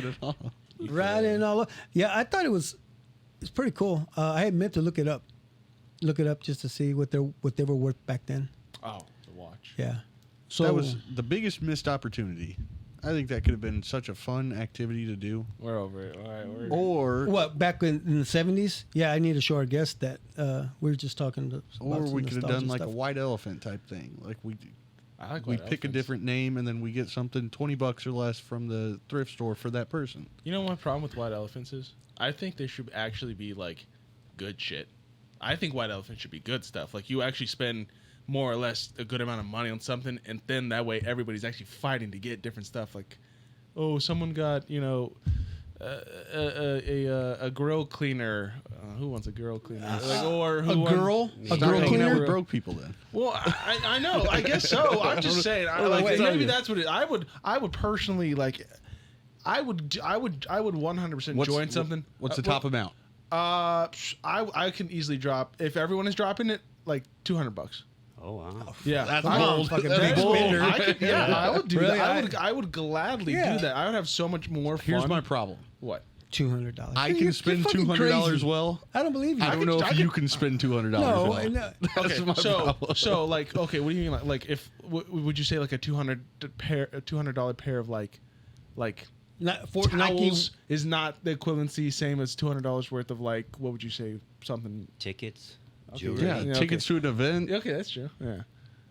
it off. Riding all over. Yeah, I thought it's pretty cool. I had meant to look it up just to see what they were worth back then. Oh, the watch. Yeah. So That was the biggest missed opportunity. I think that could have been such a fun activity to do. We're over it. All right, Or what, back in the 70s? Yeah, I need to show our guest that we were just talking about or some we could have done like nostalgia a white elephant type thing. Like we I like we white pick a elephants. different name and then we get something $20 or less from the thrift store for that person. You know what problem with white elephants is? I think they should actually be like good shit. I think white elephants should be good stuff. Like you actually spend more or less a good amount of money on something, and then that way everybody's actually fighting to get different stuff. Like, oh, someone got a grill cleaner. Who wants a grill cleaner? Like, or who a girl Stop hanging out cleaner. with broke people then. Well, I know. I guess so. I'm just saying. Maybe that's what it. I would personally like. I would 100% join something. What's the top amount? I can easily drop if everyone is dropping it like $200. Oh wow. Yeah, That's I- bold. fucking That's big bold. spender. I would do Really? that. I would gladly Yeah. do that. I would have so much more fun. Here's my problem. What? $200. I can spend $200 well. I don't believe you. I don't know if you can spend $200 No, well. no. That's my problem. So like, okay, what do you mean? Like, if would you say like a $200 pair of like Not for towels Nike. is not the equivalency same as $200 worth of like, what would you say, something? Tickets. Okay, Jewelry. Yeah, Yeah, tickets to an event. Okay, that's true. Yeah,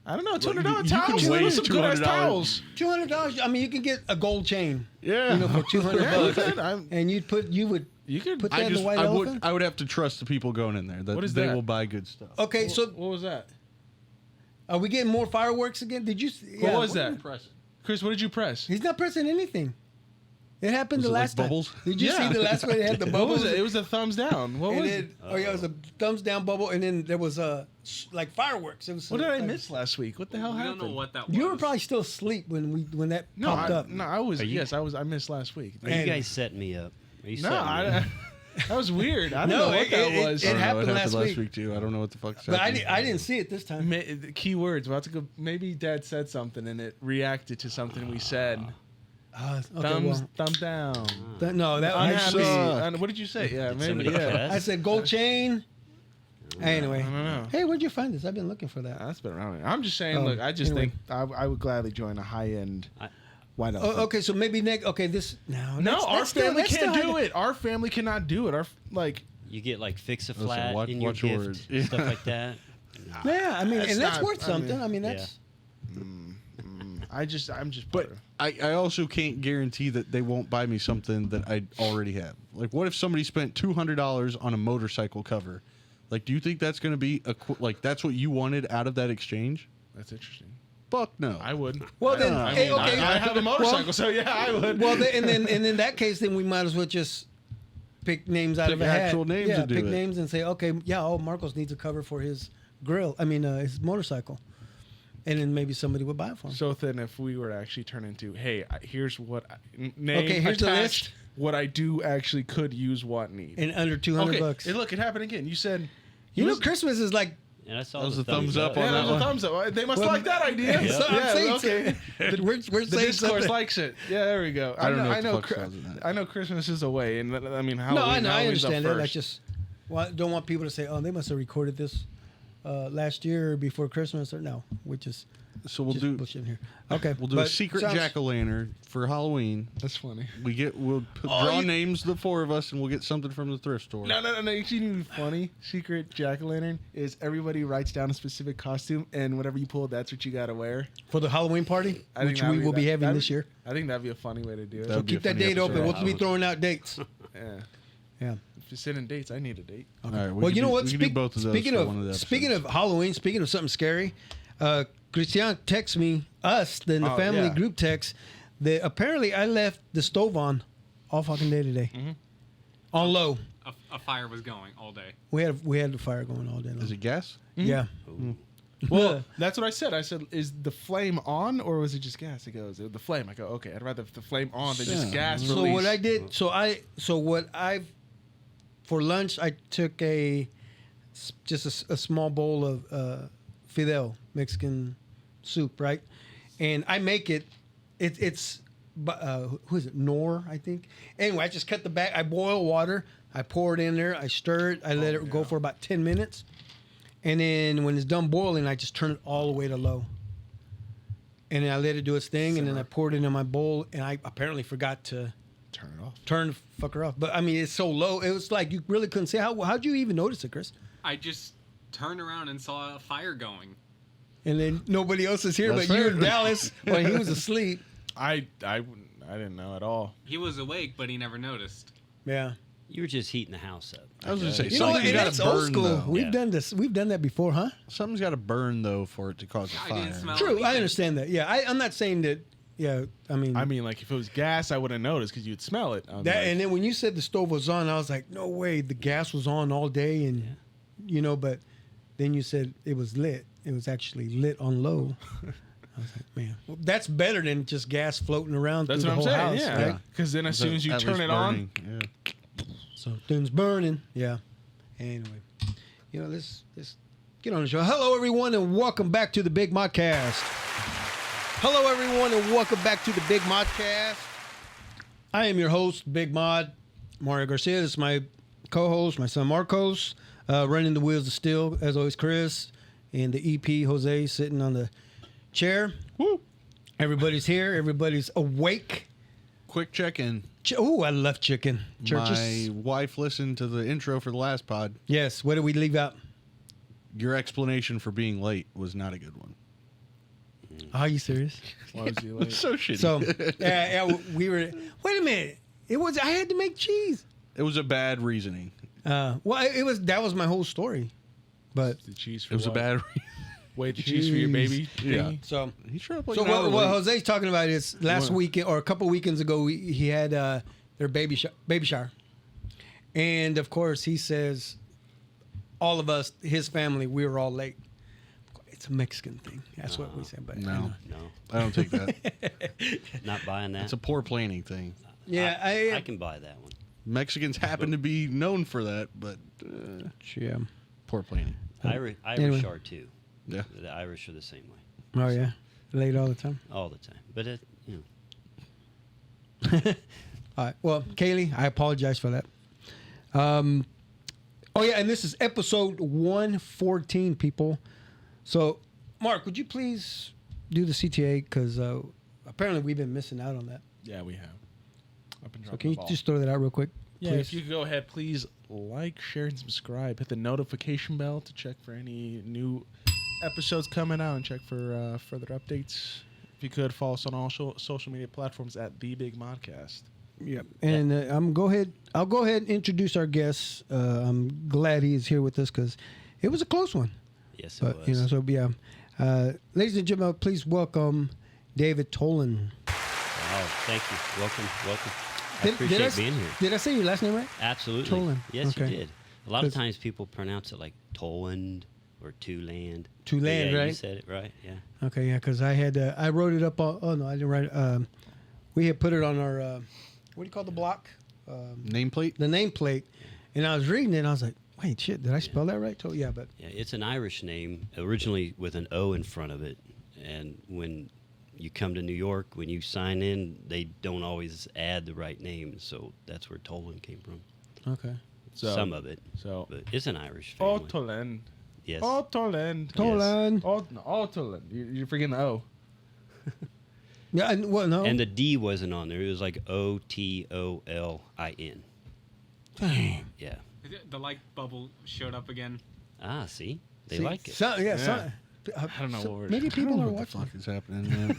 I don't know. $200 you towels. can waste Some good ass $200. towels. $200. I mean, you can get a gold chain. Yeah. You know, for $200 Yeah, you bucks, could. and you would You could. put that in the white elephant. I would have to trust the people going in there that What is they that? will buy good stuff. Okay, so What was that? are we getting more fireworks again? Did you? What was yeah, that? Chris, what did you press? He's not pressing anything. It happened Was the it like last time. bubbles? Did you see the last one? It had the What bubbles. was it? It was a thumbs down. What and was then, it? oh yeah, it was a thumbs down bubble, and then there was like fireworks. It was. What did I like- miss last week? What the hell We happened? don't know what that was. You were probably still asleep when that No, popped up. I was. Are you- Yes, I was. I missed last week. Are you And- guys setting me up? Are you No, setting me up? that was weird. I don't No, know what that was. it I don't know, happened last week. too. I don't know what the fuck's But happening. I didn't see it this time. The key words. We'll have to go. Maybe Dad said something and it reacted to something we said. Okay, Thumbs down. no, that Unhappy. suck. What did you say? Yeah, Did maybe. somebody Yeah. cuss? I said gold chain. Anyway, I don't know. hey, where'd you find this? I've been looking for that. That's been around. I'm just saying. Oh, Look, I just anyway. think I would gladly join a high end I- white elephant. Oh, okay, so maybe next. Okay, this no. No, our family that's can't still do it. Our family cannot do it. You get like fix a Listen, flat watch- in your watch your gift, words. Yeah. stuff like that. Yeah, I mean, That's and that's not- worth I something. mean- I mean, that's. I'm just. But I also can't guarantee that they won't buy me something that I already have. Like, what if somebody spent $200 on a motorcycle cover? Like, do you think that's going to be like that's what you wanted out of that exchange? That's interesting. Fuck no. I would. Well, then, I hey, mean, okay. I have a motorcycle, so yeah, I would. Well, and in that case, then we might as well just pick names out Pick of a hat. actual names yeah, and do pick it. names and say, okay, yeah, Marcos needs a cover for his grill. I mean, his motorcycle, and then maybe somebody would buy it for him. So then, if we were to actually turn into, hey, here's what name Okay, here's the attached, list. what I do actually could use, what need. And under $200 okay, bucks. and look, it happened again. You said, You know, Christmas is like. And I saw That was the a thumbs up on yeah, that that was one. a thumbs up. They must Well, like that idea. Yeah. So I'm saying, okay. we're The saying discourse something. likes it. Yeah, there we go. I don't know what I the know. fuck sounds in that. I know Christmas is away, and I mean, No, Halloween, I Halloween's understand up that. I first. just don't want people to say, "Oh, they must have recorded this last year or before Christmas." Or no, which is So we'll just do bullshit here. Okay, we'll do a but secret sounds- jack-o'-lantern for Halloween. That's funny. We'll draw names, the four of us, and we'll get something from the thrift store. No. You see, even funny secret jack-o'-lantern is everybody writes down a specific costume, and whatever you pull, that's what you gotta wear. for the Halloween party, I think which that'd we be- will be having that'd this year. I think that'd be a funny way to do it. That So would be keep a that funny date episode. open. We'll be throwing out dates. Yeah. Yeah. If you're sending dates, I need a date. All right, we Well, can you know do- what? we can do both of those Speaking for of one of the speaking of episodes. Halloween, speaking of something scary, Christian texts me us in the Oh, family yeah. group text that apparently I left the stove on all fucking day today. Mm-hmm. On low. A fire was going all day. We had the fire going all day long. Is it gas? Yeah. Well, that's what I said. I said, is the flame on or was it just gas? He goes, the flame. I go, okay, I'd rather the flame on than just Yeah. gas So release. what I did, for lunch I took just a small bowl of fidel Mexican soup, right? And I make it's who is it? Knorr, I think. Anyway, I just cut the back. I boil water. I pour it in there. I stir it. I let it go for about 10 minutes. And then when it's done boiling, I just turn it all the way to low. And then I let it do its thing. And then I pour it into my bowl. And I apparently forgot to Turn it off. turn the fucker off. But I mean, it's so low. It was like you really couldn't see. How'd you even notice it, Chris? I just turned around and saw a fire going. And then nobody else is here That's but you fair. and Dallas. Well, he was asleep. I didn't know at all. He was awake, but he never noticed. Yeah. You were just heating the house up. I was gonna say You know what? something's And got that's to old burn school. though. We've Yeah. done this. We've done that before, huh? Something's got to burn though for it to cause a I fire. didn't smell True. I anything. understand that. Yeah. I'm not saying that. Yeah. I mean, Like if it was gas, I would have noticed because you'd smell it. I'm that. like, And then when you said the stove was on, I was like, no way. The gas was on all day, and but then you said it was lit. It was actually lit on low. I was like, man, well, that's better than just gas floating around that's through what the I'm whole saying. house, Yeah. right? Because then as soon as you At turn least it on, burning. Yeah. So things burning. Yeah. Anyway, let's get on the show. Hello, everyone, and welcome back to the Big Modcast. Hello, everyone, and welcome back to the Big Modcast. I am your host, Big Mod, Mario Garcia. This is my co-host, my son Marcos, running the wheels of steel, as always, Chris, and the EP, Jose, sitting on the chair. woo, Everybody's here. Everybody's awake. Quick check-in. Oh, I love chicken. Churches. My wife listened to the intro for the last pod. Yes. What did we leave out? Your explanation for being late was not a good one. Are you serious? why was he late? So shitty. So, we were. Wait a minute. I had to make cheese. It was a bad reasoning. That was my whole story. But The cheese for It was a what? bad. Wait, cheese for your baby. Yeah. thingy? so, He showed up like so an hour what late. Jose's talking about is last What? weekend or a couple weekends ago, he had their baby shower, and of course he says, all of us, his family, we were all late. It's a Mexican thing. That's what we say. But No. No, I don't take that. not buying that. It's a poor planning thing. yeah, I can buy that one. Mexicans happen to be known for that, but yeah. poor planning. Irish Anyway. are too. Yeah. The Irish are the same way. Oh yeah, late all the time. All the time. But it, All right. Well, Kaylee, I apologize for that. Oh yeah, and this is episode 114, people. So, Mark, would you please do the CTA because apparently we've been missing out on that. Yeah, we have. I've been So dropping can the you ball. just throw that out real quick? Yeah, please? if you could go ahead, please like, share, and subscribe. Hit the notification bell to check for any new episodes coming out and check for further updates. If you could, follow us on all social media platforms at The Big Modcast. Yep. And I'll go ahead and introduce our guest. I'm glad he's here with us because it was a close one. yes, it But was. so yeah. Ladies and gentlemen, please welcome David Toland. Oh, thank you. Welcome. I Did appreciate I- being here. Did I say your last name right? Absolutely. Toland. Yes, Okay. you did. A lot of 'Cause- times people pronounce it like Toland or Toland. Toland, Yeah, you right? said it right. Yeah. Okay, yeah, because I had I wrote it up on. Oh no, I didn't write it. We had put it on our what do you call the block? Nameplate? The nameplate, and I was reading it. and I was like, wait, shit, did I spell that right? Yeah, but Yeah, it's an Irish name, originally with an O in front of it. And when you come to New York, when you sign in, they don't always add the right name. So that's where Toland came from. okay. So, Some of it. So, But it's an Irish family. Toland. Yes. Toland. Toland. Toland. You're forgetting the O. Yeah, and, well, no. And the D wasn't on there. It was like Otolin. Dang. Yeah. The like bubble showed up again. Ah, see? They See, like it. Yeah. I don't know what we're- Maybe I don't people know are what the watching. fuck is happening, man.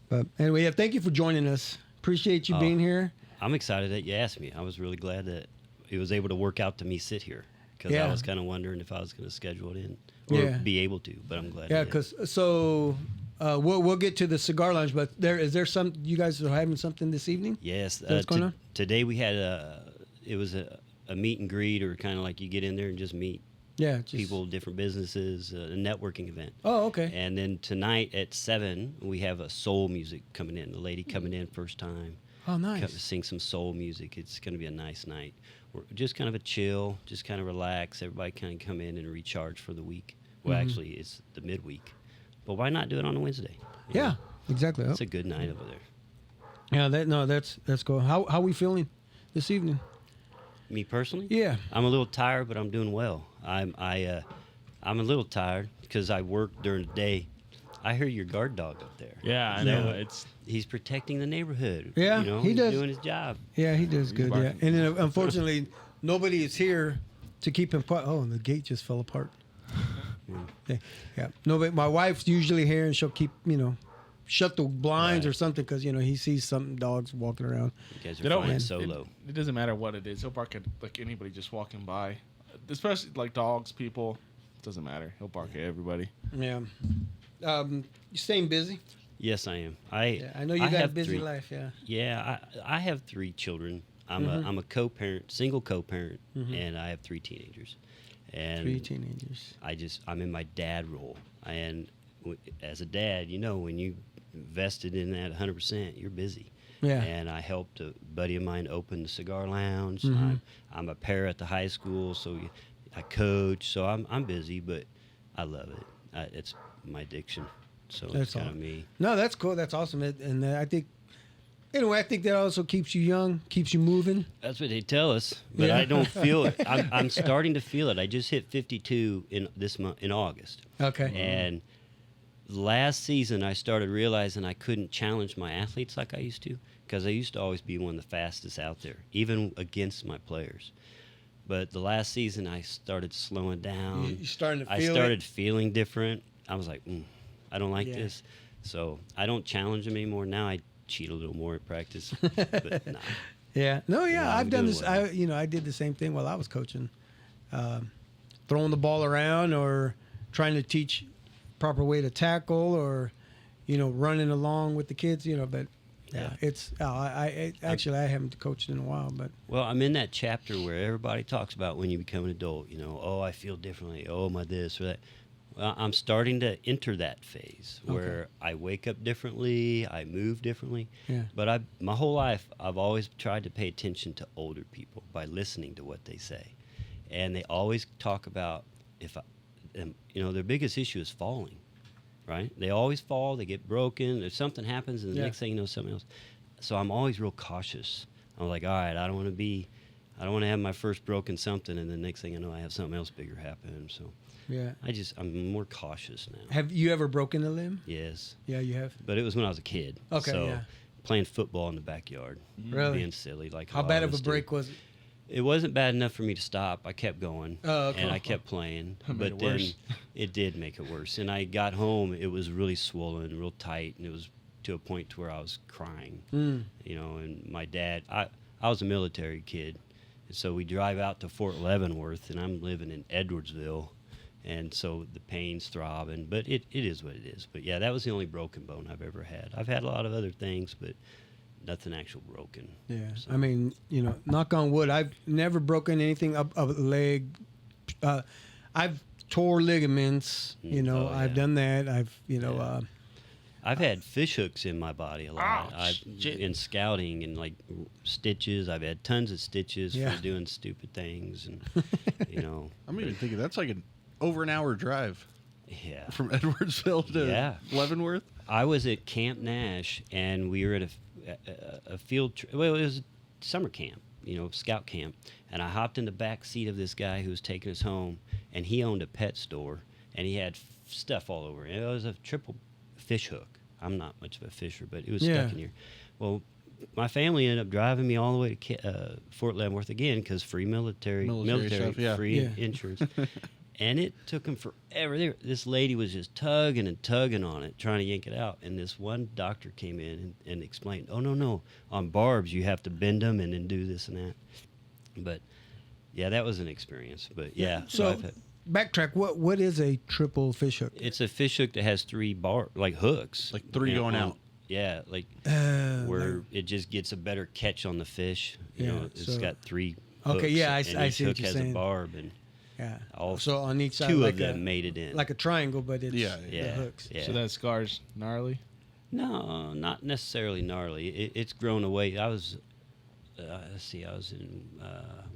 But anyway, yeah, thank you for joining us. Appreciate you Oh. being here. I'm excited that you asked me. I was really glad that it was able to work out to me sit here. Because Yeah. I was kind of wondering if I was going to schedule it in. Or Yeah. be able to, but I'm glad. Yeah, I did. because we'll get to the cigar lounge, but is there some you guys are having something this evening? Yes. What's going on? Today we had it was a meet and greet, or kind of like you get in there and just meet Yeah, just people, different businesses, a networking event. Oh, okay. And then tonight at 7, we have a soul music coming in. The lady coming in first time. Oh, nice. Sing some soul music. It's going to be a nice night. We're just kind of a chill, just kind of relax. Everybody kind of come in and recharge for the week. Well, Mm-hmm. actually, it's the midweek. But why not do it on a Wednesday? You Yeah. know? exactly. It's a good night over there. Yeah, that's cool. How we feeling this evening? Me personally? Yeah. I'm a little tired, but I'm doing well. I'm a little tired because I work during the day. I hear your guard dog up there. Yeah, I know. He's protecting the neighborhood. Yeah, you know, he he's does. doing his job. Yeah, he does good. Yeah, barking. and then, unfortunately, nobody is here to keep him. Oh, and the gate just fell apart. Yeah. Nobody. My wife's usually here, and she'll keep shut the blinds Right. or something because he sees some dogs walking around. You guys They are don't- flying it- solo. It doesn't matter what it is. He'll bark at like anybody just walking by, especially like dogs, people. Doesn't matter. He'll bark at everybody. Yeah. You staying busy? Yes, I am. Yeah, I know you got a have busy 3 life. Yeah. Yeah, I have 3 children. I'm a co-parent, single co-parent, and I have 3 teenagers. And 3 teenagers. I'm in my dad role, and as a dad, when you invested in that 100%, you're busy. Yeah. And I helped a buddy of mine open the cigar lounge. Mhm. I'm a pair at the high school, so I coach. So I'm busy, but I love it. It's my addiction. So That's it's kind all. of me. No, that's cool. That's awesome. And I think, anyway, I think that also keeps you young, keeps you moving. That's what they tell us, but Yeah. I don't feel it. I'm starting to feel it. I just hit 52 in this month in August, Okay. and last season I started realizing I couldn't challenge my athletes like I used to because I used to always be one of the fastest out there, even against my players. But the last season I started slowing down. You're starting to feel I started feeling different. I was like, I don't like Yeah. this, so I don't challenge them anymore. Now I cheat a little more at practice, but nah. Yeah. No, yeah. Yeah, I've I'm done doing this. well. I did the same thing while I was coaching, throwing the ball around or trying to teach proper way to tackle or, running along with the kids. But yeah, it's. I haven't coached in a while, but Well, I'm in that chapter where everybody talks about when you become an adult. Oh, I feel differently. Oh, my this or that. Well, I'm starting to enter that phase where I wake up differently, I move differently. Yeah. But my whole life, I've always tried to pay attention to older people by listening to what they say, and they always talk about their biggest issue is falling, right? They always fall, they get broken, if something happens, and the Yeah. next thing you know, something else. So I'm always real cautious. I'm like, all right, I don't want to have my first broken something, and the next thing I know, I have something else bigger happen. So yeah. I'm more cautious now. Have you ever broken a limb? Yes, Yeah, you have. but it was when I was a kid. Okay, so yeah. playing football in the backyard, Really? being silly, like How lot bad of a us do. break was it? It wasn't bad enough for me to stop. I kept going, Oh, okay. and I kept playing. Made But it then worse. it did make it worse. And I got home, it was really swollen, real tight, and it was to a point to where I was crying. And my dad, I was a military kid, and so we drive out to Fort Leavenworth, and I'm living in Edwardsville, and so the pain's throbbing. But it is what it is. But yeah, that was the only broken bone I've ever had. I've had a lot of other things, but nothing actual broken. Yeah. So- I mean, knock on wood, I've never broken anything up a leg. I've tore ligaments. Oh, I've yeah. done that. I've had fish hooks in my body a lot. Ouch. Shit. In scouting and like stitches. I've had tons of stitches Yeah. for doing stupid things, and I'm even thinking that's like over an hour drive yeah. from Edwardsville to Yeah. Leavenworth. I was at Camp Nash, and we were at a field trip. Well, it was summer camp, scout camp, and I hopped in the back seat of this guy who was taking us home, and he owned a pet store, and he had stuff all over. It was a triple fish hook. I'm not much of a fisher, but it was Yeah. stuck in here. Well, my family ended up driving me all the way to Fort Leavenworth again because free military stuff, yeah. free Yeah. insurance. And it took them forever. This lady was just tugging and tugging on it, trying to yank it out. And this one doctor came in and explained, oh, no, on barbs you have to bend them and then do this and that. But, yeah, that was an experience. But, yeah. So, backtrack. What is a triple fish hook? It's a fish hook that has 3 hooks. Like 3 And going out. Yeah, like where it just gets a better catch on the fish. Yeah, It's so- got 3 Okay, hooks, yeah, I and see each what hook you're has saying. a barb, and Yeah. all So on each side, 2 like of them made it in. like a triangle, but it's Yeah, the yeah, hooks. yeah. So that scar's gnarly. No, not necessarily gnarly. It's grown away. I was, I was in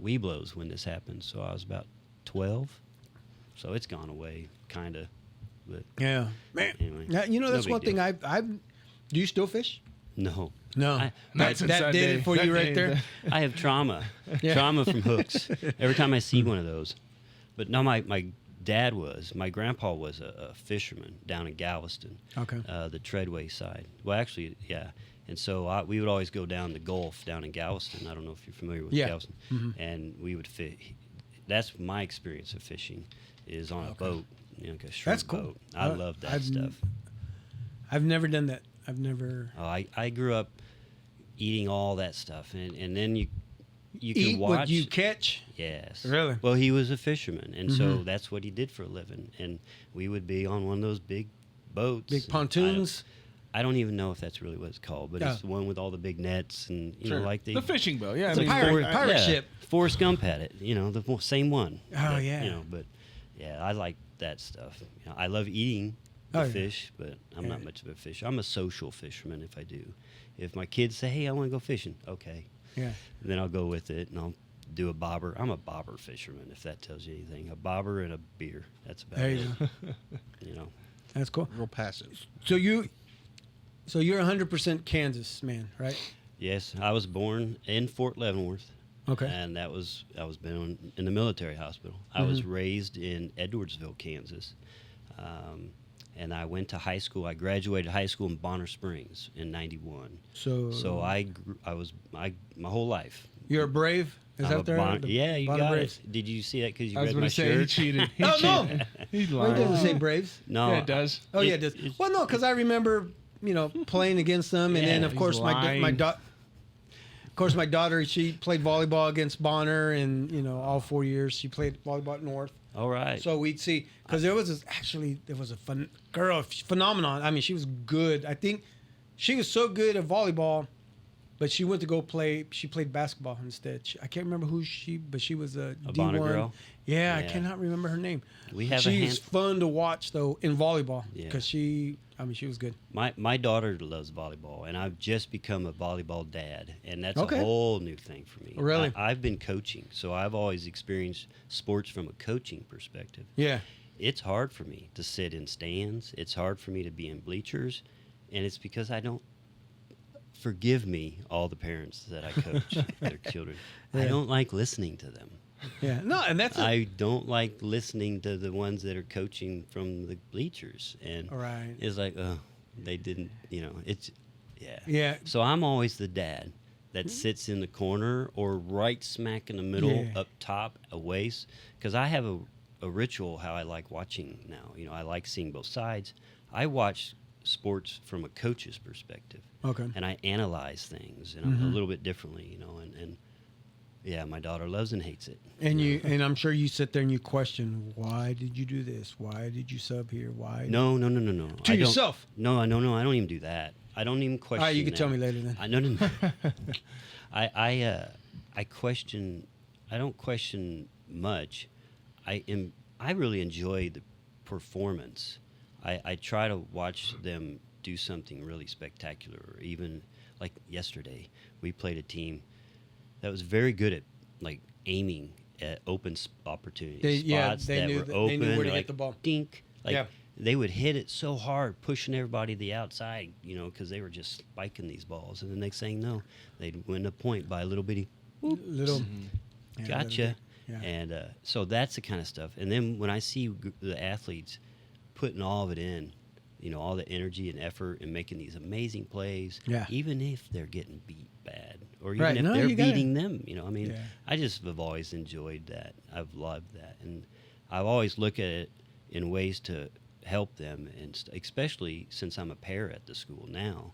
Weeblos when this happened, so I was about 12. So it's gone away, kind of. But Yeah, man. anyway, Now, no that's big one thing deal. I've Do you still fish? No. No. Not since that that did day. it for That you right day, there. I have trauma. Yeah. Trauma from hooks. Every time I see one of those. But no, my grandpa was a fisherman down in Galveston. Okay. The Treadway side. Well, actually, yeah. And so we would always go down the Gulf down in Galveston. I don't know if you're familiar with Yeah. Galveston. And we would fish. That's my experience of fishing is on a boat. You know, like a shrimp That's cool. boat. I love that stuff. I've never done that. I've never Oh, I grew up eating all that stuff, and then you eat can watch. what you catch. Yes. Really? Well, he was a fisherman, and so that's what he did for a living. And we would be on one of those big boats, Big pontoons. I don't even know if that's really what it's called, but it's the one with all the big nets and you know, like the fishing boat. Yeah, It's I a mean, pirate yeah, ship. Forrest Gump had it, you know, the same one. Oh, But, yeah. You know, but yeah, I like that stuff. You know, I love eating the Oh, yeah. fish, but I'm not much of a fisher. I'm a social fisherman if I do. If my kids say, "Hey, I want to go fishing," okay, Yeah. and then I'll go with it and I'll do a bobber. I'm a bobber fisherman, if that tells you anything. A bobber and a beer. That's about There it. you go. You know. That's cool. Real passive. So you're 100% Kansas man, right? Yes, I was born in Fort Leavenworth. Okay. And I was born in the military hospital. I was raised in Edwardsville, Kansas. And I went to high school. I graduated high school in Bonner Springs in '91. So I was my whole life. You're a Brave? Is I'm that a there? Yeah, you Bonner got Braves? it. Did you see that because you I was read going my to say he shirt? cheated. He Oh, no. cheated. He's Well, it lying. doesn't say Braves. No, Yeah, it does. Oh, yeah, it does. Well, no, because I remember, playing against them. And then, of he's course, lying. my daughter, she played volleyball against Bonner. And, all 4 years she played volleyball at North. All right. So we'd see, because there was a fun girl, phenomenon. I mean, she was good. I think she was so good at volleyball, but she went to go play. She played basketball instead. I can't remember but she was a D1. Bonner girl? Yeah, I Yeah. cannot remember her name. We have a She's hand- fun to watch though in volleyball Yeah. because she was good. My daughter loves volleyball, and I've just become a volleyball dad, and that's Okay. a whole new thing for me. Really? I've been coaching, so I've always experienced sports from a coaching perspective. Yeah. It's hard for me to sit in stands. It's hard for me to be in bleachers, and it's because I don't. Forgive me, all the parents that I coach their children. I Yeah. don't like listening to them. Yeah. No, and that's I don't like listening to the ones that are coaching from the bleachers, and Right. it's like, oh, they didn't, it's, yeah. Yeah. So I'm always the dad that sits in the corner or right smack in the middle, Yeah. up top, a waist, because I have a ritual how I like watching now. I like seeing both sides. I watch sports from a coach's perspective, Okay. and I analyze things, and I'm a little bit differently, and yeah, my daughter loves and hates it. And I'm sure you sit there and you question, why did you do this? Why did you sub here? Why? No. To I don't- yourself? No, I don't even do that. I don't even question. All right, you can that. tell me later then. No. I question. I don't question much. I really enjoy the performance. I try to watch them do something really spectacular. Or even like yesterday, we played a team that was very good at like aiming at open opportunities. Spots they that knew were that- open. they knew where to like, get the ball. Dink. Like Yeah. they would hit it so hard, pushing everybody to the outside, because they were just spiking these balls. And the next thing, they'd win a point by a little bitty. Little. Yeah, Gotcha. yeah. And so that's the kind of stuff. And then when I see the athletes putting all of it in, all the energy and effort and making these amazing plays, Yeah. even if they're getting beat bad or even Right. if No, they're you gotta- beating them, Yeah. I just have always enjoyed that. I've loved that. And I've always looked at it in ways to help them, and especially since I'm a pair at the school now,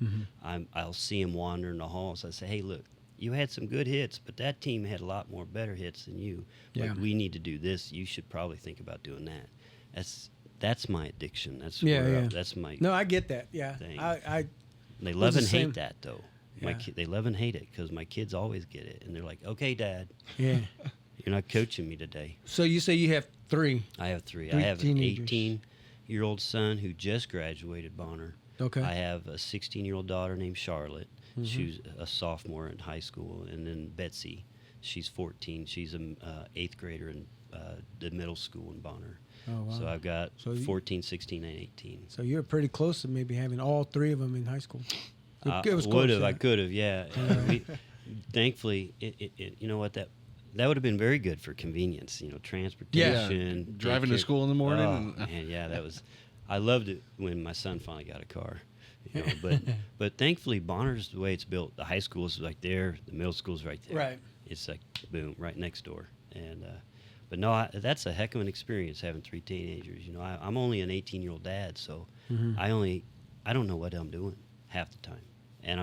I'll see them wander in the halls. I say, hey, look, you had some good hits, but that team had a lot more better hits than you. Yeah. Like, we need to do this. You should probably think about doing that. That's my addiction. That's Yeah. that's my. No, I get that. Yeah. Thing. They was love the and same. hate that though. Yeah. They love and hate it because my kids always get it, and they're like, "Okay, Dad, Yeah. you're not coaching me today." So you say you have 3. I have 3. Three I have teenagers. an 18-year-old son who just graduated Bonner. Okay. I have a 16-year-old daughter named Charlotte. She's a sophomore in high school, and then Betsy, she's 14. She's a 8th grader in the middle school in Bonner. Oh, wow. So I've got So you- 14, 16, and 18. So you're pretty close to maybe having all three of them in high school. It was would close, have, yeah. I could have, yeah. Thankfully, you know what, that would have been very good for convenience, transportation. Driving to daycare. school in the morning. Oh, man, yeah, that was. I loved it when my son finally got a car. But thankfully, Bonner's the way it's built. The high school is right there. The middle school is right there. Right. It's like boom, right next door. And but no, that's a heck of an experience having three teenagers. I'm only an 18-year-old dad, so I don't know what I'm doing half the time, and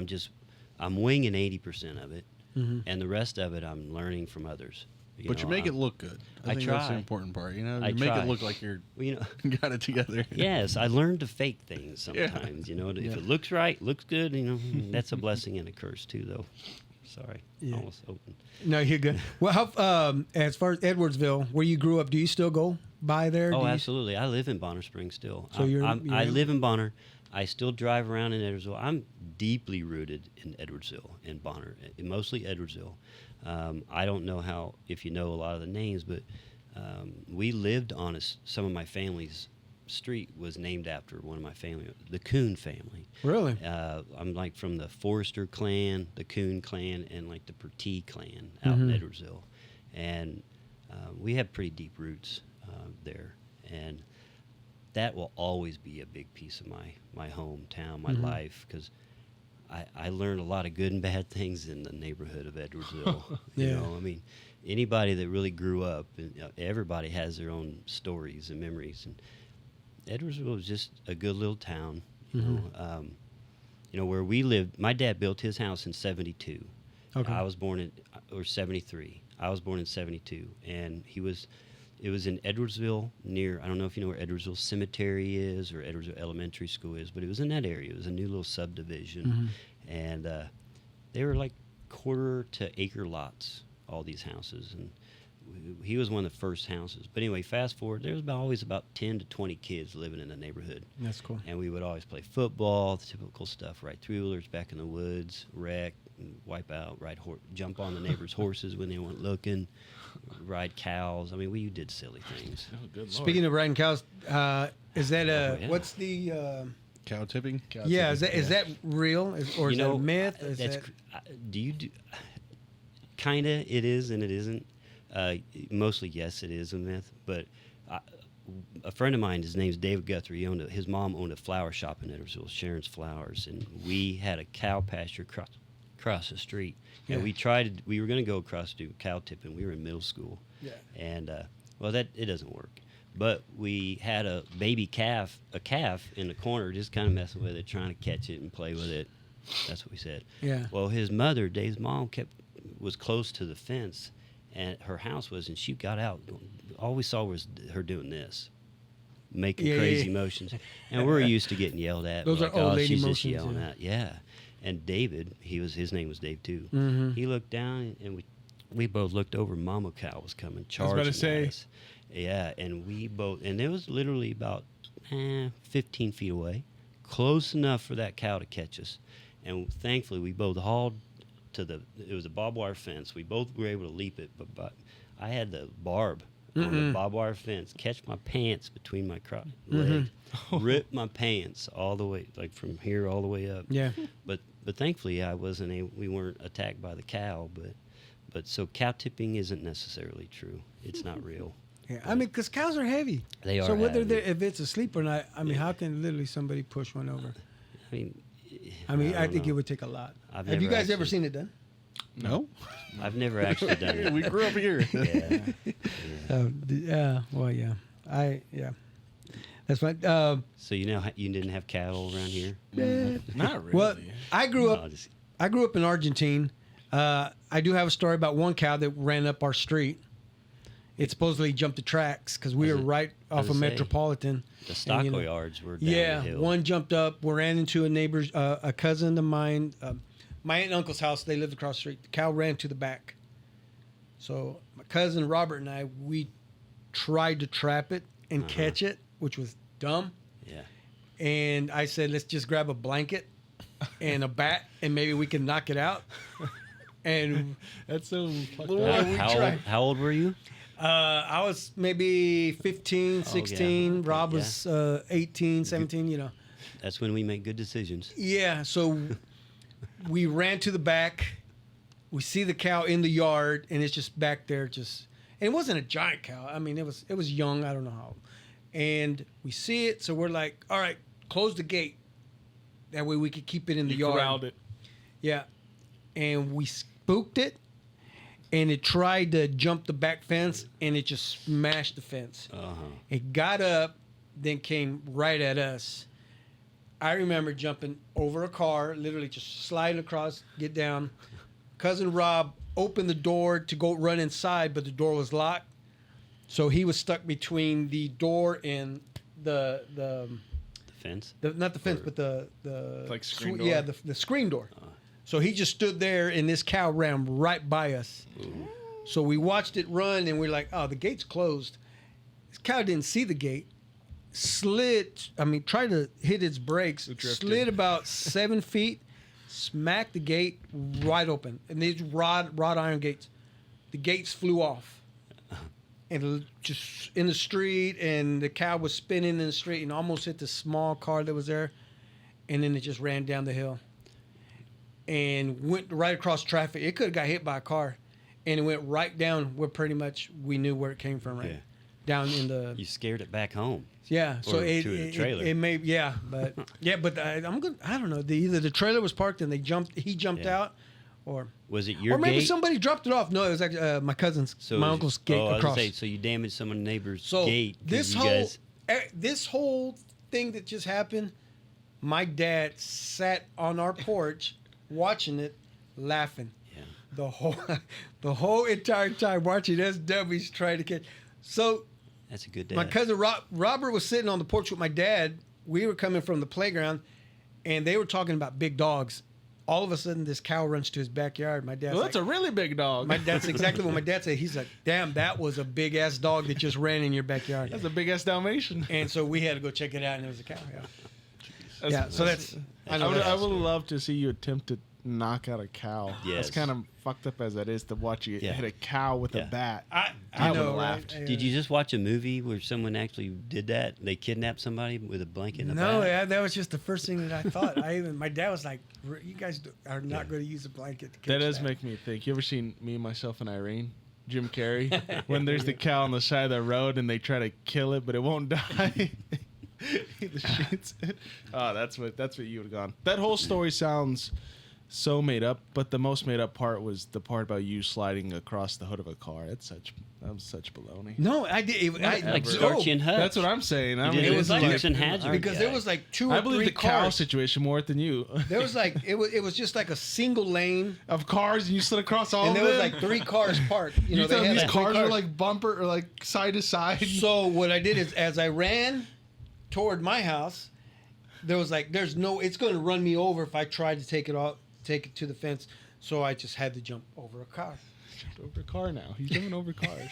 I'm winging 80% of it, and the rest of it I'm learning from others. But you make it look good. I think that's the try. important part. You I make try. it look like you're Well, got it together. Yes, I learned to fake things sometimes. If it looks right, looks good. That's a blessing and a curse too, though. Sorry, Yeah. almost open. No, you're good. Well, as far as Edwardsville, where you grew up, do you still go by there? Oh, Do you- absolutely. I live in Bonner Springs still. So you're I live in Bonner. I still drive around in Edwardsville. I'm deeply rooted in Edwardsville and Bonner, mostly Edwardsville. I don't know if you know a lot of the names, but we lived on some of my family's street was named after one of my family, the Coon family. Really? I'm like from the Forrester clan, the Coon clan, and like the Pertee clan out in Edwardsville. And we have pretty deep roots there. And that will always be a big piece of my hometown, my life, because I learned a lot of good and bad things in the neighborhood of Edwardsville. Yeah. Anybody that really grew up, and everybody has their own stories and memories. And Edwardsville was just a good little town. Where we lived, my dad built his house in 72. Okay. I was born or 73. I was born in 72. And it was in Edwardsville I don't know if you know where Edwardsville Cemetery is or Edwardsville Elementary School is, but it was in that area. It was a new little subdivision. And they were like quarter to acre lots, all these houses. And he was one of the first houses. But anyway, fast forward, there was always about 10 to 20 kids living in the neighborhood. That's cool. And we would always play football, the typical stuff, ride three-wheelers back in the woods, wreck, wipe out, jump on the neighbors' horses when they weren't looking, ride cows. We did silly things. Oh, good Lord. Speaking of riding cows, is that yeah. what's the? Cow tipping. Yeah, is that real? Or is that a myth? Is That's, that, do you do? Kinda, it is and it isn't. Mostly, yes, it is a myth. But a friend of mine, his name's David Guthrie. His mom owned a flower shop in Edwardsville, Sharon's Flowers, and we had a cow pasture across the street. Yeah. And we were going to go across to cow tipping. We were in middle school. Yeah. And it doesn't work. But we had a calf in the corner, just kind of messing with it, trying to catch it and play with it. That's what we said. Yeah. Well, his mother, Dave's mom, was close to the fence, and her house was, and she got out. All we saw was her doing this, making crazy motions, and we're used to getting yelled at. Those like, are old lady she's motions, just yelling yeah. at. Yeah. And David, his name was Dave too. He looked down, and we both looked over. Mama cow was coming, charging about to say. at us. Yeah, and we both, and it was literally about 15 feet away, close enough for that cow to catch us. And thankfully, we both hauled it was a barbed wire fence. We both were able to leap it, but I had the barb on the barbed wire fence, catch my pants between my legs, rip my pants all the way, like from here all the way up. Yeah. But thankfully, we weren't attacked by the cow, but so cow tipping isn't necessarily true. It's not real. Yeah. Because cows are heavy. They are So whether heavy. if it's asleep or not, how can literally somebody push one over? I I don't think know. it would take a lot. I've Have you never guys ever actually- seen it done? No. I've never actually done it. We grew up here. Yeah. Yeah. Well, yeah. That's fine. So you didn't have cattle around here? Not really. Well, I grew up. No, just- I grew up in Argentine. I do have a story about one cow that ran up our street. It supposedly jumped the tracks because we Was were it- right off of say, Metropolitan. The stockyards were down Yeah, the hill. one jumped up. We ran into a neighbor's, a cousin of mine. My aunt and uncle's house. They lived across the street. The cow ran to the back. So my cousin Robert and I, we tried to trap it and catch it, which was dumb. Yeah. And I said, let's just grab a blanket and a bat, and maybe we can knock it out. And That's so fucked Boy, up. we How tried. old were you? I was maybe 15, 16. Okay, Rob was 18, 17, you know. That's when we make good decisions. Yeah, so we ran to the back. We see the cow in the yard, and it's just back there. And it wasn't a giant cow. I mean, it was young. I don't know how. And we see it, so we're like, all right, close the gate. That way we could keep it in the yard. Corralled it. Yeah. And we spooked it, and it tried to jump the back fence, and it just smashed the fence. Uh-huh. It got up, then came right at us. I remember jumping over a car, literally just sliding across, get down. Cousin Rob opened the door to go run inside, but the door was locked. So he was stuck between the door and the Fence? not the fence, Or- but the Like screen Yeah, door? the screen door. So he just stood there, and this cow ran right by us. So we watched it run, and we're like, oh, the gate's closed. This cow didn't see the gate. Tried to hit its brakes, It drifted. slid about 7 feet, smacked the gate wide open. And these wrought iron gates. The gates flew off. And just in the street, and the cow was spinning in the street and almost hit the small car that was there. And then it just ran down the hill and went right across traffic. It could have got hit by a car. And it went right down where pretty much we knew where it came from, right? Yeah. Down in the... You scared it back home. Yeah, so Or it, to a it, trailer. it may, yeah, but I'm good. I don't know. Either the trailer was parked and he jumped Yeah. out, or Was it your maybe gate? somebody dropped it off. No, it was actually my cousin's, So my it was- uncle's gate I was across. gonna say, so you damaged someone's neighbor's So gate. 'cause this whole thing that just happened, my dad sat on our porch watching it, laughing Yeah. the whole entire time watching SWs trying to catch. So That's a good dad. my cousin Robert was sitting on the porch with my dad. We were coming from the playground, and they were talking about big dogs. All of a sudden, this cow runs to his backyard. My dad's Well, that's like, a really big dog. that's exactly what my dad said. He's like, damn, that was a big ass dog that just ran in your backyard. That's a big ass Dalmatian. And so we had to go check it out, and it was a cow. Yeah. That's- Yeah, so that's. I know I would that's- love to see you attempt to knock out a cow. Yes. As kind of fucked up as that is to watch you Yeah. hit a cow with Yeah. a bat. I I know. would've right? laughed. Yeah. Did you just watch a movie where someone actually did that? They kidnapped somebody with a blanket and a No, bat? yeah, that was just the first thing that I thought. My dad was like, "You guys are not going to use a blanket to catch That does make me think. You ever seen Me, Myself, and Irene? Jim Carrey? When there's the cow on the side of the road and they try to kill it, but it won't die. He shoots it. Oh, that's what you would have gone. That whole story sounds so made up, but the most made up part was the part about you sliding across the hood of a car. That was such baloney. No, I did. Like Starchy and Hutch. That's what I'm saying. I You mean, did it was like- Dukes and Hazzard because guy. there was like two or I believe three the cow cars. situation more than you. There was like it was just like a single lane, Of cars, and you slid across all and of there was them. like 3 cars parked. You know, You they telling had these like 3 cars are like bumper or like side to side? So what I did is, as I ran toward my house, there was like, it's going to run me over if I tried to take it to the fence. So I just had to jump over a car. Jumped over a car now. He's jumping over cars.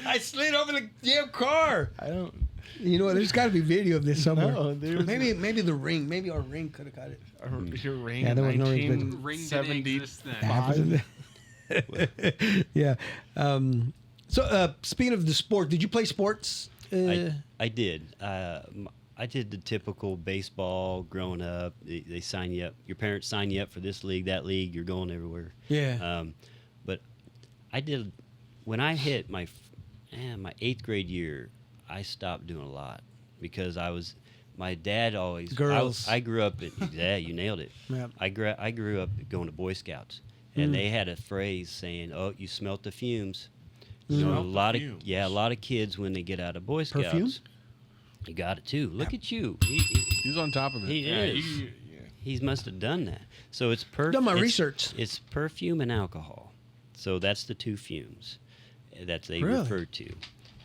I slid over the damn car. I don't. You know, there's got to be video of this somewhere. No, there's Maybe the ring. Maybe our ring could have got it. Your ring. Yeah, there was no ring, but- Ring didn't 1970. exist then. Yeah. So speaking of the sport, did you play sports? I did. I did the typical baseball growing up. They sign you up. Your parents sign you up for this league, that league. You're going everywhere. Yeah. But I did when I hit my 8th grade year. I stopped doing a lot because my dad always Girls. I grew up. Yeah, you nailed it. Yeah. I grew up going to Boy Scouts, and they had a phrase saying, "Oh, you smelt the fumes." You know, Smelt the fumes. a lot of kids when they get out of Boy Scouts. Perfume? You got it too. Look at you. He's on top of it. He is. He must have done that. So it's Done my research. It's perfume and alcohol. So that's the 2 fumes that they Really? refer to.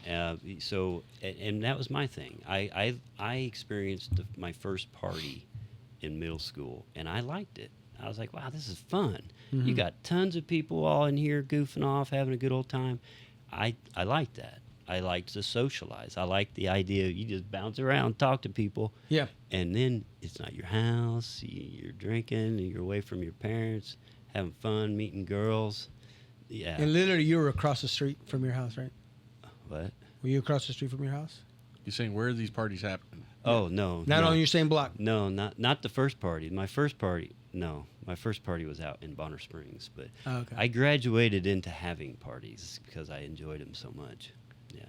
And that was my thing. I experienced my first party in middle school, and I liked it. I was like, wow, this is fun. Mm-hmm. You got tons of people all in here goofing off, having a good old time. I liked that. I liked to socialize. I liked the idea you just bounce around, talk to people. Yeah. And then it's not your house. You're drinking, and you're away from your parents, having fun, meeting girls. Yeah. And literally, you were across the street from your house, right? What? Were you across the street from your house? You're saying where are these parties happening? Oh no, Not no. on your same block. No, not the first party. My first party, no. My first party was out in Bonner Springs, but Oh, okay. I graduated into having parties because I enjoyed them so much. Yeah.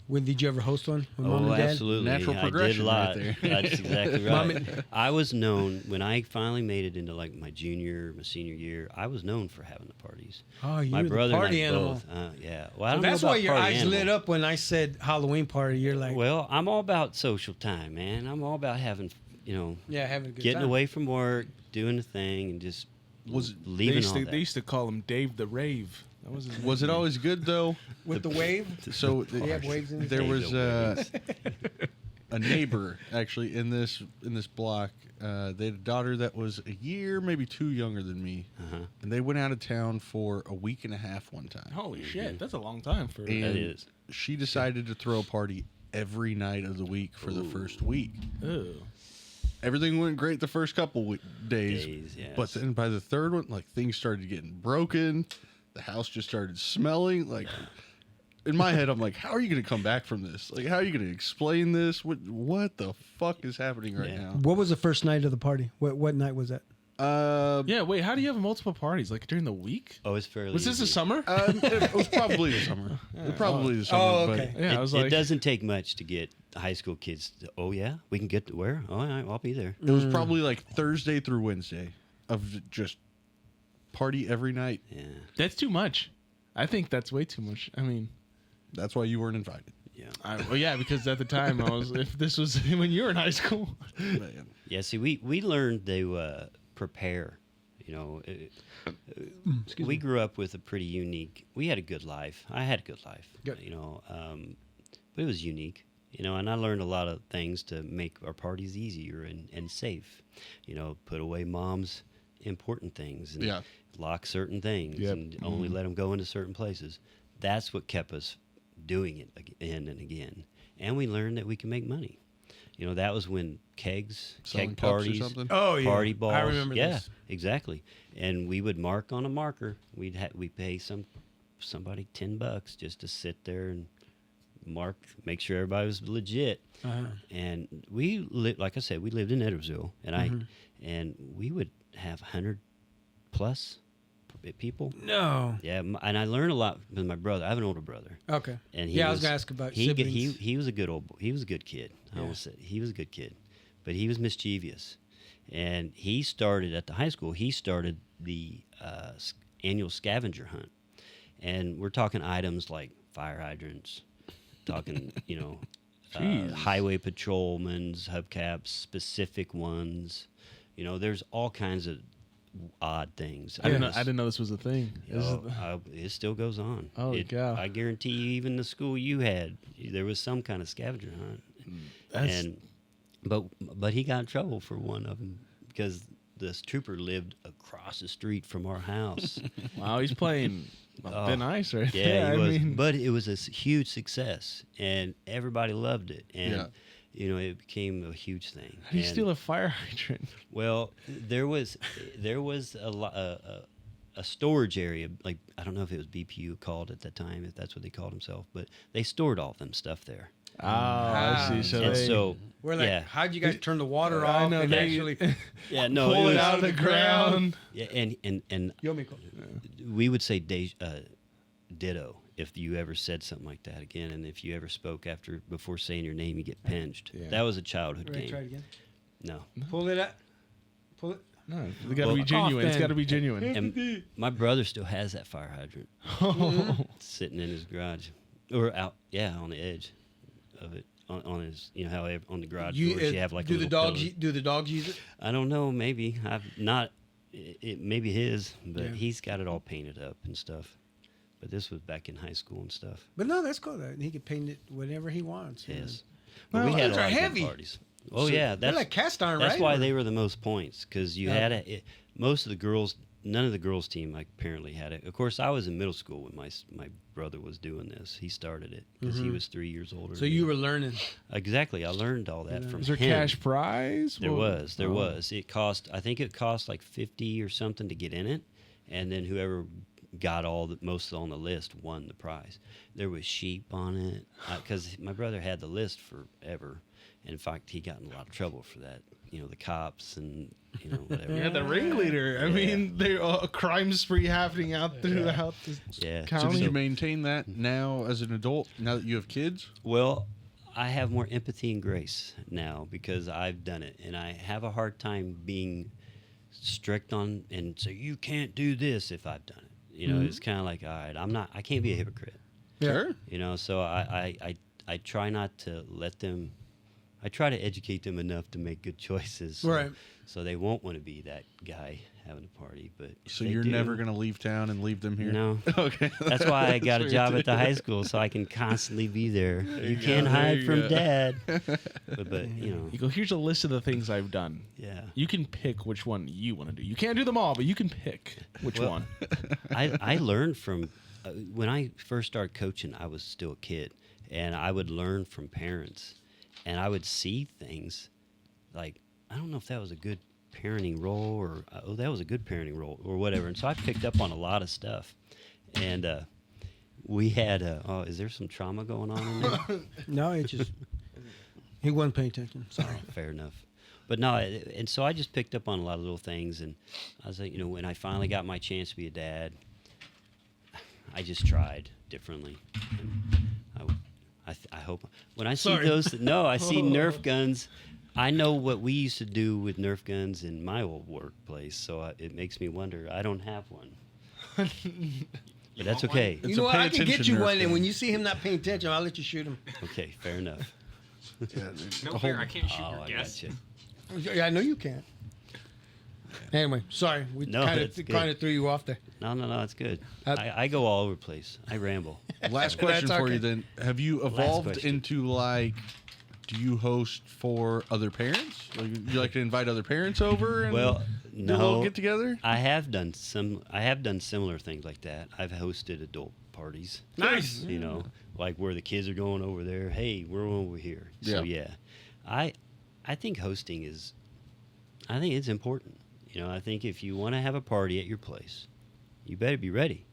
When did you ever host one? With Mom Oh, and Dad? absolutely. Natural I progression did a lot. right there. That's exactly Mom right. I was known when I finally made it into like my senior year. I was known for having the parties. Oh, you My were the brother party and I animal. both. Yeah. Well, I So don't that's know why about your party eyes animal. lit up when I said Halloween party. You're like, Well, I'm all about social time, man. I'm all about having, yeah, having a good getting time. away from work, doing the thing, and just Was- leaving all They that. used to call him Dave the Rave. That was his Was it nickname. always good though? With the wave. So Did he have waves in his there Dave was the a neighbor actually in this block. They had a daughter that was a year, maybe 2 younger than me, Uh-huh. and they went out of town for a week and a half one time. Holy shit, that's a long time for. And That is. she decided to throw a party every night of the week for the first week. Ew. Everything went great the first couple days, Yes. but then by the third one, like things started getting broken. The house just started smelling. Like in my head, I'm like, how are you going to come back from this? Like, how are you going to explain this? What the fuck is happening right Yeah. now? What was the first night of the party? What night was that? Yeah, wait. How do you have multiple parties? Like during the week? Oh, it's fairly Was this the easy. summer? It was probably the summer. Probably the summer. Oh, but okay. Yeah, I was like, It doesn't take much to get high school kids to, oh, yeah? We can get to where? Oh, all right, I'll be there. it was probably like Thursday through Wednesday of just party every night. Yeah. that's too much. I think that's way too much. I mean, That's why you weren't invited. Yeah. well, yeah, because at the time I was. If this was when you were in high school, Man. Yeah, see, we learned to prepare. You know, we grew up with a pretty unique. We had a good life. I had a good life. Good. You know, but it was unique. You know, and I learned a lot of things to make our parties easier and safe. You know, put away mom's important things and Yeah. lock certain things Yep. and only let them go into certain places. That's what kept us doing it again and again. And we learned that we can make money. You know, that was when kegs, Selling keg cups or parties, something? Oh, yeah. party balls. I remember yeah, this. exactly. And we would mark on a marker. We'd pay somebody $10 just to sit there and mark, make sure everybody was legit. Uh-huh. And we lived, like I said, we lived in Edwardsville, and and we would have 100 plus people. No. Yeah, and I learned a lot with my brother. I have an older brother, Okay. and Yeah, I was gonna ask about he siblings. he was a good he was a good kid. I Yeah. almost said he was a good kid, but he was mischievous, and he started at the high school. He started the annual scavenger hunt, and we're talking items like fire hydrants, talking highway patrolmen's hubcaps, specific ones. You know, there's all kinds of odd things. I didn't know this was a thing. It still goes on. Oh, God. I guarantee you, even the school you had, there was some kind of scavenger hunt. That's- And but he got in trouble for one of them because this trooper lived across the street from our house. Wow, he's playing thin ice right Yeah, there. he I was. mean, But it was a huge success, and everybody loved it. And Yeah. it became a huge thing. how do you And- steal a fire hydrant? Well, there was a storage area, like I don't know if it was BPU called at that time, if that's what they called themselves, but they stored all them stuff there. Oh, I see. So And they so We're like, yeah, how'd you guys turn the water I off know, and they- actually yeah, no, pull it it was, out of the ground. yeah, and Yomiko. we would say ditto if you ever said something like that again, and if you ever spoke before saying your name, you get pinched. Yeah. That was a childhood Ready, game. try it again. No, Pull it out. Pull it. No, it's got to Well, be genuine. It's then. got to be genuine. and my brother still has that fire hydrant Oh, sitting in his garage, or out, on the edge of it, on his, how on the garage doors you have like do a the little dogs pillar. do the dogs use it? I don't know, maybe I've not. It maybe his, but Yeah. he's got it all painted up and stuff. But this was back in high school and stuff. But no, that's cool. Though. He can paint it whatever he wants. yeah. Yes, but Well, we had a those lot are of good heavy. parties. Oh So yeah, they're that's like cast iron, that's right? why Or- they were the most points because you Yeah. had most of the girls. None of the girls' team apparently had it. Of course, I was in middle school when my brother was doing this. He started it because he was 3 years older. So than you me. were learning. Exactly. I learned all that from is there him. cash prize? There Well, was. There was. I think it cost like 50 or something to get in it, and then whoever got most on the list won the prize. There was sheep on it because my brother had the list forever. And in fact, he got in a lot of trouble for that. The cops and whatever. Yeah, the ringleader. I mean, there a crime spree happening out throughout the county. So did you maintain that now as an adult? Now that you have kids? Well, I have more empathy and grace now because I've done it, and I have a hard time being strict on and say you can't do this if I've done it. It's kind of like, all right, I can't be a hypocrite. Sure. So I try not to let them. I try to educate them enough to make good choices, so they won't want to be that guy having a party. But so you're never going to leave town and leave them here? No. Okay. That's why I got a job at the high school, so I can constantly be there. You can't hide from Dad. But you go, here's a list of the things I've done. Yeah. You can pick which one you want to do. You can't do them all, but you can pick which one. I learned from when I first started coaching. I was still a kid, and I would learn from parents. And I would see things like, I don't know if that was a good parenting role or, that was a good parenting role or whatever. And so I picked up on a lot of stuff. And we had, is there some trauma going on in there? No, he wasn't paying attention. Sorry. Fair enough. But no, and so I just picked up on a lot of little things. And I was like, when I finally got my chance to be a dad, I just tried differently. And I hope when I see those. No, I see Nerf guns. I know what we used to do with Nerf guns in my old workplace, so it makes me wonder. I don't have one, but that's okay. You know what? I can get you one, and when you see him not paying attention, I'll let you shoot him. Okay, fair enough. No fear, I can't shoot your I guest. gotcha. Yeah, I know you can't. Anyway, sorry, we kind of threw you off there. No, it's good. I go all over the place. I ramble. Last question for you then. Have you evolved into do you host for other parents? You like to invite other parents over and do a little get together? I have done similar things like that. I've hosted adult parties. Nice. Like where the kids are going over there. Hey, we're over here. So yeah. I think hosting is it's important. I think if you want to have a party at your place, you better be ready,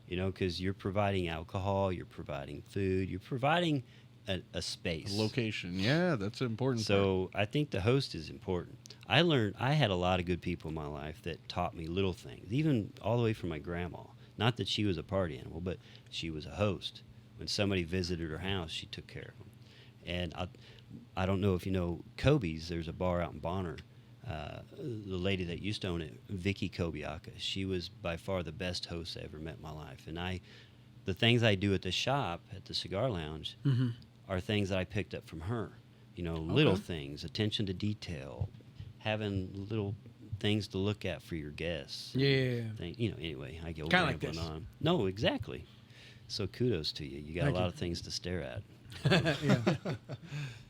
because you're providing alcohol, you're providing food, you're providing a space. A location. Yeah, that's important. So I think the host is important. I had a lot of good people in my life that taught me little things, even all the way from my grandma. Not that she was a party animal, but she was a host. When somebody visited her house, she took care of them. And I don't know if you know Kobe's, there's a bar out in Bonner. The lady that used to own it, Vicky Kobiaka, she was by far the best host I ever met in my life. And the things I do at the shop, at the cigar lounge, are things that I picked up from her. Little things, attention to detail, having little things to look at for your guests. Yeah. Anyway, I go kind of rambling on. No, exactly. So kudos to you. You got a lot of things to stare at. Yeah.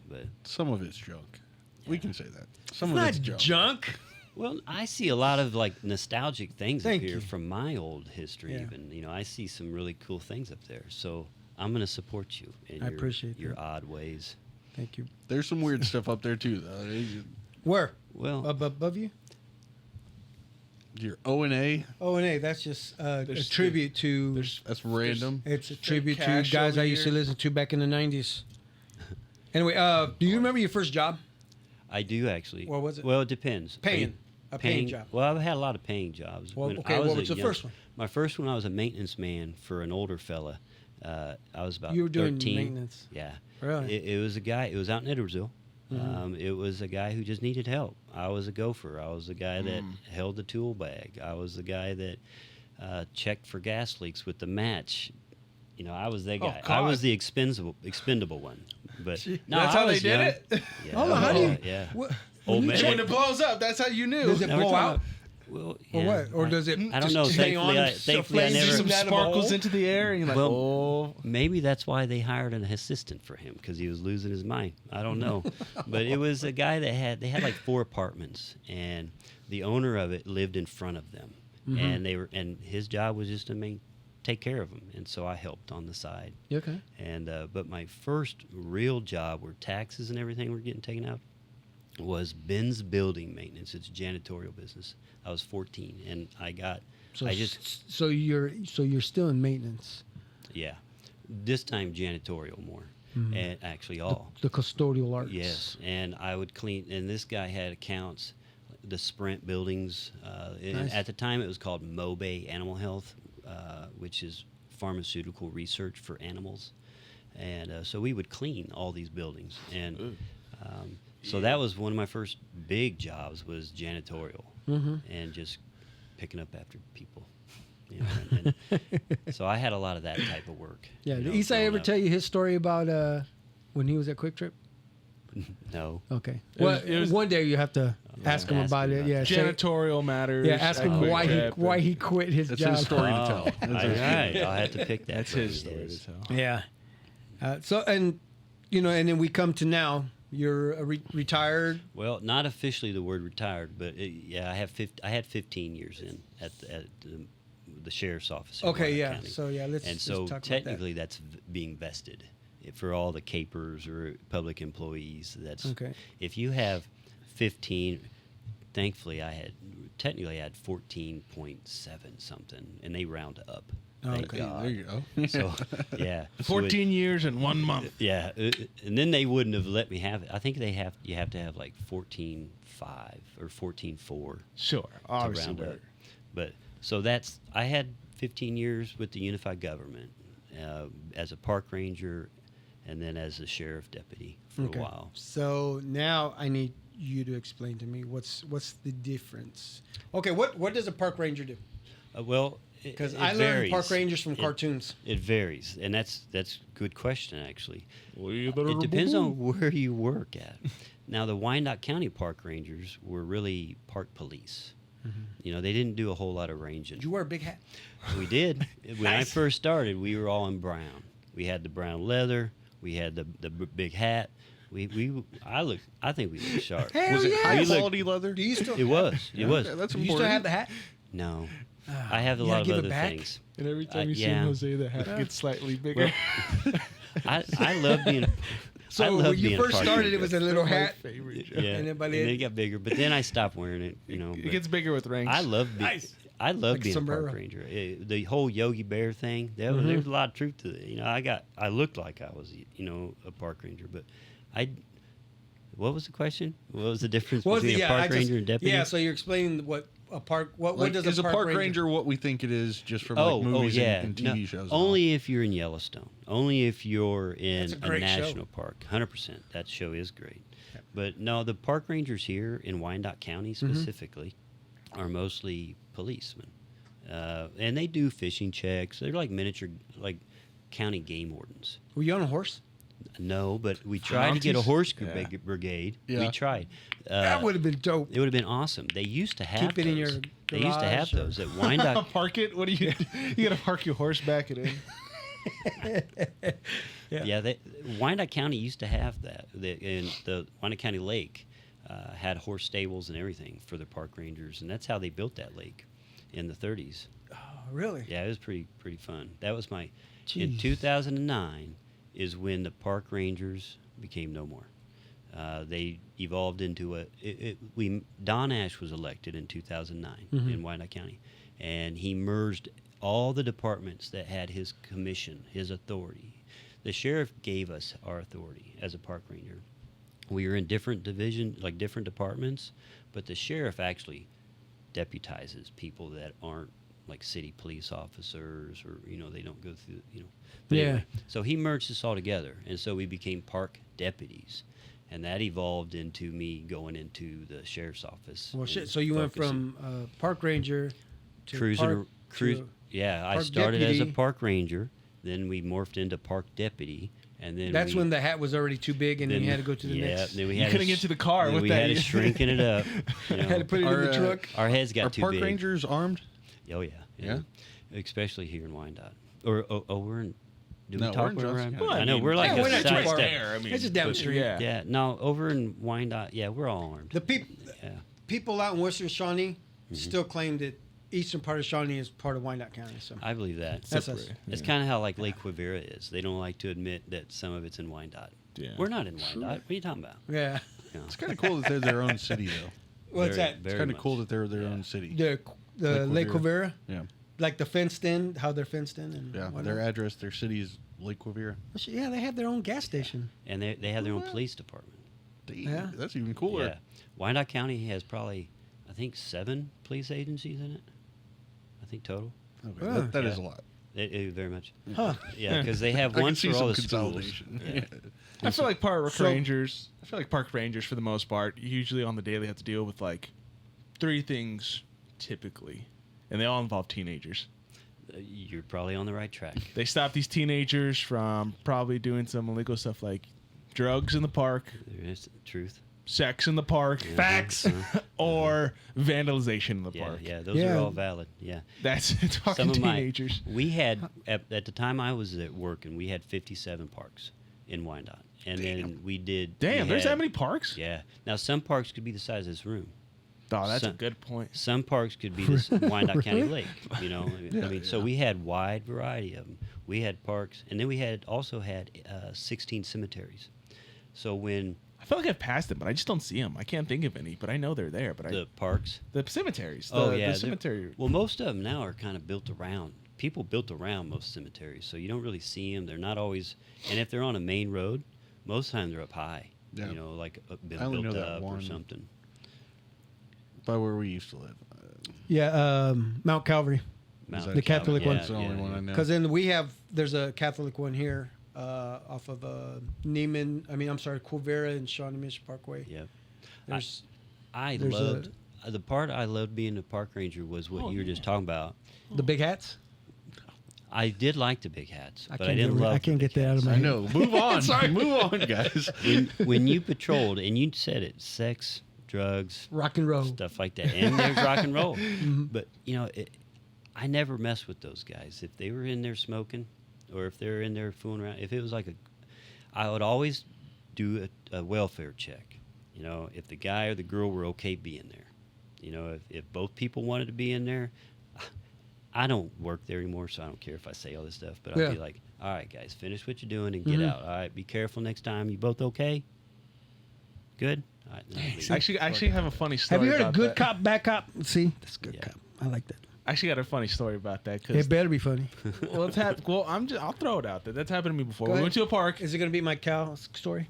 But some of it's junk. We can say that. Some it's of not it's junk. junk. Well, I see a lot of nostalgic things up here from my old history. Yeah. Even I see some really cool things up there. So I'm going to support you in I appreciate your that. odd ways. Thank you. There's some weird stuff up there too, though. Where? Well, above you. Your O&A. O&A. That's just a tribute to. That's random. It's a tribute to Cash guys over I used to here. listen to back in the '90s. Anyway, do you remember your first job? I do actually. What was it? Well, it depends. Paying job. Well, I've had a lot of paying jobs. Well, When okay, I what was the first one? My first one, I was a maintenance man for an older fella. I was about 13. You were doing maintenance. Yeah. Really? It was a guy. It was out in Edwardsville. It was a guy who just needed help. I was a gopher. I was the guy that held the tool bag. I was the guy that checked for gas leaks with the match. I was that guy. I was the expendable one. But no, That's I how they was did young. it? Yeah, Hold on, how do you? Yeah. What, Old you man. check- When it blows up, that's how you knew. Does it Now we're blow talking out? about- Well, Or yeah, what? Or does it? I don't know. just stay on? Thankfully, I flames never. Some out of a sparkles hole? into the air, and you're like, Well, oh. Maybe that's why they hired an assistant for him, because he was losing his mind. I don't know. But it was a guy that they had like 4 apartments, and the owner of it lived in front of them. And his job was just to take care of them. And so I helped on the side. Okay. And but my first real job where taxes and everything were getting taken out was Ben's Building Maintenance. It's a janitorial business. I was 14, and I got So I just so you're still in maintenance. yeah, this time janitorial more, and actually all. The custodial arts. Yes, and I would clean. And this guy had accounts, the Sprint buildings. Nice. At the time, it was called MOBE Animal Health, which is pharmaceutical research for animals. And so we would clean all these buildings, and so that was one of my first big jobs was janitorial, and just picking up after people. You know, and so I had a lot of that type of work. Yeah. you Did know, Isai growing ever up. tell you his story about when he was at Quick Trip? No. Okay. It was- one day you have to ask him ask about him it. about Yeah. say- Janitorial matters. yeah. Ask at him Quick Trip why and- he quit his That's job. his story to Oh, tell. all right. I'll have to pick that. That's from his you story guys. to tell. Yeah. So and and then we come to now. You're retired. Well, not officially the word retired, but I had 15 years in at the sheriff's office. in Okay. Walnut Yeah. County. So yeah. Let's And let's so talk technically that's being vested for all the capers or public employees. That's Okay. if you have 15. Thankfully, I had 14.7 something, and they round up. Thank Okay, God. There you go. So yeah, so 14 years and 1 month. yeah, and then they wouldn't have let me have it. I think you have to have like 14.5 or 14.4 Sure. to Obviously. round up. But so I had 15 years with the unified government as a park ranger, and then as a sheriff deputy for a while. So now I need you to explain to me what's the difference. Okay. What does a park ranger do? Well, Because it I learned varies. park rangers from cartoons. It varies, and that's a good question actually. We It depends on where you work at. Now, the Wyandotte County Park Rangers were really park police. You know, they didn't do a whole lot of ranging. Did you wear a big hat? We did. When I first started, we were all in brown. We had the brown leather. We had the big hat. I think we looked sharp. Hell Was it yeah. high We looked- quality leather? Do you still? It was. It was. Okay, that's Do you important. still have the hat? No. I have a You lot gotta of give it other back? things. And every time you see yeah. Jose, the hat gets slightly bigger. I love being. So I love when you being a first park started, ranger. it was a little My hat. favorite joke. Yeah, and and then then it got bigger, but then I stopped wearing it. You know, It but gets bigger with ranks. I love being. Nice. I love Like being sombrero. a park ranger. The whole Yogi Bear thing. There's a lot of truth to it. You know, I looked like I was a park ranger, but I. What was the question? What was the difference between a park ranger and deputy? Yeah, so you're explaining what a park. What Like, does is a park ranger? ranger what we think it is just from Oh, like movies yeah. and TV No, shows? and only if you're in Yellowstone. Only if you're in That's a a great show. national park. 100%. That show is great. But no, the park rangers here in Wyandotte County specifically are mostly policemen. And they do fishing checks. They're like miniature, like county game wardens. Were you on a horse? No, but we tried to get a Mounties? horse Yeah. brigade. Yeah. We tried. That would have been dope. It would have been awesome. They used to have Keep it in those. your They used to have garage or- those at Wyandotte. Park it? What do you? You gotta park your horse, back it in. Yeah, Wyandotte County used to have that. And the Wyandotte County Lake had horse stables and everything for the park rangers, and that's how they built that lake in the 30s. Oh, really? Yeah, it was pretty fun. That was in Jeez. 2009 is when the park rangers became no more. They evolved into Don Ash was elected in 2009 in Wyandotte County, and he merged all the departments that had his commission, his authority. The sheriff gave us our authority as a park ranger. We were in different divisions, like different departments, but the sheriff actually deputizes people that aren't like city police officers, or they don't go through But Yeah. anyway, so he merged us all together, and so we became park deputies, and that evolved into me going into the sheriff's office. Well, and shit. So you went focusing. from park ranger to cruising. park, Yeah, I park started as a deputy. park ranger, then we morphed into park deputy, and then That's when the hat was already too big, and then you had to go to the yeah, next. Then we You had couldn't get to the car then with we that. had to shrinking it up. You know. Had to put it in the truck. Our heads got Are too park big. rangers armed? Oh yeah, Yeah? Especially here in Wyandotte. Or we're in. Do No, we talk we're in where we're Johnson at? County. Well, I know we're like yeah, we're a not too side far. step. There, I mean, It's just down the but, street. Yeah. Yeah, no, over in Wyandotte, yeah, we're all armed. The Yeah. people out in Western Shawnee still claim that eastern part of Shawnee is part of Wyandotte County. So I believe that. that's us. It's kind of how like Lake Quivira is. They don't like to admit that some of it's in Wyandotte. Yeah. We're not in Wyandotte. What are you talking about? Yeah. You know, It's kind of cool that they're their own city, though. What's very- that? It's very kind of much. cool that they're their own city. The The Lake Quivira. Yeah. Like the fenced in, how they're fenced in. And Yeah. whatnot. Their address, their city is Lake Quivira. Yeah, they have their own gas station. And they have their own police department. Yeah. That's even cooler. Yeah. Wyandotte County has probably, I think, 7 police agencies in it. I think total. Okay, Oh. that Yeah. is a lot. Very much. Huh. Yeah, because they have I one can see for all some the schools. consolidation. Yeah. I feel like park So- rangers. I feel like park rangers, for the most part, usually on the daily have to deal with like 3 things typically, and they all involve teenagers. You're probably on the right track. They stop these teenagers from probably doing some illegal stuff like drugs in the park, There is truth. sex in the park, Yeah. facts, Uh-huh. or vandalization in the Yeah, park. yeah, those Yeah. are all valid. Yeah. That's talking Some of my teenagers. we had at the time I was at work, and we had 57 parks in Wyandotte, and then we did. Damn, we there's had- that many parks? Yeah. Now some parks could be the size of this room. Oh, that's a Some- good point. Some parks could be this Wyandotte County Lake. You know, Yeah, I mean, so we had wide variety of them. We had parks, and then we also had 16 cemeteries. So when I feel like I've passed them, but I just don't see them. I can't think of any, but I know they're there. But the parks, the cemeteries. oh The yeah, cemetery. well, most of them now are kind of built around. People built around most cemeteries, so you don't really see them. They're not always, and if they're on a main road, most times they're up high. Yeah. You know, like been I only built know that up or one. something. By where we used to live. Yeah, Mount Calvary. Mount The Catholic Calvary. one? That's the only one I know. Because then there's a Catholic one here off of Quivira and Shawnee Parkway. Yeah. There's I There's loved the part I loved being a park ranger was what you were just talking about. the big hats. I did like the big hats, I but I can't didn't get- love. I can't the get big that out of hats. my I head. know. Move on. Move on, guys. when you patrolled and you said it, sex, drugs, Rock and roll. stuff like that, and there's rock and roll. Mm-hmm. But you know, I never messed with those guys. If they were in there smoking, or if they're in there fooling around, if it was like I would always do a welfare check. You know, if the guy or the girl were okay being there. You know, if both people wanted to be in there. I don't work there anymore, so I don't care if I say all this stuff. But I'll be like, all right, guys, finish what you're doing and get out. All right, be careful next time. You both okay? Good? All right, then I'll leave. I actually have a funny story. Have you heard about of good that. cop, bad cop? See, that's good Yeah. cop. I like that. I actually got a funny story about that. Cause, It better be funny. well, I'll throw it out there. That's happened to me before. Go We ahead. went to a park. Is it gonna be my cow story?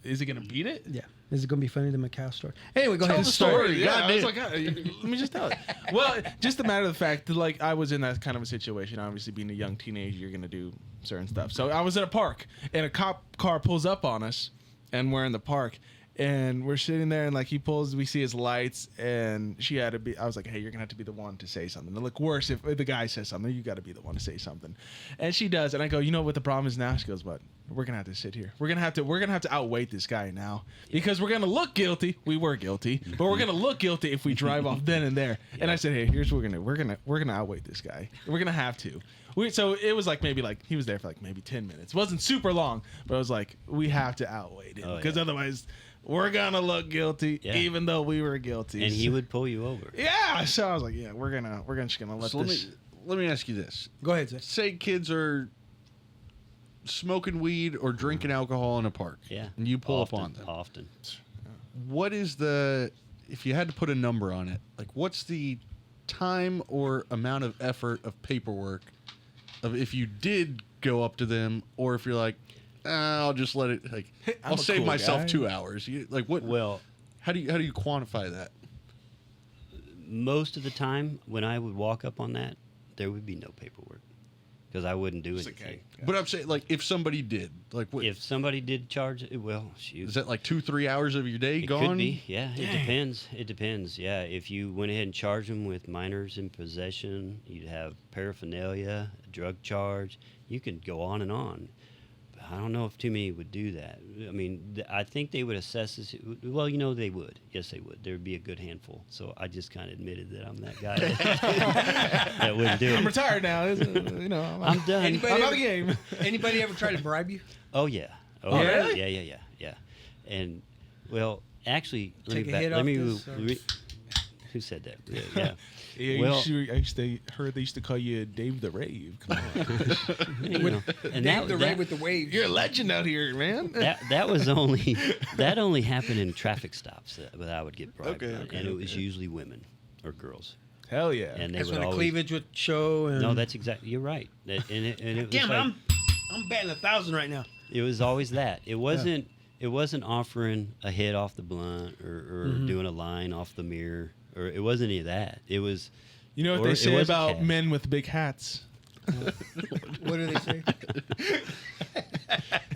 Is it gonna beat it? Yeah. Is it gonna be funny than my cow story? Anyway, go ahead. Tell the story. Yeah, I was Goddamn. like, let me just tell it. Well, just a matter of the fact that like I was in that kind of a situation. Obviously, being a young teenager, you're gonna do certain stuff. So I was at a park, and a cop car pulls up on us, and we're in the park, and we're sitting there, and like he pulls, we see his lights, and she had to be. I was like, hey, you're gonna have to be the one to say something. It'll look worse if the guy says something. You got to be the one to say something, and she does. And I go, you know what the problem is now? She goes, what? We're gonna have to sit here. We're gonna have to outweight this guy now because we're gonna look guilty. We were guilty, but we're gonna look guilty if we drive off then and there. And I said, hey, here's what we're gonna outweight this guy. We're gonna have to. So it was like maybe like he was there for like maybe 10 minutes. It wasn't super long, but it was like we have to outweigh him because otherwise we're gonna look guilty even though we were guilty. And he would pull you over. Yeah. So I was like, yeah, we're just gonna let So this. let me ask you this. Go ahead, Zach. Say kids are smoking weed or drinking alcohol in a park. Yeah. And you pull Often, up on them. Often. What is if you had to put a number on it, like what's the time or amount of effort of paperwork of if you did go up to them or if you're like, I'll just let it, like, I'm I'll a save cool myself guy. 2 hours. Like what? Well, How do you quantify that? most of the time when I would walk up on that, there would be no paperwork because I wouldn't do anything. okay. But I'm saying, like, if somebody did, like, what? If somebody did charge it, well, shoot. Is that like 2-3 hours of your day It gone? could be, yeah. It depends. It depends, yeah. If you went ahead and charged them with minors in possession, you'd have paraphernalia, a drug charge. You could go on and on. But I don't know if too many would do that. I mean, I think they would assess this. Well, you know, they would. Yes, they would. There would be a good handful. So I just kind of admitted that I'm that guy that wouldn't do I'm it. retired now. You know, I'm done. Anybody I'm out ever- of the game. Anybody ever try to bribe you? Oh yeah. Oh, really? Yeah. And well, actually, Take a hit off this, or- who said that? Yeah. Yeah, Well- I heard they used to call you Dave the Rave. Come on. You know, and Dave the Ray that, with the waves. You're a legend out here, man. that was only happened in traffic stops that I would get bribed Okay, on, okay, and it was okay. usually women or girls. Hell yeah. And they That's would when the always, cleavage would show. And no, that's exactly, you're right. And it was damn, like, I'm batting 1,000 right now. it was always that. It wasn't offering a hit off the blunt or doing a line off the mirror, or it wasn't any of that. It was. You know what or they it say was about cash. men with big hats? What do they say?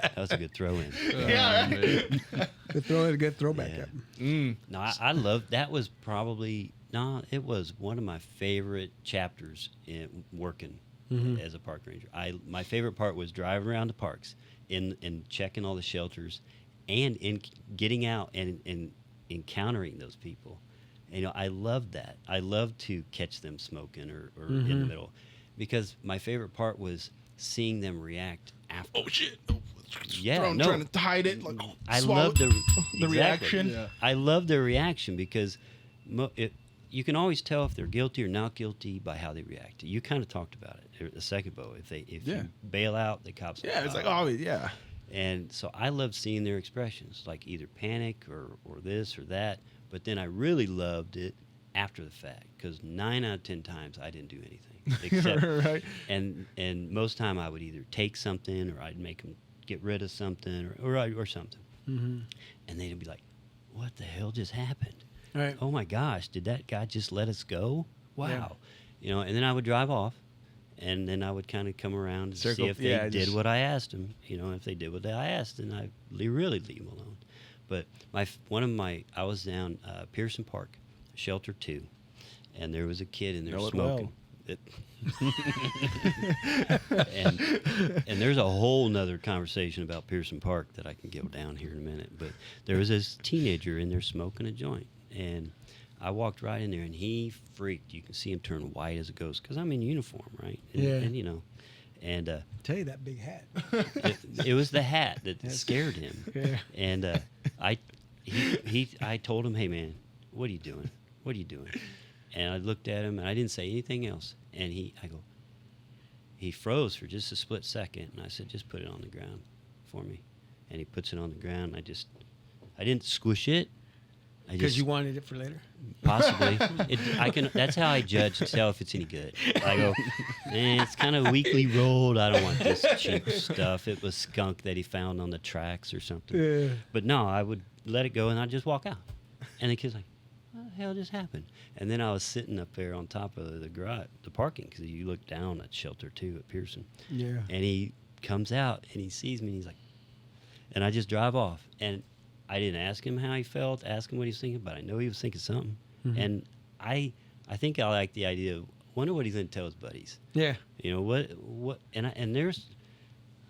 That was a good throw in. Yeah, right. Good throwback. Yeah. Yeah. No, I love that. Was probably it was one of my favorite chapters in working as a park ranger. My favorite part was driving around the parks and checking all the shelters, and in getting out and encountering those people. You know, I loved that. I loved to catch them smoking or in the middle, because my favorite part was seeing them react after. Oh shit! Yeah, trying to hide it. Like, I swallow love the the exactly. reaction. Yeah. I love their reaction because you can always tell if they're guilty or not guilty by how they react. You kind of talked about it a second ago. If Yeah. you bail out, the cops. Yeah, it's like, oh yeah. And so I loved seeing their expressions, like either panic or this or that. But then I really loved it after the fact, because 9 out of 10 times I didn't do anything except, Right. and most time I would either take something or I'd make them get rid of something or something, and they'd be like, "What the hell just happened? Right. Oh my gosh, did that guy just let us go? Wow." Yeah. You know, and then I would drive off, and then I would kind of come around and Circle- see if they yeah, did just- what I asked them. You know, if they did what I asked, then I really leave them alone. But I was down Pearson Park, Shelter 2, and there was a kid in there Know it smoking. And there's a whole nother conversation about Pearson Park that I can go down here in a minute. But there was this teenager in there smoking a joint, and I walked right in there, and he freaked. You can see him turn white as a ghost, because I'm in uniform, right? And, Yeah. And you know, and Tell you that big hat. it was the hat that scared him. Yeah. And I told him, "Hey man, what are you doing? What are you doing?" And I looked at him, and I didn't say anything else. And he froze for just a split second, and I said, "Just put it on the ground for me." And he puts it on the ground. And I didn't squish it. Because you wanted it for later. Possibly. That's how I judge to tell if it's any good. I go, it's kind of weakly rolled. I don't want this cheap stuff. It was skunk that he found on the tracks or something. Yeah. But no, I would let it go, and I'd just walk out. And the kid's like, what the hell just happened? And then I was sitting up there on top of the garage, the parking, because you look down at Shelter 2 at Pearson. Yeah. And he comes out, and he sees me, and he's like, and I just drive off. And I didn't ask him how he felt, ask him what he was thinking, but I know he was thinking something. And I think I like the idea of, wonder what he's going to tell his buddies. Yeah. You know, what and there's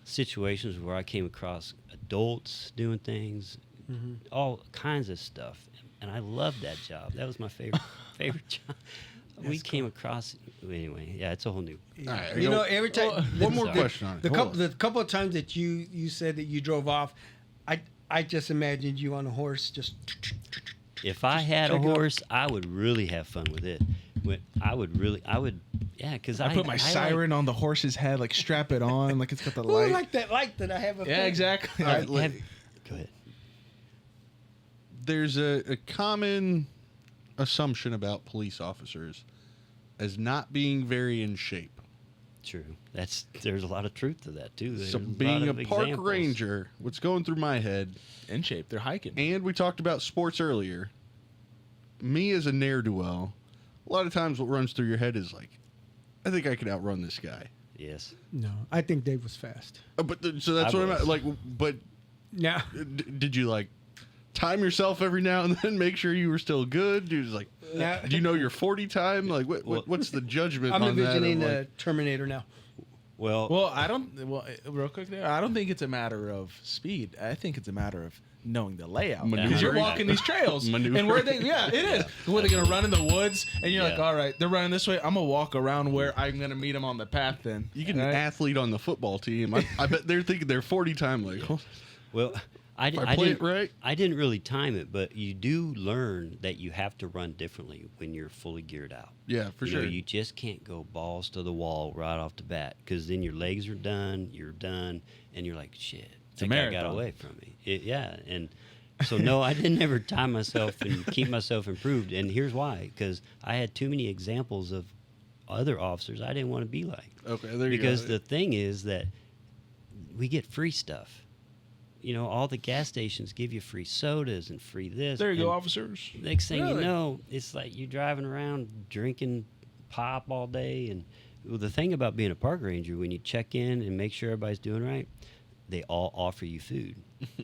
situations where I came across adults doing things, all kinds of stuff, and I loved that job. That was my favorite job. We came across anyway. Yeah, it's a whole new. All right, You know, every time. one more question on it. The Hold couple of times that you said that you drove off, I just imagined you on a horse just. If I had a check it out. horse, I would really have fun with it. Yeah, because I put my siren on the horse's head, like strap it on, like it's got the Oh, light. like that light that I have up Yeah, there. exactly. All right, Go ahead. There's a common assumption about police officers as not being very in shape. True. There's a lot of truth to that too. So There's being lot a of park examples. ranger, what's going through my head, In shape. They're hiking. and we talked about sports earlier, me as a ne'er-do-well, a lot of times what runs through your head is like, I think I could outrun this guy. Yes. No, I think Dave was fast. So that's I what I'm was. at. Like, but Yeah. did you like time yourself every now and then, make sure you were still good? Do you just, like, Yeah. do you know your 40 time? Like, what's the judgment I'm on that? envisioning of, the like, Terminator now. Well, Real quick there, I don't think it's a matter of speed. I think it's a matter of knowing the layout. Maneuvering. Because you're walking these trails. Maneuvering. And where it is. Where they're going to run in the woods, and you're like, Yeah. all right, they're running this way. I'm going to walk around where I'm going to meet them on the path then. you can Right? athlete on the football team. I bet they're thinking they're 40 time. Like, well, I I play it right? I didn't really time it, but you do learn that you have to run differently when you're fully geared out. Yeah, for You sure. know, you just can't go balls to the wall right off the bat, because then your legs are done, you're done, and you're like, shit, a that guy got marathon. away from me. And So no, I didn't ever time myself and keep myself improved. And here's why: because I had too many examples of other officers I didn't want to be like. Okay, there you go. Because the thing is that we get free stuff. You know, all the gas stations give you free sodas and free this. There you go, and officers. Next thing you Really? know, it's like you're driving around drinking pop all day. And well, the thing about being a park ranger, when you check in and make sure everybody's doing right, they all offer you food.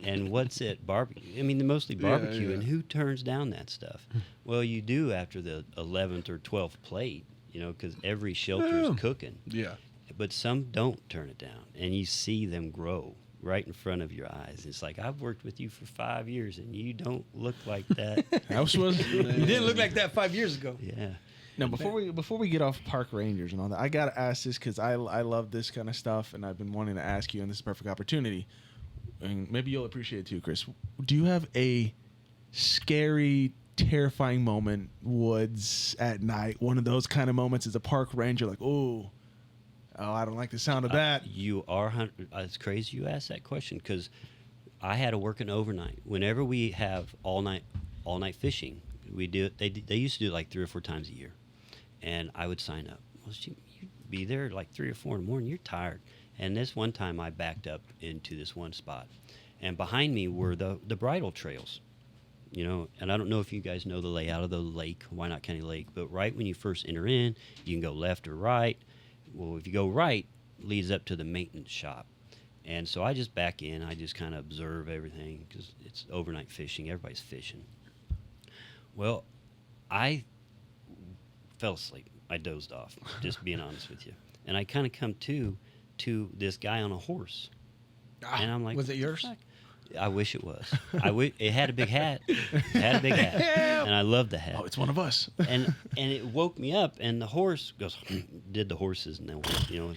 And what's it? Barbecue. I mean, mostly barbecue. yeah. And who turns down that stuff? Well, you do after the 11th or 12th plate, you know, because every shelter is cooking. Yeah. But some don't turn it down, and you see them grow right in front of your eyes. It's like, I've worked with you for 5 years, and you don't look like that. You didn't look like that 5 years ago. Yeah. Now, before we get off park rangers and all that, I gotta ask this because I love this kind of stuff, and I've been wanting to ask you, and this is a perfect opportunity. And maybe you'll appreciate it too, Chris. Do you have a scary, terrifying moment, woods at night? One of those kind of moments as a park ranger, like, oh, I don't like the sound of that. You are. It's crazy you asked that question because I had to work an overnight. Whenever we have all night fishing, we do it. They used to do it like 3 or 4 times a year, and I would sign up. Well, you'd be there like 3 or 4 in the morning. You're tired. And this one time I backed up into this one spot, and behind me were the bridle trails. You know, and I don't know if you guys know the layout of the lake, Wyandotte County Lake, but right when you first enter in, you can go left or right. Well, if you go right, leads up to the maintenance shop. And so I just back in. I just kind of observe everything because it's overnight fishing. Everybody's fishing. Well, I fell asleep. I dozed off, just being honest with you. And I kind of come to this guy on a horse. And I'm like, Was it yours? "What the fuck?" I wish it was. It had a big hat. And I loved the hat. Oh, it's one of us. and it woke me up, and the horse goes, did the horses, and then, you know,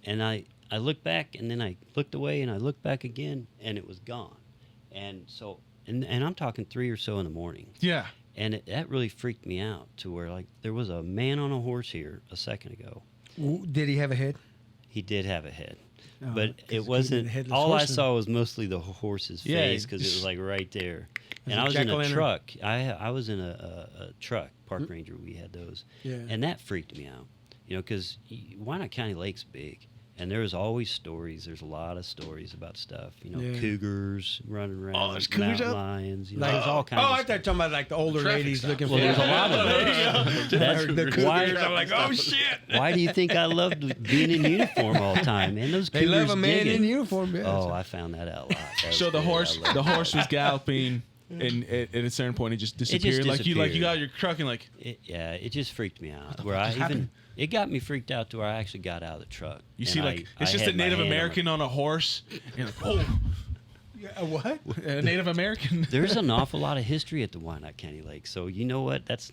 and I looked back, and then I looked away, and I looked back again, and it was gone. And so, and I'm talking 3 or so in the morning. Yeah. And that really freaked me out to where, like, there was a man on a horse here a second ago. Did he have a head? He did have a head. Oh, But 'cause it it could've wasn't, been a headless all I horseman. saw was mostly the horse's Yeah, face because it was like right there. Was And it I was in a jack-o'-lantern? truck. I was in a truck, Park Ranger, we had those. Yeah. And that freaked me out, you know, because Wyandotte County Lake's big. And there's always stories. There's a lot of stories about stuff, you know, Yeah. cougars running around, Oh, there's cougars mountain out? lions, you know, Like, there's all kinds I of thought stuff. you were talking about like the older Traffic ladies stop. looking for. Well, there's a lot of There those. you go. That's the why, cougars. I'm like, oh shit! why do you think I loved being in uniform all the time? And those They cougars love a man dig it. in uniform. Yeah. Oh, I found that out a lot. That was So the good. horse, I loved the it. horse was galloping, and at a certain point, it just disappeared. Like you disappeared. got your truck and like. It just freaked me out. Where I even it got me freaked out to where I actually got out of the truck. You And see, like I it's just had a my Native hand on American on a horse. And you're like, oh, Yeah, what? a Native American. There's an awful lot of history at the Wyandotte County Lake, so you know what? That's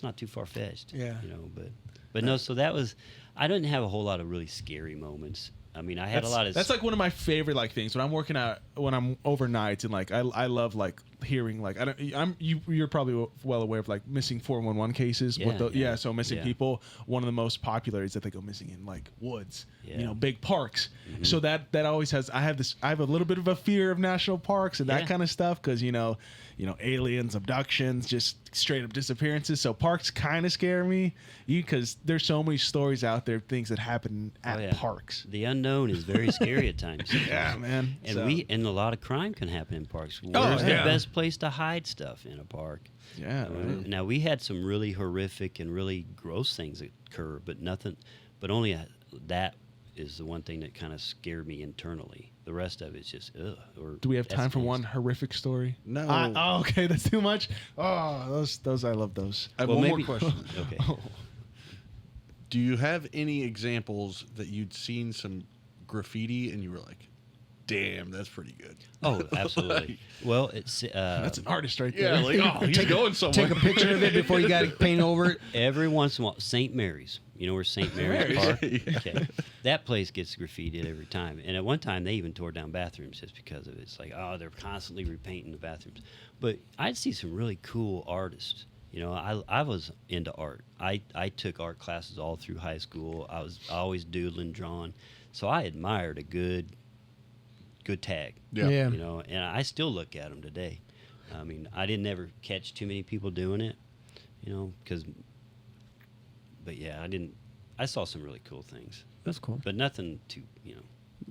not too far fetched. Yeah. You know, but no. So that was. I didn't have a whole lot of really scary moments. I mean, I had a lot of. That's like one of my favorite like things when I'm working out when I'm overnight and like I love like hearing like you're probably well aware of like missing 411 cases. Yeah, So missing yeah. people. One of the most popular is that they go missing in like woods, Yeah. you know, big parks. Mm-hmm. So that always has. I have a little bit of a fear of national parks and that Yeah. kind of stuff because you know aliens, abductions, just straight up disappearances. So parks kind of scare me, because there's so many stories out there, things that happen at Oh, yeah. parks. The unknown is very scary at times. Yeah, man. And So- and a lot of crime can happen in parks. Oh, Where's yeah. the best place to hide stuff in a park? Yeah, man. Now we had some really horrific and really gross things occur, but only that is the one thing that kind of scared me internally. The rest of it's just ugh. Or Do we have time for that's- one horrific story? No. Oh, okay, that's too much. Oh, those I love those. I have Well, one maybe- more question. Okay. Do you have any examples that you'd seen some graffiti and you were like, damn, that's pretty good? Oh, absolutely. Well, it's That's an artist right there. Yeah, like, oh, he's going somewhere. Take a picture of it before you got to paint over it. every once in a while. St. Mary's. You know where St. Mary's Park? Okay. That place gets graffitied every time. And at one time, they even tore down bathrooms just because of it. It's like, oh, they're constantly repainting the bathrooms. But I'd see some really cool artists. You know, I was into art. I took art classes all through high school. I was always doodling, drawing. So I admired a good tag. Yeah. Yeah. You know, and I still look at them today. I mean, I didn't ever catch too many people doing it, but yeah, I saw some really cool things, That's cool. but nothing too,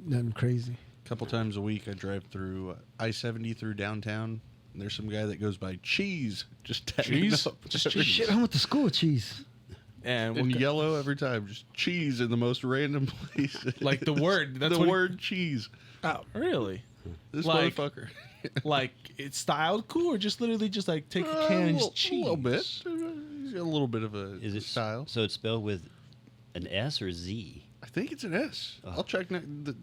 Nothing crazy. A couple times a week, I drive through I-70 through downtown. And there's some guy that goes by Cheese, just tagging Cheese? up. Just cheese. Shit, I went to school with cheese. And In yellow every time, just cheese in the most random place. like the word. That's the what word cheese. Oh, really? This Like- motherfucker. Like it's styled cool, or just literally just like take a can and just cheese? A little bit. He's got a little bit of a Is it style. So it's spelled with an S or a Z? I think it's an S. Oh. I'll check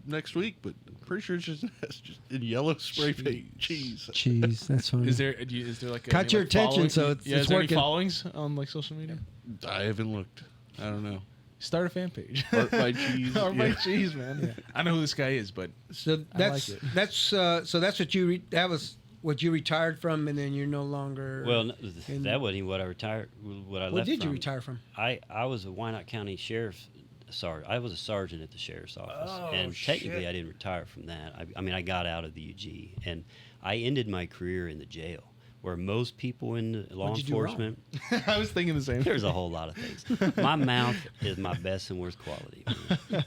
next week, but I'm pretty sure it's just an S, just in yellow spray paint. Cheese. Cheese. That's funny. Is there like Caught any, your like, attention, following? so it's is there working. any followings on like social media? I haven't looked. I don't know. Start a fan page. Art by Cheese. Art by Yeah. Cheese, man. I know who this guy is, but So I that's like it. so that's what you that was what you retired from, and then you're no longer. Well, in- that wasn't even what I retired. What I what left did you from. retire from? I was a Wyandotte County Sheriff Sergeant. I was a sergeant at the Sheriff's Office, Oh, and technically shit. I didn't retire from that. I mean, I got out of the UG, and I ended my career in the jail, where most people in the law What'd you do wrong? enforcement. I was thinking the same. There's a whole lot of things. My mouth is my best and worst quality.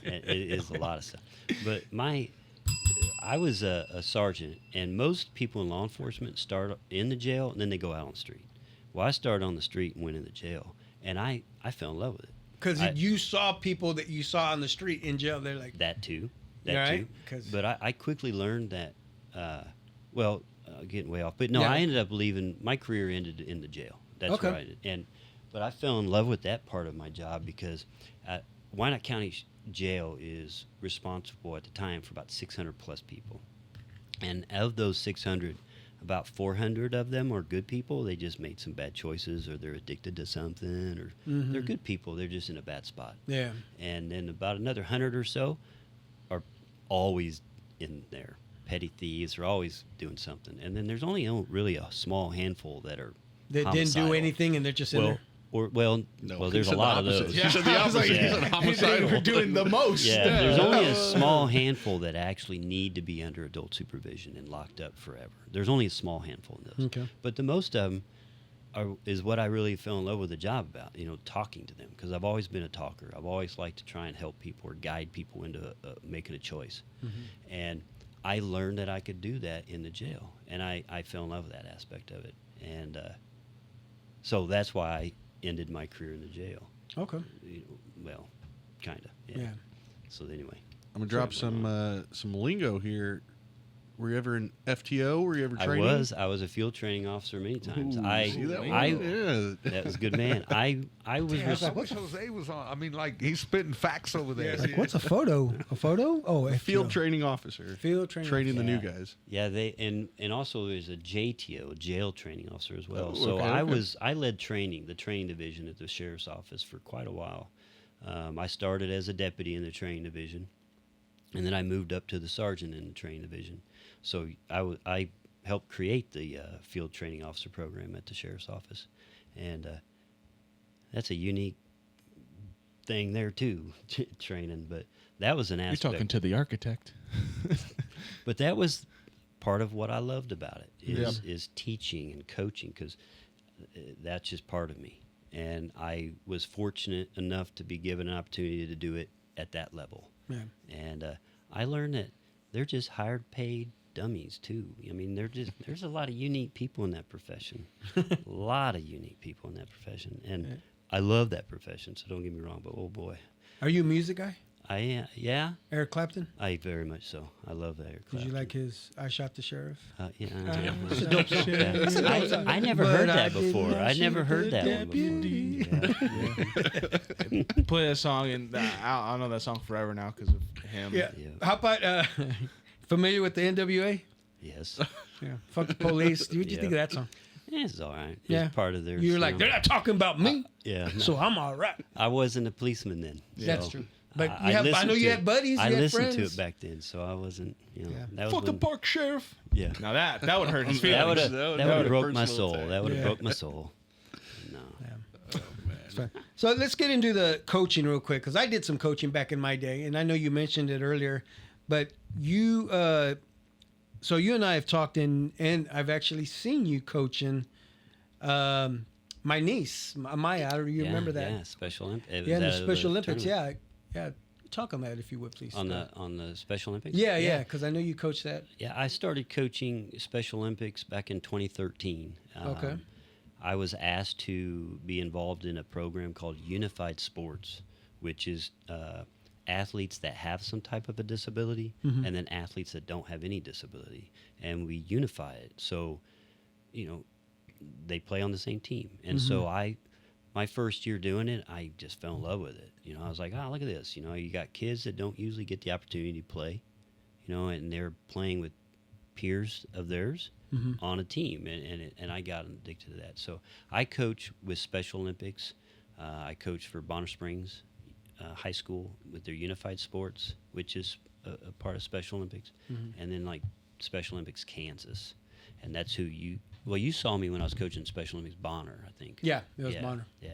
It is a lot of stuff. But I was a sergeant, and most people in law enforcement start in the jail and then they go out on the street. Well, I started on the street and went in the jail, and I fell in love with it. Because I- you saw people that you saw on the street in jail. They're like, That too. Right, Too. 'cause- But I quickly learned that, getting way off. But no, Yeah. I ended up leaving. My career ended in the jail. That's Okay. where I did. But I fell in love with that part of my job because Wyandotte County Jail is responsible at the time for about 600 plus people. And of those 600, about 400 of them are good people. They just made some bad choices, or they're addicted to something, or they're good people. They're just in a bad spot. yeah, And then about another 100 or so are always in there. Petty thieves are always doing something. And then there's only really a small handful that are they didn't do homicidal. anything, and they're just in Well, there. No, well, he there's a said the lot of opposite. those. He said the I was like, opposite. He said they homicidal. were doing the most. Yeah, there's only a small handful that actually need to be under adult supervision and locked up forever. There's only a small handful of those. Okay. But the most of them is what I really fell in love with the job about, talking to them. Because I've always been a talker. I've always liked to try and help people or guide people into making a choice. And I learned that I could do that in the jail. And I fell in love with that aspect of it. And so that's why I ended my career in the jail. Okay. Well, kind of. Yeah. So anyway. I'm gonna drop some lingo here. Were you ever in FTO? Were you ever training? I was a field training officer many times. Ooh, see that one? Yeah. That was good, man. I was I wish Jose was on. I mean, like he's spitting facts over there. Like, what's a photo? A photo? Oh, a Field training officer. Field training. Training the new Yeah. guys. yeah, they and also there's a JTO, a jail training officer as well. Oh, So okay. I led the training division at the sheriff's office for quite a while. I started as a deputy in the training division, and then I moved up to the sergeant in the training division. So I helped create the field training officer program at the sheriff's office, and that's a unique thing there too, training. But that was an You're aspect. talking to the architect. But that was part of what I loved about it is teaching and coaching, because that's just part of me. And I was fortunate enough to be given an opportunity to do it at that level. Yeah. And I learned that they're just hired paid dummies too. I mean, there's a lot of unique people in that profession. A lot of unique people in that profession. And I love that profession, so don't get me wrong, but oh boy. Are you a music guy? I am, yeah, Eric Clapton? I very much so. I love that. Eric Did you Clapton. like his "I Shot the Sheriff"? Yeah. It's a dope song. Yeah. I never But heard I that did before. not I never shoot heard the that one deputy. before. Yeah. Play that song, and I'll know that song forever now because of him. Yeah. Yeah. How about familiar with the NWA? Yes. Yeah. Fuck the police. What'd you Yeah. think of that song? Yeah, it's all right. Yeah. It's part of their You're like, sound. they're not talking about me, Yeah. no. so I'm all right. I wasn't a policeman then. That's so true. But I I listened know to you it. had buddies. I you had listened friends. to it back then, so I wasn't, Yeah. that was Fuck the when- park sheriff. Yeah. Now that would hurt his That feelings. would have That would that have would have broke my personal soul. attack. That would have Yeah. broke my soul. No. It's fine. So let's get into the coaching real quick, because I did some coaching back in my day, and I know you mentioned it earlier, but you So you and I have talked and I've actually seen you coaching my niece, Maya. Do you remember that? Yeah, Special Olympics. Yeah, in the Special Olympics. Yeah, yeah. Talk on that if you would, please. On the Special Olympics. Yeah, because I know you coached that. Yeah, I started coaching Special Olympics back in 2013. Okay. I was asked to be involved in a program called Unified Sports, which is athletes that have some type of a disability and then athletes that don't have any disability. And we unify it. So, they play on the same team. And so my first year doing it, I just fell in love with it. I was like, look at this. You got kids that don't usually get the opportunity to play, and they're playing with peers of theirs on a team. And I got addicted to that. So I coach with Special Olympics. I coach for Bonner Springs High School with their Unified Sports, which is a part of Special Olympics. And then like Special Olympics Kansas. And that's who you saw me when I was coaching Special Olympics Bonner, I think. Yeah, it was Bonner. Yeah.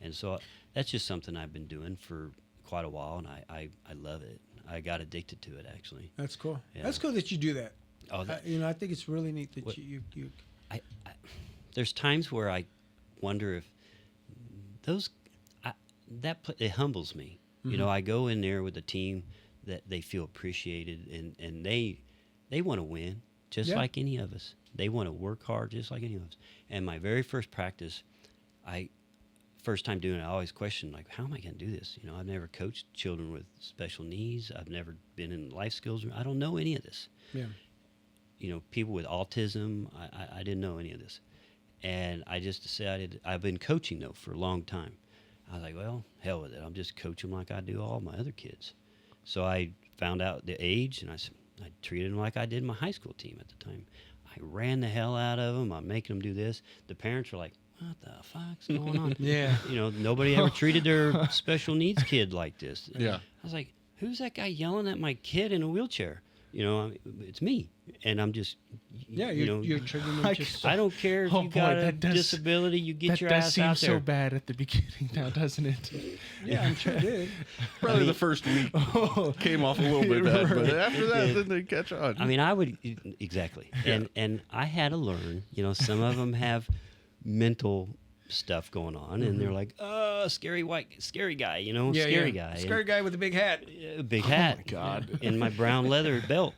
And so that's just something I've been doing for quite a while, and I love it. I got addicted to it, actually. That's cool. Yeah. That's cool that you do that. Oh, I think it's really neat that you there's times where I wonder if it humbles me. I go in there with a team that they feel appreciated, and they want to win just like any of us. They want to work hard just like any of us. And my very first practice, first time doing it, I always question, like, how am I going to do this? I've never coached children with special needs. I've never been in life skills. I don't know any of this. Yeah. People with autism, I didn't know any of this. And I just decided, I've been coaching, though, for a long time. I was like, well, hell with it. I'll just coach them like I do all my other kids. So I found out the age, and I treated them like I did my high school team at the time. I ran the hell out of them. I'm making them do this. The parents were like, what the fuck's going on? Yeah. Nobody ever treated their special needs kid like this. Yeah. I was like, who's that guy yelling at my kid in a wheelchair? It's me. And I'm just, Yeah, you're triggering them just. I I don't care if you got a disability, you get your ass out there. so bad at the beginning now, doesn't it? Yeah, I'm sure it did. Probably the first week came off a little bit bad, but after that, then they catch on. I mean, exactly. And I had to learn, some of them have mental stuff going on, and they're like, scary guy, scary guy. Scary guy with a big hat. Big hat. Oh my God. And my brown leather belt.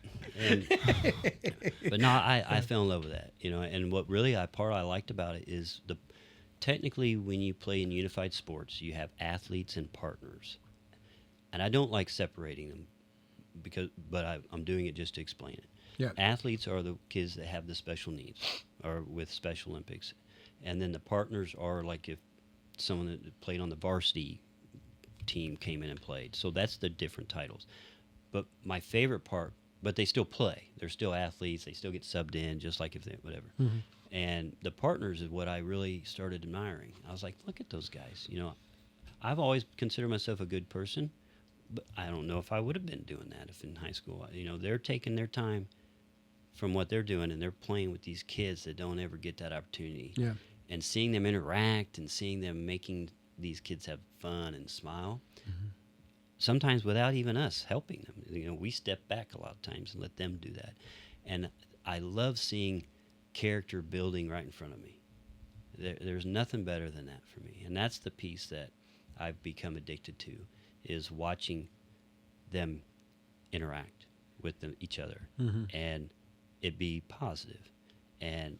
But no, I fell in love with that, and what really I liked about it is technically when you play in unified sports, you have athletes and partners. And I don't like separating them but I'm doing it just to explain it. Yeah. Athletes are the kids that have the special needs or with Special Olympics. And then the partners are like if someone that played on the varsity team came in and played. So that's the different titles. But my favorite part, but they still play. They're still athletes. They still get subbed in just like if they, whatever. And the partners is what I really started admiring. I was like, look at those guys. I've always considered myself a good person, but I don't know if I would have been doing that if in high school. They're taking their time from what they're doing, and they're playing with these kids that don't ever get that opportunity. Yeah. And seeing them interact and seeing them making these kids have fun and smile, sometimes without even us helping them. We step back a lot of times and let them do that. And I love seeing character building right in front of me. There's nothing better than that for me. And that's the piece that I've become addicted to, is watching them interact with each other and it be positive. And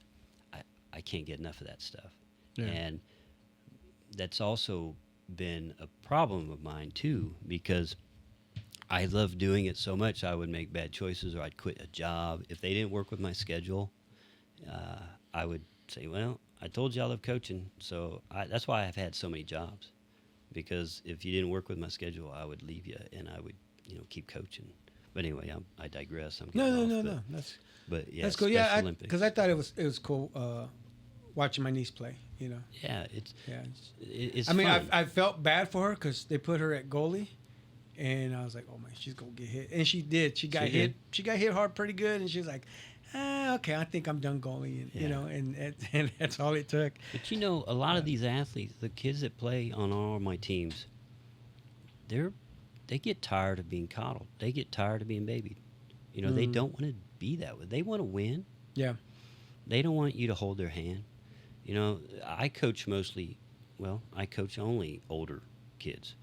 I can't get enough of that stuff. Yeah. And that's also been a problem of mine too, because I love doing it so much. I would make bad choices, or I'd quit a job if they didn't work with my schedule. I would say, well, I told you I love coaching, so that's why I've had so many jobs, because if you didn't work with my schedule, I would leave you and I would keep coaching. But anyway, I digress. No. But yeah, that's cool. Yeah, because I thought it was cool watching my niece play. Yeah, it's I mean, fun. I felt bad for her because they put her at goalie, and I was like, oh man, she's gonna get hit, and she did. She got hit. She got hit hard, pretty good, and she was like, okay, I think I'm done goalie, and and that's all it took. But a lot of these athletes, the kids that play on all of my teams, they get tired of being coddled. They get tired of being babied. They don't want to be that way. They want to win. Yeah. They don't want you to hold their hand. You know, I coach only older kids,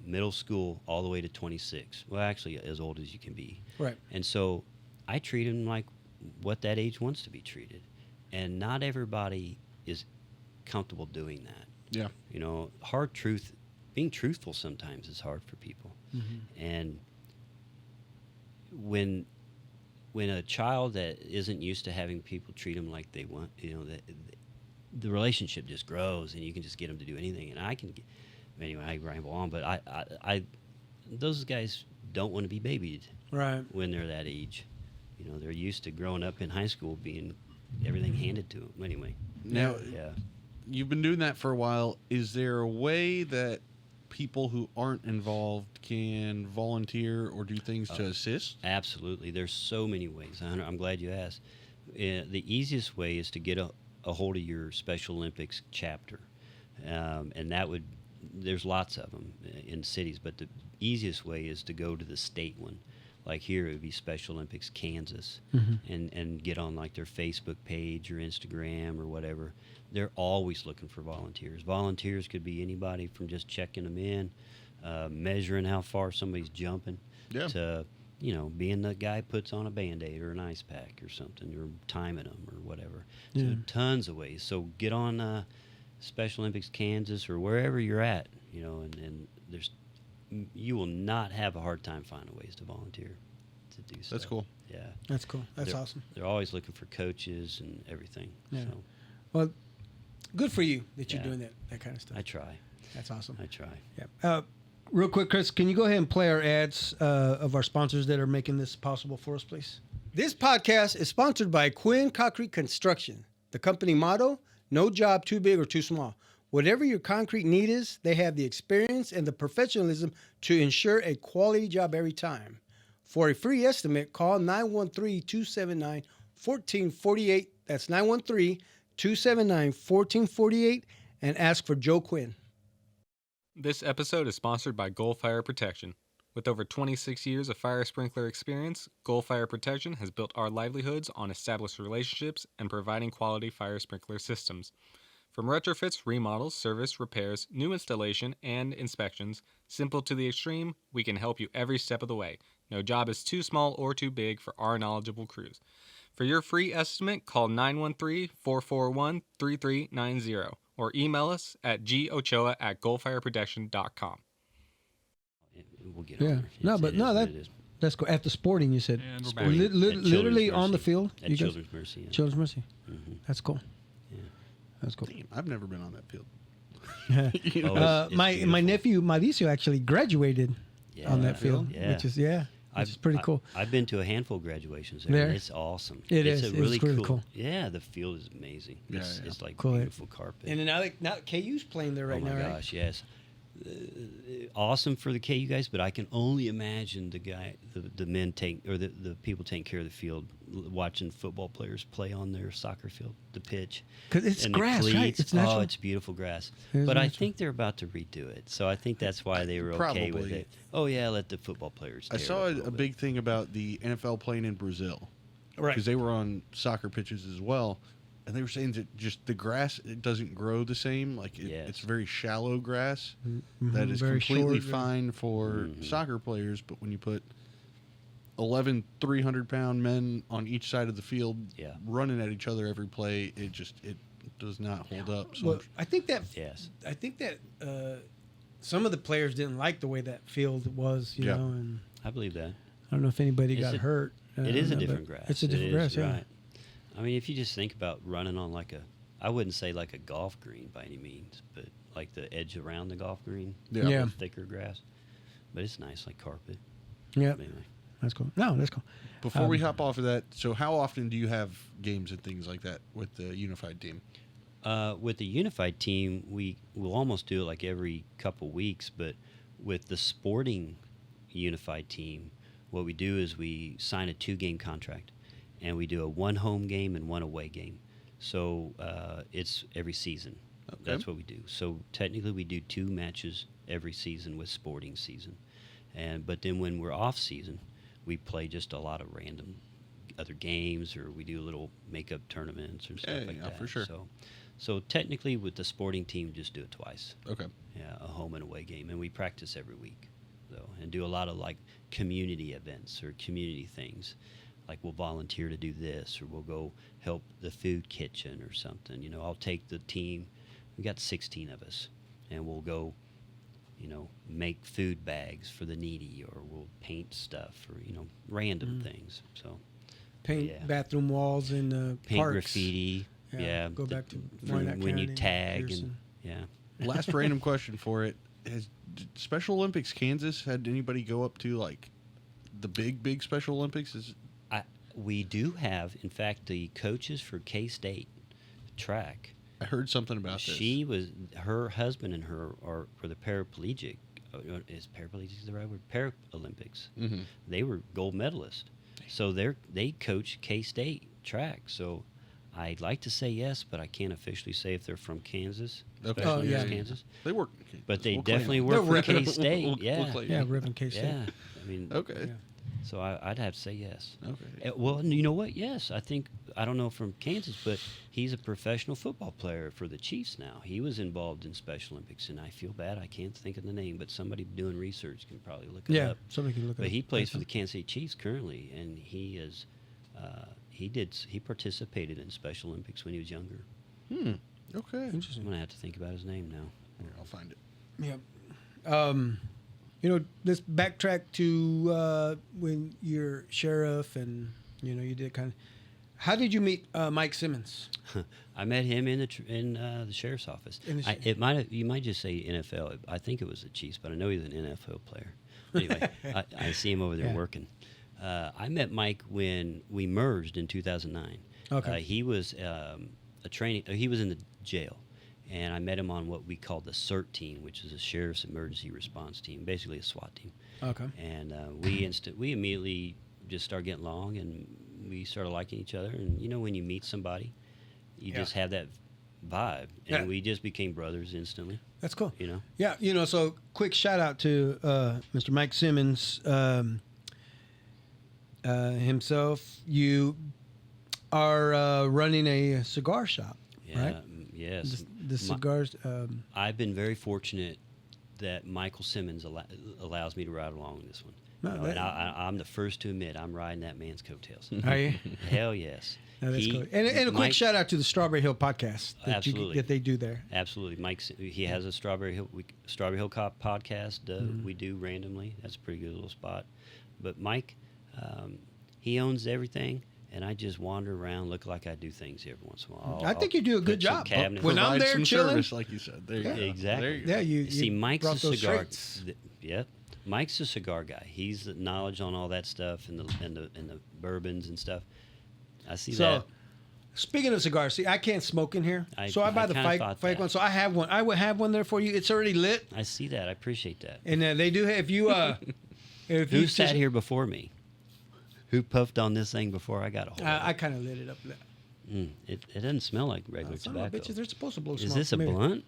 middle school all the way to 26. Well, actually, as old as you can be. Right. And so I treat them like what that age wants to be treated. And not everybody is comfortable doing that. Yeah. You know, being truthful sometimes is hard for people. Mm-hmm. And when a child that isn't used to having people treat them like they want, you know, the relationship just grows, and you can just get them to do anything. And anyway, I ramble on, but I those guys don't want to be babied Right. when they're that age. You know, they're used to growing up in high school being everything handed to them. Anyway, Now, yeah. you've been doing that for a while. Is there a way that people who aren't involved can volunteer or do things to assist? Absolutely. There's so many ways. I'm glad you asked. The easiest way is to get a hold of your Special Olympics chapter. And there's lots of them in cities, but the easiest way is to go to the state one. Like here, it would be Special Olympics Kansas, and get on like their Facebook page or Instagram or whatever. They're always looking for volunteers. Volunteers could be anybody from just checking them in, measuring how far somebody's jumping, to, you know, being the guy puts on a Band-Aid or an ice pack or something, or timing them or whatever. Yeah. So tons of ways. So get on Special Olympics Kansas or wherever you're at, you know, and you will not have a hard time finding ways to volunteer to do stuff. That's cool. Yeah. That's cool. That's They're- awesome. They're always looking for coaches and everything. Yeah. So Well, good for you that you're Yeah. doing that kind of stuff. I try. That's awesome. I try. Yeah. Real quick, Chris, can you go ahead and play our ads of our sponsors that are making this possible for us, please? This podcast is sponsored by Quinn Concrete Construction. The company motto, no job too big or too small. Whatever your concrete need is, they have the experience and the professionalism to ensure a quality job every time. For a free estimate, call 913-279-1448. That's 913-279-1448 and ask for Joe Quinn. This episode is sponsored by Goal Fire Protection. With over 26 years of fire sprinkler experience, Goal Fire Protection has built our livelihoods on established relationships and providing quality fire sprinkler systems. From retrofits, remodels, service, repairs, new installation, and inspections, simple to the extreme, we can help you every step of the way. No job is too small or too big for our knowledgeable crews. For your free estimate, call 913-441-3390 or email us at gochoa@goalfireprotection.com. We'll get Yeah. on there. No, It's- but it no, is what that it is. that's cool. At the sporting, you said. And we're Sport- back. li- At literally Children's on the Mercy. field. At You guys- Children's Mercy. Yeah. Children's Mercy. Mhm. That's cool. Yeah. That's cool. I've never been on that field. Oh, it's My beautiful. nephew Mauricio actually graduated Yeah. on that field, Yeah. which is which is pretty cool. I've been to a handful of graduations there. There? And it's awesome. It it's is. A It's really really cool. cool. Yeah, the field is amazing. Yeah, It's, yeah. it's like Cool. beautiful carpet. And then now KU's playing there right oh my now, right? gosh, yes. Awesome for the KU guys, but I can only imagine the people taking care of the field, watching football players play on their soccer field, the pitch. Because it's and the grass, right? cleats. It's natural. Oh, it's beautiful grass. It is But I natural. think they're about to redo it, so I think that's why they were okay with Probably. it. Oh yeah, let the football players. I tear saw it up a little bit. big thing about the NFL playing in Brazil. Right. Because they were on soccer pitches as well. And they were saying that just the grass, it doesn't grow the same. Like Yes. it's very shallow grass Mhm. that is Very completely short, fine for soccer players. But when you put 11 300-pound men on each side of the field Yeah. running at each other every play, it does not hold up. So Well, I think that Yes. some of the players didn't like the way that field was, you Yeah. know, and I believe that. I don't know if anybody Is got it- hurt. It is a but different grass. It's a It different is, grass, yeah. right. I mean, if you just think about running on I wouldn't say like a golf green by any means, but like the edge around the golf green, Yeah. Yeah. thicker grass. But it's nice, like carpet. Yeah, Anyway, that's cool. No, that's cool. before we hop off of that, so how often do you have games and things like that with the unified team? with the unified team, we'll almost do it like every couple weeks. But with the sporting unified team, what we do is we sign a 2-game contract, and we do a 1 home game and 1 away game. So it's every season. Okay. That's what we do. So technically, we do 2 matches every season with sporting season, but then when we're off season, we play just a lot of random other games, or we do little makeup tournaments or stuff Yeah, like yeah, that. for sure. So technically, with the sporting team, just do it twice. Okay. Yeah, a home and away game, and we practice every week, though, and do a lot of like community events or community things. Like we'll volunteer to do this, or we'll go help the food kitchen or something. You know, I'll take the team. We got 16 of us, and we'll go, you know, make food bags for the needy, or we'll paint stuff, or random things. So Paint yeah. bathroom walls in paint parks. graffiti. Yeah, Go back to when Wyandotte you County, tag Pearson. and Last random question for it: Has Special Olympics Kansas had anybody go up to like the big Special Olympics? we do have, in fact, the coaches for K-State track. I heard something about this. Her husband and her were the paraplegic. Is paraplegic the right word? Paralympics. Mm-hmm. They were gold medalists. So they coach K-State track. So I'd like to say yes, but I can't officially say if they're from Kansas. Okay. Special Oh, yeah. Olympics, Kansas. They work, But they we'll claim definitely it. work for They're K-State. We'll Yeah. claim Yeah, it. Ribbon K-State. Yeah. I mean, Okay. Yeah. so I'd have to say yes. Okay. Well, you know what? Yes, I don't know from Kansas, but he's a professional football player for the Chiefs now. He was involved in Special Olympics, and I feel bad. I can't think of the name, but somebody doing research can probably look it Yeah, up. somebody can look it But up. he plays for the Kansas City Chiefs currently, and he participated in Special Olympics when he was younger. Okay. I'm Interesting. gonna have to think about his name now. Here, I'll find it. Yeah. Let's backtrack to when you're sheriff and, you did kind of. How did you meet Mike Simmons? I met him in the sheriff's office. You might just say NFL. I think it was the Chiefs, but I know he's an NFL player. Anyway, I see him over there Yeah. working. I met Mike when we merged in 2009. Okay. He was he was in the jail, and I met him on what we call the CERT team, which is a Sheriff's Emergency Response Team, basically a SWAT team. Okay. And we immediately just started getting along, and we started liking each other. And when you meet somebody, you just have that vibe, and Yeah. we just became brothers instantly. That's cool. You know. Yeah, so quick shout out to Mr. Mike Simmons himself. You are running a cigar shop, Yeah. right? Yes. The cigars. I've been very fortunate that Michael Simmons allows me to ride along this one. No, And I'm the first to admit I'm riding that man's coattails. Are you? Hell yes. No, that's He- cool. And a quick Mike- shout out to the Strawberry Hill podcast Absolutely. that they do there. Absolutely, he has a Strawberry Hill podcast we do randomly. That's a pretty good little spot. But Mike, he owns everything, and I just wander around, look like I do things every once in a while. I think you do a good put some job. cabinets- When I'm Provide there some chilling- service, like you said. There you go. Exactly. There you go. Yeah, you See, Mike's brought a those cigar. shirts. Yep, Mike's a cigar guy. He's the knowledge on all that stuff and the bourbons and stuff. I see So, that. speaking of cigars, see, I can't smoke in here, so I buy the kinda fake thought fake that. one. So I have one. I would have one there for you. It's already lit, I see that. I appreciate that. and they do have. If you Who sat here before me? Who puffed on this thing before I got a hold of it? I kind of lit it up. It doesn't smell like regular Son of a tobacco. bitches, they're supposed to blow smoke. Is this a Maybe. blunt?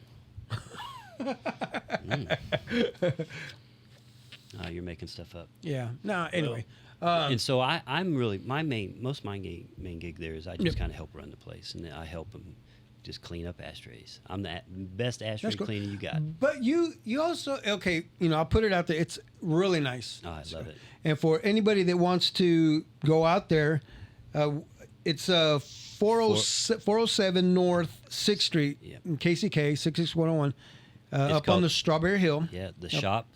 You're making stuff up. Yeah. No. Anyway. And so I'm really most of my main gig there is I just kind of help run the place, and I help them just clean up ashtrays. I'm the best ashtray That's cool. cleaner you got. But you also I'll put it out there. It's really nice. Oh, I love it. And for anybody that wants to go out there, it's 407 North 6th Street Yep. in KCK 66101, up on called- the Strawberry Hill. Yeah, the shop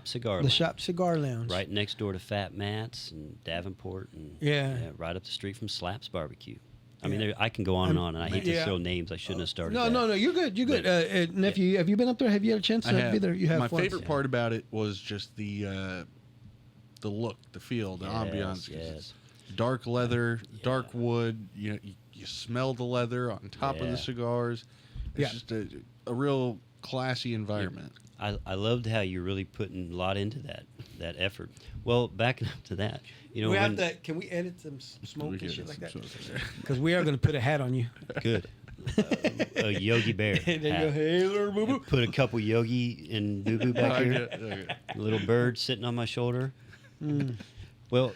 cigar. The Lounge, Shop Cigar Lounge. right next door to Fat Matt's and Davenport, and Yeah. right up the street from Slaps Barbecue. I mean, I can go on and on, and I hate yeah. to throw names. I shouldn't have started. No, that. no, you're good. You're good. Nephew, have you been up there? Have you had a chance I to have. be there? You have My fun. favorite part about it was just the look, the feel, the ambiance. 'Cause Yes. it's dark leather, dark wood. You smell the leather on top of Yeah. the cigars. It's Yeah. just a real classy environment. I loved how you're really putting a lot into that effort. Well, backing up to that, we when, have to. Can we edit some smoke We and get shit like that? some sort of- Because we are going to put a hat on you. good, a Yogi Bear. There you go. hat. Hey, little boo boo. Put a couple Yogi and Boo Boo back here. Okay. A little bird sitting on my shoulder. Well,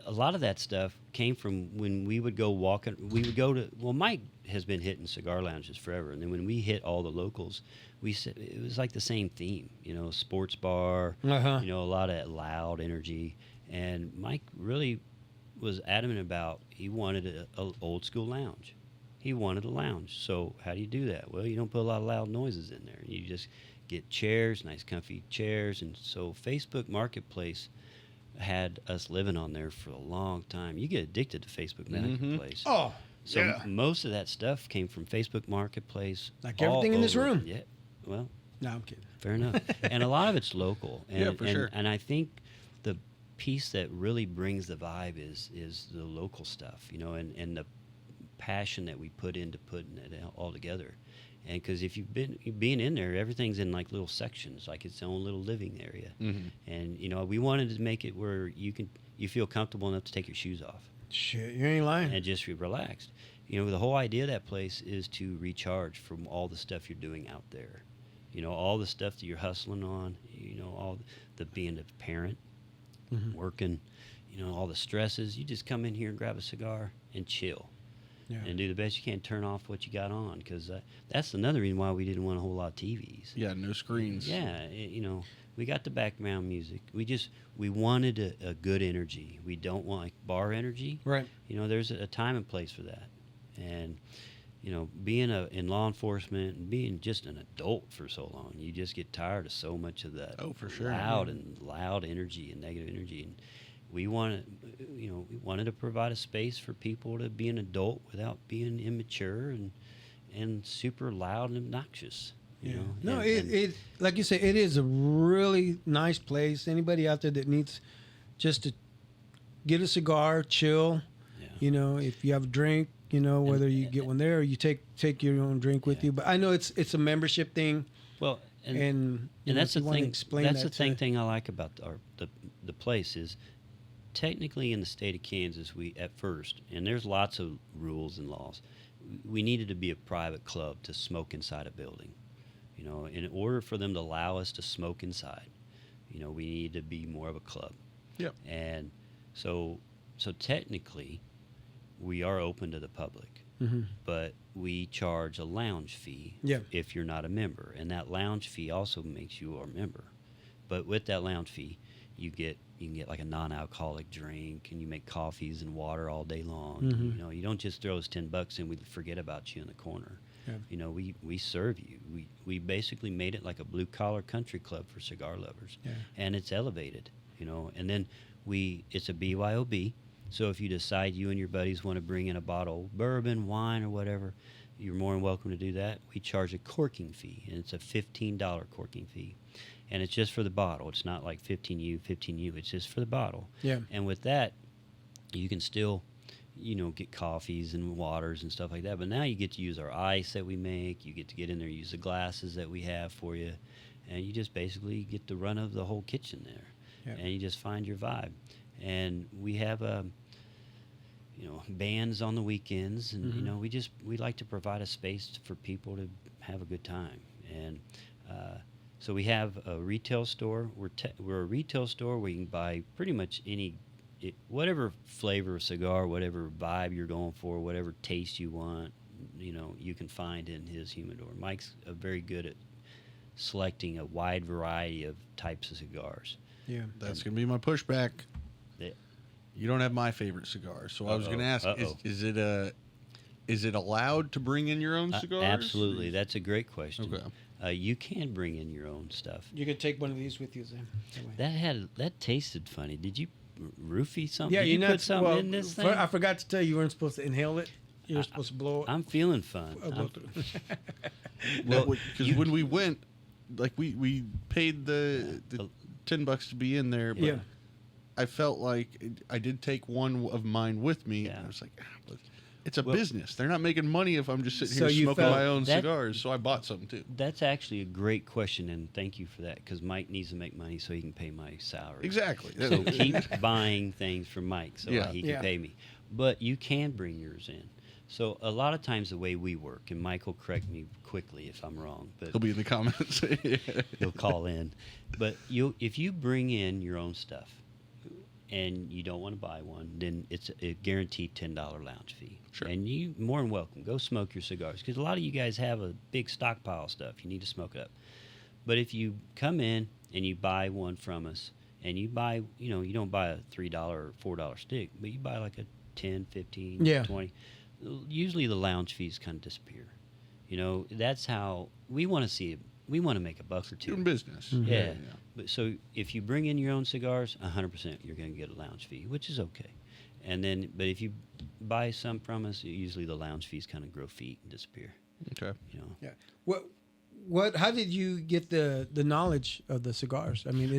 a lot of that stuff came from when we would go walking. We would go to, well, Mike has been hitting cigar lounges forever, and then when we hit all the locals, we said it was like the same theme, sports bar, Uh-huh. a lot of loud energy, and Mike really was adamant about he wanted a old school lounge. He wanted a lounge. So how do you do that? Well, you don't put a lot of loud noises in there. You just get chairs, nice comfy chairs, and so Facebook Marketplace had us living on there for a long time. You get addicted to Facebook Marketplace. Oh, So yeah. most of that stuff came from Facebook Marketplace. Like all everything in this over. room. Yeah. Well, No, I'm kidding. fair enough. And a lot of it's local. And, Yeah, for sure. And I think the piece that really brings the vibe is the local stuff, and the passion that we put into putting it all together. And because if you've being in there, everything's in like little sections, like its own little living area. Mhm. And we wanted to make it where you feel comfortable enough to take your shoes off Shit, you ain't lying. and just be relaxed. The whole idea of that place is to recharge from all the stuff you're doing out there. All the stuff that you're hustling on. All the being a parent, working. All the stresses. You just come in here and grab a cigar and chill. Yeah. And do the best you can. Turn off what you got on, because that's another reason why we didn't want a whole lot of TVs. Yeah, no screens. Yeah, we got the background music. We wanted a good energy. We don't want like bar energy. Right. There's a time and place for that. And being in law enforcement and being just an adult for so long, you just get tired of so much of that. Oh, for sure. Loud energy and negative energy. And we wanted to provide a space for people to be an adult without being immature and super loud and obnoxious. No, And- it like you said, it is a really nice place. Anybody out there that needs just to get a cigar, chill. Yeah. If you have a drink, whether you get one there or you take your own drink with you. But I know it's a membership thing, Well, and that's if the you wanna thing. explain That's that the to- thing I like about the place is technically in the state of Kansas, we at first, and there's lots of rules and laws. We needed to be a private club to smoke inside a building. In order for them to allow us to smoke inside, we need to be more of a club. Yep. And so technically, we are open to the public, but we charge a lounge fee Yeah. if you're not a member, and that lounge fee also makes you a member. But with that lounge fee, you can get like a non-alcoholic drink, and you make coffees and water all day long. You don't just throw us $10 and we forget about you in the corner. Yeah. We serve you. We basically made it like a blue-collar country club for cigar lovers, Yeah. and it's elevated. And then it's a BYOB. So if you decide you and your buddies want to bring in a bottle of bourbon, wine, or whatever, you're more than welcome to do that. We charge a corking fee, and it's a $15 corking fee. And it's just for the bottle. It's not like 15U, 15U. It's just for the bottle. Yeah. And with that, you can still, get coffees and waters and stuff like that. But now you get to use our ice that we make. You get to get in there, use the glasses that we have for you. And you just basically get the run of the whole kitchen there. Yeah. And you just find your vibe. And we have bands on the weekends, and we like to provide a space for people to have a good time. And so we have a retail store. We're a retail store where you can buy pretty much whatever flavor of cigar, whatever vibe you're going for, whatever taste you want. You can find in his humidor. Mike's very good at selecting a wide variety of types of cigars. Yeah. That's going to be my pushback. Yeah. You don't have my favorite cigar. So I was going to ask, Uh-oh. is it allowed to bring in your own cigars? Absolutely. That's a great question. Okay. You can bring in your own stuff. You can take one of these with you, Sam. That tasted funny. Did you roofie something? Yeah, Did you you put something in this thing? I forgot to tell you, you weren't supposed to inhale it. You were supposed to blow it. I'm feeling fun. Blow through. Well, Because when we went, like we paid the $10 to be in there, but Yeah. I felt like I did take one of mine with me. Yeah. And I was like, but it's a Well- business. They're not making money if I'm just sitting So here you smoking felt my own that- cigars. So I bought some too. That's actually a great question, and thank you for that, because Mike needs to make money so he can pay my salary. Exactly. So keep buying things from Mike so Yeah. he can Yeah. pay me. But you can bring yours in. So a lot of times the way we work, and Mike will correct me quickly if I'm wrong, but He'll be in the comments. he'll call in. But if you bring in your own stuff, and you don't want to buy one, then it's a guaranteed $10 lounge fee. Sure. And you more than welcome. Go smoke your cigars because a lot of you guys have a big stockpile of stuff. You need to smoke it up. But if you come in and you buy one from us, and you buy, you don't buy a $3 or $4 stick, but you buy like a 10, 15, Yeah. 20. Usually the lounge fees kind of disappear. That's how we want to see it. We want to make a buck or two. Doing business. Yeah. But so if you bring in your own cigars, 100% you're going to get a lounge fee, which is okay. But if you buy some from us, usually the lounge fees kind of grow feet and disappear. Okay. Yeah. What? How did you get the knowledge of the cigars? I mean,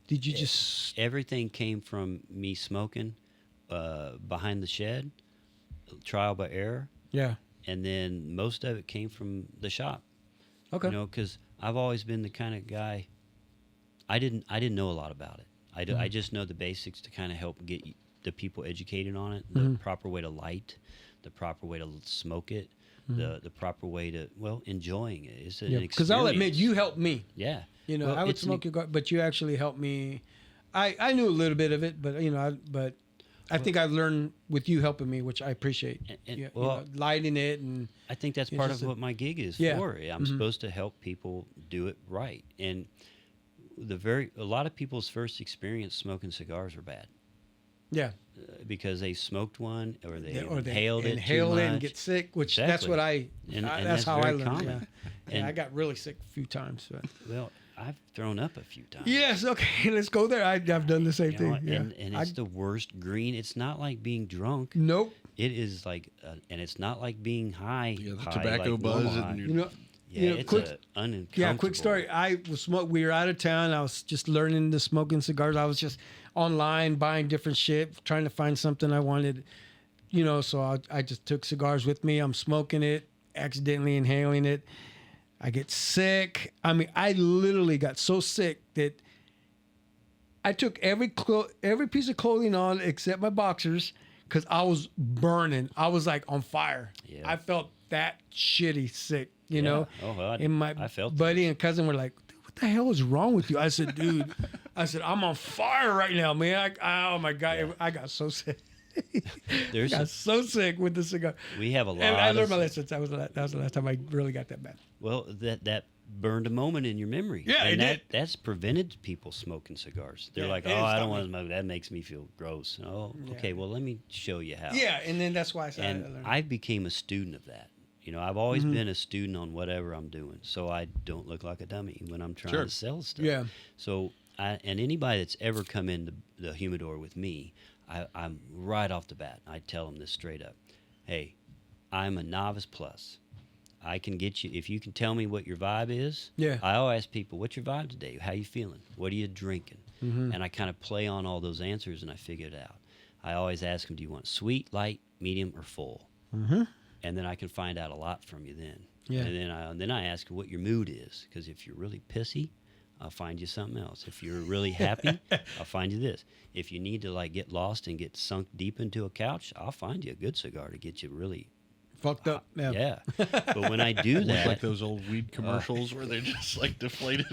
did you just? Everything came from me smoking behind the shed, trial by error. Yeah. And then most of it came from the shop. Okay. Because I've always been the kind of guy. I didn't know a lot about it. I just know the basics to kind of help get the people educated on it, the proper way to light, the proper way to smoke it, the proper way to enjoying it. It's an experience. Because I'll admit, you helped me. Yeah. I would smoke your cigar, but you actually helped me. I knew a little bit of it, but I think I learned with you helping me, which I appreciate. Lighting it, and I think that's part of what my gig is for. I'm supposed to help people do it right, and a lot of people's first experience smoking cigars are bad. Yeah. Because they smoked one or they inhaled it too much. and get sick, which that's what that's how I learned. Yeah. I got really sick a few times. But. Well, I've thrown up a few times. Yes, okay, let's go there. I've done the same thing. And it's the worst green. It's not like being drunk. Nope. It is like, and it's not like being high. Yeah, the high, tobacco like buzz. normal high. It's uncomfortable. Quick story. We were out of town. I was just learning to smoking cigars. I was just online buying different shit, trying to find something I wanted. So I just took cigars with me. I'm smoking it, accidentally inhaling it. I get sick. I mean, I literally got so sick that I took every piece of clothing on except my boxers because I was burning. I was like on fire. Yeah. I felt that shitty sick, you know? Oh, well, My I felt buddy and cousin were like, what the hell is wrong with you? I said, dude, I'm on fire right now, man. Oh, my God. Yeah. I got so sick. I got so sick with the cigar. We have a lot. And I learned my lessons. That was the last time I really got that bad. Well, that burned a moment in your memory. Yeah, and it did. That's prevented people smoking cigars. They're like, I don't want to smoke. That makes me feel gross. Oh, okay. Well, let me show you how. Yeah, and then that's why I learned. I became a student of that. I've always been a student on whatever I'm doing, so I don't look like a dummy when I'm trying to sell stuff. Yeah. So, and anybody that's ever come into the humidor with me, I'm right off the bat. I tell them this straight up. Hey, I'm a novice plus. I can get you, if you can tell me what your vibe is. Yeah. I always ask people, what's your vibe today? How you feeling? What are you drinking? And I kind of play on all those answers and I figure it out. I always ask them, do you want sweet, light, medium, or full? And then I can find out a lot from you then. Yeah. And then I ask you what your mood is. Because if you're really pissy, I'll find you something else. If you're really happy, I'll find you this. If you need to get lost and get sunk deep into a couch, I'll find you a good cigar to get you really fucked up. Yeah. But when I do that, like those old weed commercials where they're just deflated.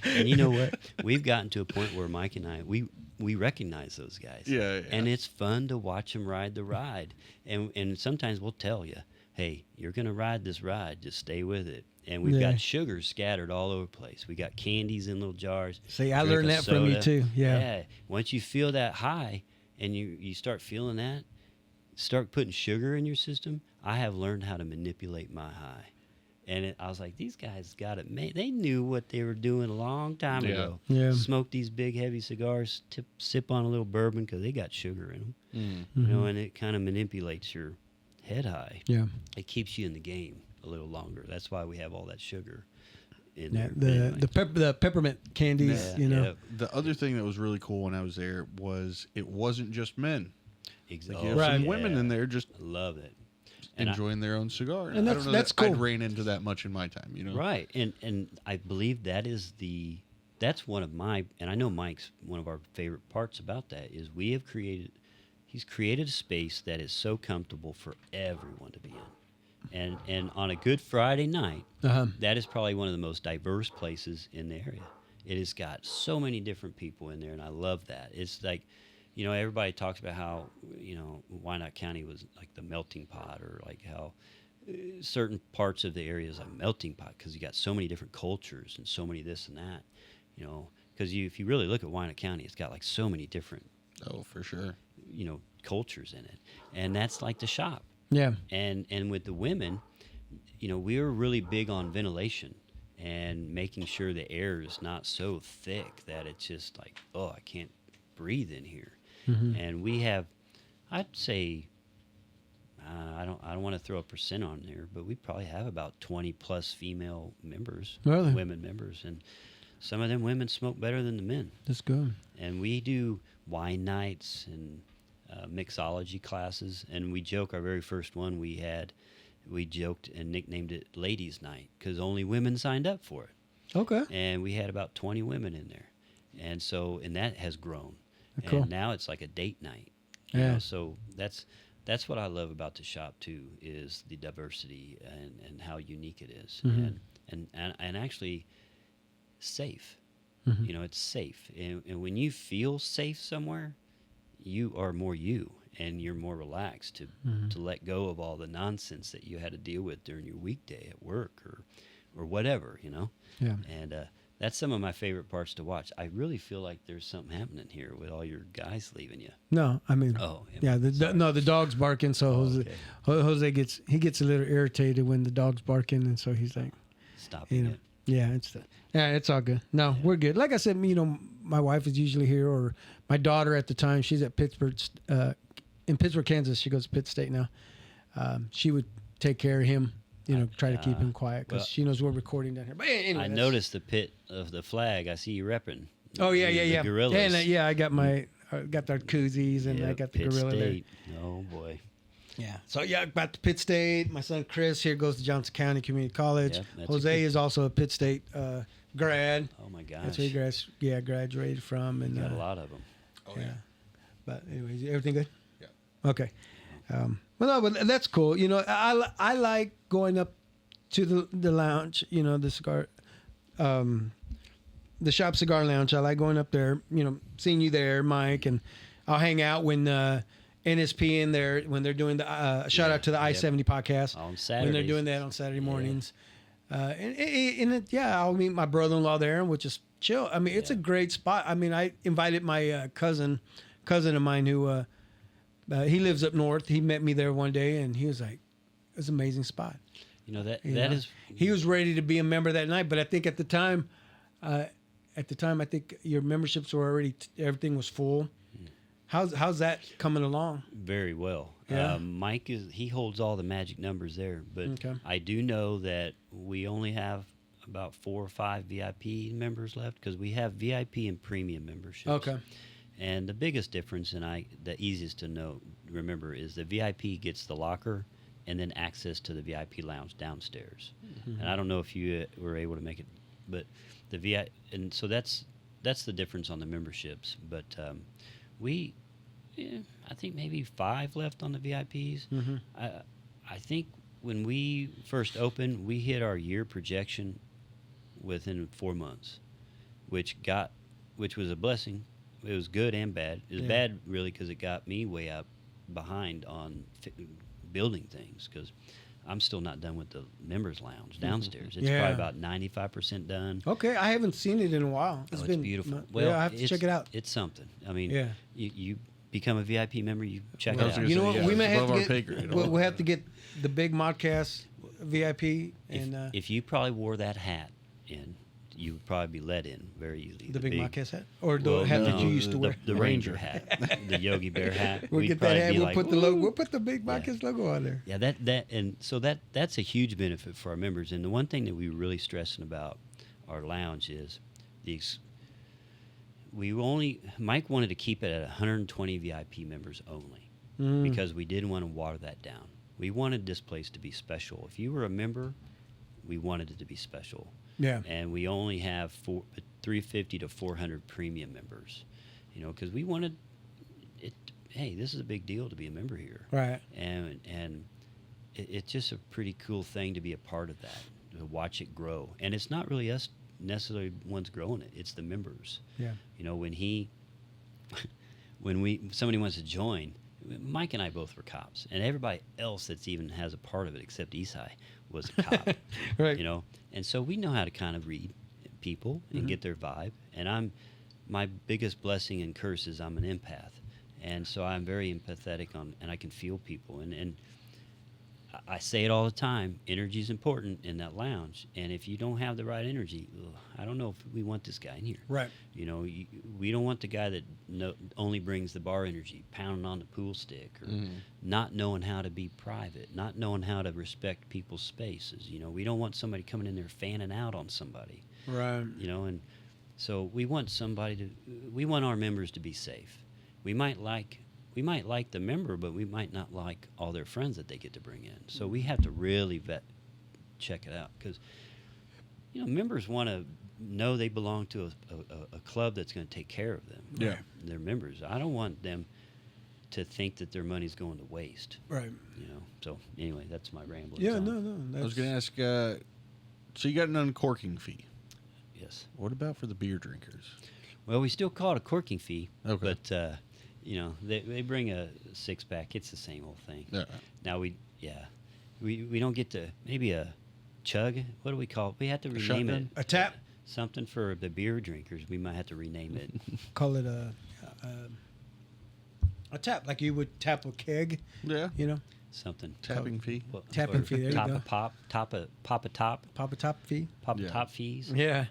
And you know what? We've gotten to a point where Mike and I we recognize those guys. Yeah. And it's fun to watch them ride the ride. And sometimes we'll tell you, hey, you're gonna ride this ride. Just stay with it. And we've got sugars scattered all over the place. We got candies in little jars. See, I learned that from you too. Yeah. Once you feel that high and you start feeling that, start putting sugar in your system. I have learned how to manipulate my high. And I was like, these guys got it made. They knew what they were doing a long time ago. Yeah. Smoke these big, heavy cigars, sip on a little bourbon because they got sugar in them. And it kind of manipulates your head high. Yeah. It keeps you in the game a little longer. That's why we have all that sugar in Yeah, there. the peppermint candies, Yeah. The other thing that was really cool when I was there was it wasn't just men. Exactly. You have some women in there just I love it. enjoying their own cigar. And I don't know that's that cool. I'd ran into that much in my time, Right. And I believe that's one of my, and I know Mike's one of our favorite parts about that is he's created a space that is so comfortable for everyone to be in. And on a good Friday night, that is probably one of the most diverse places in the area. it has got so many different people in there, and I love that. It's like, everybody talks about how, Wyandotte County was like the melting pot, or like how certain parts of the area is a melting pot because you got so many different cultures and so many this and that, because if you really look at Wyandotte County, it's got like so many different, Oh, for sure. cultures in it, and that's like the shop. Yeah. And with the women, we were really big on ventilation and making sure the air is not so thick that it's just like, oh, I can't breathe in here. Mm-hmm. And we have, I'd say, I don't want to throw a percent on there, but we probably have about 20 plus female members, Really? women members, and some of them women smoke better than the men. That's good. And we do wine nights and mixology classes, and we joke, our very first one we joked and nicknamed it Ladies Night because only women signed up for it. Okay. And we had about 20 women in there. And that has grown. Cool. And now it's like a date night. Yeah. So that's what I love about the shop too, is the diversity and how unique it is. Mhm. And actually safe. Mhm. It's safe. And when you feel safe somewhere, you are more you, and you're more relaxed to let go of all the nonsense that you had to deal with during your weekday at work or whatever, Yeah. And that's some of my favorite parts to watch. I really feel like there's something happening here with all your guys leaving you. No, I mean, Oh, yeah. The dog's barking, so Jose, okay. Jose gets a little irritated when the dog's barking, and so he's like, Stopping it. yeah, it's all good. No, we're good. Like I said, my wife is usually here, or my daughter at the time, she's at Pittsburgh, in Pittsburgh, Kansas. She goes to Pitt State now. She would take care of him, try to keep him quiet because she knows we're recording down here. But anyway, I noticed the pit of the flag. I see you repping. Oh yeah, the gorillas. And I got got our koozies, and I Yep, got the Pitt gorilla there. State. Oh boy. Yeah. So yeah, about to Pitt State. My son Chris here goes to Johnson County Community College. Yep, that's a Jose good- is also a Pitt State grad. Oh my gosh. That's where he graduated from, and You got a lot of them. Oh yeah. But anyways, everything good? Yeah. Okay. Well, no, but that's cool. I like going up to the lounge. The cigar, the shop cigar lounge. I like going up there. Seeing you there, Mike, and I'll hang out when NSP in there when they're doing the shout out to the I-70 podcast On Saturdays. when they're doing that on Saturday mornings. I'll meet my brother-in-law there, and we'll just chill. I mean, it's a great spot. I mean, I invited my cousin of mine who he lives up north. He met me there one day, and he was like, "It's an amazing spot." That You know? is. He was ready to be a member that night, but I think at the time, I think your memberships were already everything was full. How's that coming along? Very well. Yeah. Mike he holds all the magic numbers there, but Okay. I do know that we only have about 4 or 5 VIP members left because we have VIP and premium memberships. Okay. And the biggest difference, and the easiest to remember, is the VIP gets the locker and then access to the VIP lounge downstairs. And I don't know if you were able to make it, but the VIP, and so that's the difference on the memberships. But I think maybe 5 left on the VIPs. Mm-hmm. I think when we first opened, we hit our year projection within 4 months, which was a blessing. It was good and bad. It was bad really because it got me way up behind on building things because I'm still not done with the members lounge downstairs. It's probably about 95% done. Okay, I haven't seen it in a while. It's beautiful. Well, I have to check it out. It's something. I mean, Yeah. you become a VIP member, you check Well, it out. I was gonna say, We it's may have above our to pay get. grade. We'll have to get the big Modcast VIP and If you probably wore that hat in, you would probably be let in very easily. the big Modcast hat, or the hat that you used to wear. The Ranger hat, the Yogi Bear hat. We'll We'd get that probably hat. be We'll like, put the logo. We'll put the big Yeah. Modcast logo on there. Yeah, that's a huge benefit for our members. And the one thing that we really stressing about our lounge is Mike wanted to keep it at 120 VIP members only because we didn't want to water that down. We wanted this place to be special. If you were a member, we wanted it to be special. Yeah. And we only have 350 to 400 premium members, because we wanted it. Hey, this is a big deal to be a member here. Right. And it's just a pretty cool thing to be a part of that, to watch it grow. And it's not really us necessarily ones growing it. It's the members. Yeah. You know, when somebody wants to join, Mike and I both were cops, and everybody else that's even has a part of it except Esai was a cop. Right. You know, and so we know how to kind of read people and get their vibe. And my biggest blessing and curse is I'm an empath, and so I'm very empathetic and I can feel people. And I say it all the time, energy is important in that lounge, and if you don't have the right energy, I don't know if we want this guy in here. Right. You know, we don't want the guy that only brings the bar energy, pounding on the pool stick, or not knowing how to be private, not knowing how to respect people's spaces. You know, we don't want somebody coming in there fanning out on somebody. Right. You know, and so we want our members to be safe. We might like the member, but we might not like all their friends that they get to bring in. So we have to really check it out, because, you know, members want to know they belong to a club that's going to take care of them. Yeah. They're members. I don't want them to think that their money's going to waste. Right. You know. So anyway, that's my rambling. Yeah. No. I was going to ask. So you got an uncorking fee. Yes. What about for the beer drinkers? Well, we still call it a corking fee. Okay. But you know, they bring a 6-pack. It's the same old thing. Yeah. Now we don't get to maybe a chug. What do we call it? We have to rename it. A tap. Something for the beer drinkers. We might have to rename it. Call it a tap, like you would tap a keg. Yeah. You know, Something. Tapping fee. Well, Tapping or fee, there you top go. A pop. Pop a top. pop a top fee. Pop Yeah. top fees. Yeah.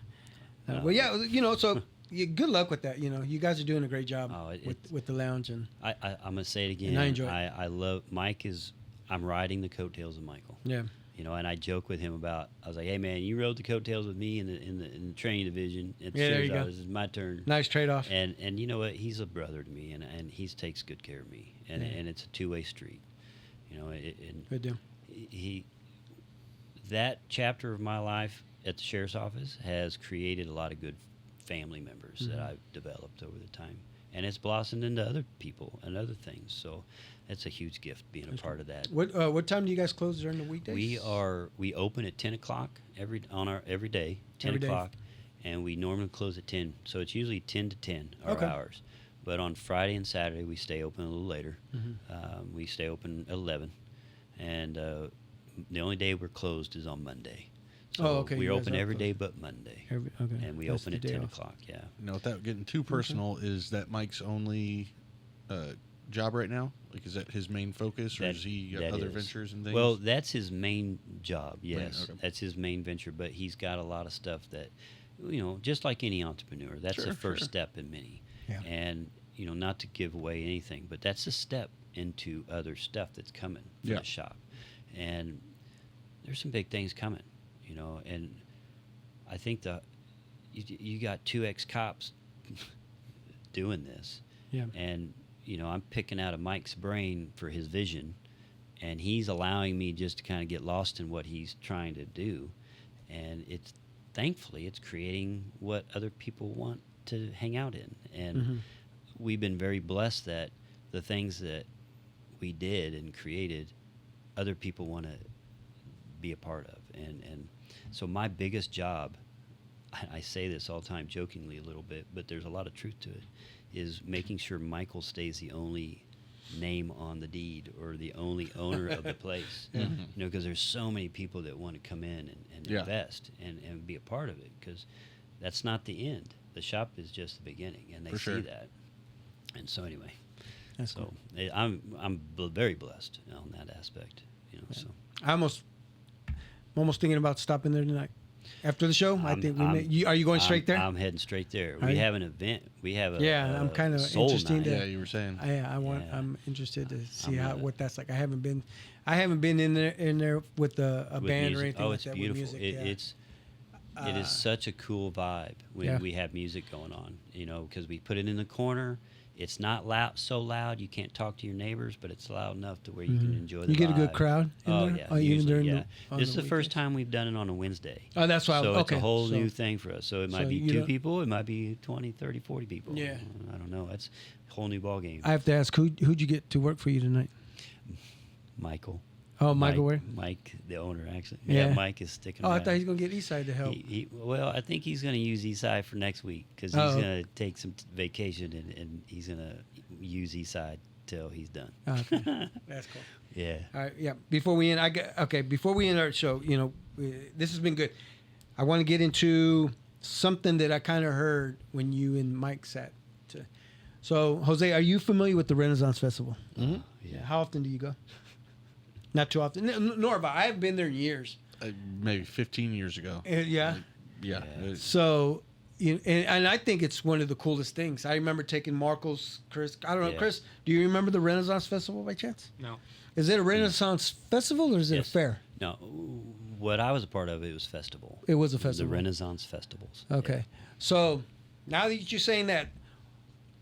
Well, yeah. You know, so good luck with that. You know, you guys are doing a great job Oh, with the lounge, and I'm gonna say it again. And I enjoy it. I love Mike. I'm riding the coattails of Michael. yeah. You know, and I joke with him about. I was like, "Hey, man, you rode the coattails with me in the training division. It's Yeah, there you go. This is my turn." Nice trade off. And you know what? He's a brother to me, and he takes good care of me, and it's a two-way street. You know, and Good deal. that chapter of my life at the sheriff's office has created a lot of good family members that I've developed over the time, and it's blossomed into other people and other things. So it's a huge gift being a part of that. What time do you guys close during the weekdays? We open at 10 o'clock every day, 10 Every day. o'clock, and we normally close at 10. So it's usually 10 to 10 our Okay. hours. But on Friday and Saturday we stay open a little later. We stay open at 11, and the only day we're closed is on Monday. So okay, we're you guys open are every day closed. but Monday, Okay. and we That's open the at day 10 off. o'clock. Yeah. You know, without getting too personal, is that Mike's only job right now? Like, is that his main focus, or That- is he got that other is. ventures and things? Well, that's his main job. Yes, okay. that's his main venture. But he's got a lot of stuff that, you know, just like any entrepreneur, that's the Sure, first sure. step in many. Yeah. And you know, not to give away anything, but that's a step into other stuff that's coming for Yeah. the shop. And there's some big things coming, you know. And I think you got 2 ex-cops doing this. Yeah. And you know, I'm picking out of Mike's brain for his vision, and he's allowing me just to kind of get lost in what he's trying to do, and thankfully it's creating what other people want to hang out in. And we've been very blessed that the things that we did and created, other people want to be a part of. And so my biggest job, I say this all the time jokingly a little bit, but there's a lot of truth to it, is making sure Michael stays the only name on the deed or the only owner of the place. You know, because there's so many people that want to come in and Yeah. invest and be a part of it, because that's not the end. The shop is just the beginning, and they For see sure. that. And so anyway, That's so I'm very blessed on that aspect. You know, so I'm almost thinking about stopping there tonight. After the show, I think we I'm- may. Are you going straight there? I'm heading straight there. Are We you? have an event. We have a Yeah, I'm kinda soul interested night. to- yeah, you were saying. Yeah. Yeah. I'm interested to see I'm what that's like. I haven't been in there with a with band music. or anything Oh, like it's that beautiful. with music. It is such a cool vibe when Yeah. we have music going on. You know, because we put it in the corner. It's not so loud you can't talk to your neighbors, but it's loud enough to where you can enjoy the You get a good vibe. crowd in Oh there? yeah, Oh, even usually, during yeah. on This is the first weekdays? time we've done it on a Wednesday. Oh, that's why. So it's a whole so- new thing for us. So it might so be you 2 don't- people, it might be 20, 30, 40 people. Yeah. I don't know. It's a whole new ball game. I have to ask, who'd you get to work for you tonight? Michael. Oh, Michael Ware. Mike, the owner, actually. Yeah. Yeah, Mike is sticking Oh, I around. thought he was gonna get Eastside to help. Well, I think he's going to use Eastside for next week because he's going to take some vacation and he's going to use Eastside till he's done. Okay. That's cool. Yeah. All right, yeah. Before we end, before we end our show, this has been good. I want to get into something that I kind of heard when you and Mike sat. So, Jose, are you familiar with the Renaissance Festival? Mm-hmm. Yeah. How often do you go? Not too often. Nor have I. I haven't been there in years. Maybe 15 years ago. Yeah. Yeah. So, and I think it's one of the coolest things. I remember taking Marcos, Chris. I don't know, Yeah. Chris. Do you remember the Renaissance Festival by chance? No. Is it a Renaissance festival or is it Yes. a fair? No, what I was a part of, it was festival. It was a festival. The Renaissance festivals. Okay. So now that you're saying that,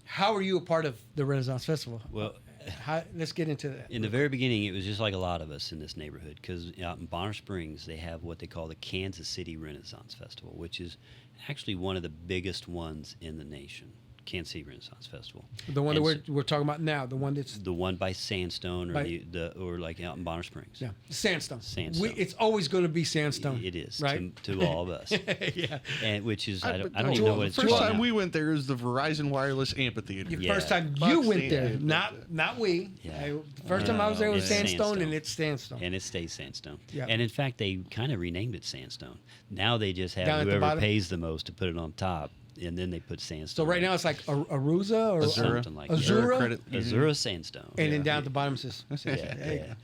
how are you a part of the Renaissance Festival? Well, Let's get into that. in the very beginning, it was just like a lot of us in this neighborhood because out in Bonner Springs, they have what they call the Kansas City Renaissance Festival, which is actually one of the biggest ones in the nation. Kansas City Renaissance Festival. The one And that we're talking about now, the one that's the one by Sandstone or By- or like out in Bonner Springs. yeah, sandstone. Sandstone. It's always going to be sandstone. It is right to all of us, yeah. and which is I don't But even know what the it's first called time now. we went there is the Verizon Wireless Amphitheater. The Yeah. first time Bucks you went there, Sand. not we. Yeah. The first time I was there was It's sandstone, sandstone. and it's sandstone. And it stays Sandstone. Yeah. And in fact, they kind of renamed it Sandstone. Now they just have Down at the whoever bottom? pays the most to put it on top, and then they put So Sandstone. right now it's like Arusa or Azura. something like Azura? that. Credit Union. Azura Sandstone. and then down at the bottom it says. Yeah.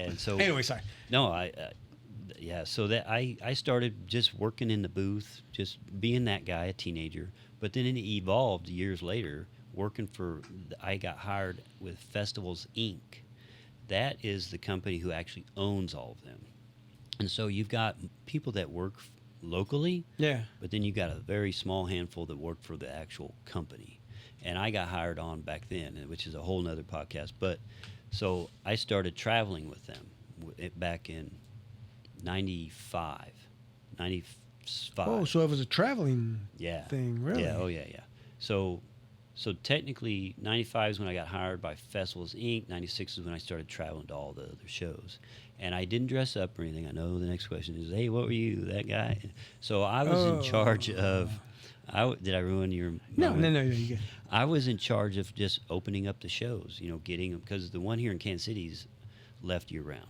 And so Anyway, sorry. no, yeah. So that I started just working in the booth, just being that guy, a teenager. But then it evolved years later, working for. I got hired with Festivals Inc. That is the company who actually owns all of them. And so you've got people that work locally, Yeah. but then you got a very small handful that work for the actual company. And I got hired on back then, which is a whole nother podcast. But so I started traveling with them back in 95. Oh, so it was a traveling Yeah. thing, really? Yeah, oh yeah. So technically 95 is when I got hired by Festivals Inc. 96 is when I started traveling to all the other shows. And I didn't dress up or anything. I know the next question is, hey, what were you, that guy? So I was in charge of did I ruin your No, moment? you get I was in charge of just opening up the shows, getting them, because the one here in Kansas City's left year round.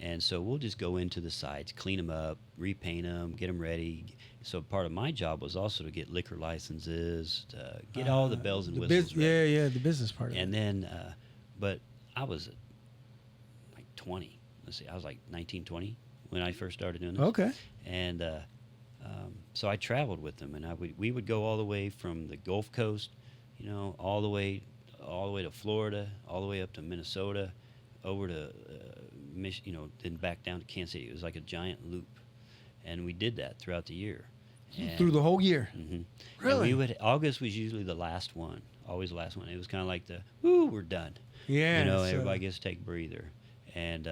And so we'll just go into the sites, clean them up, repaint them, get them ready. So part of my job was also to get liquor licenses, to get all the bells and the whistles ready. yeah, the business part of it. And then, but I was like 20. Let's see, I was like 19, 20 when I first started doing this. Okay. And so I traveled with them, and we would go all the way from the Gulf Coast, all the way to Florida, all the way up to Minnesota, over to then back down to Kansas City. It was like a giant loop, and we did that throughout the year. Through the whole year. Mhm. Really? And August was usually the last one, always the last one. It was kind of like we're done. Yeah. so- Everybody gets to take a breather, and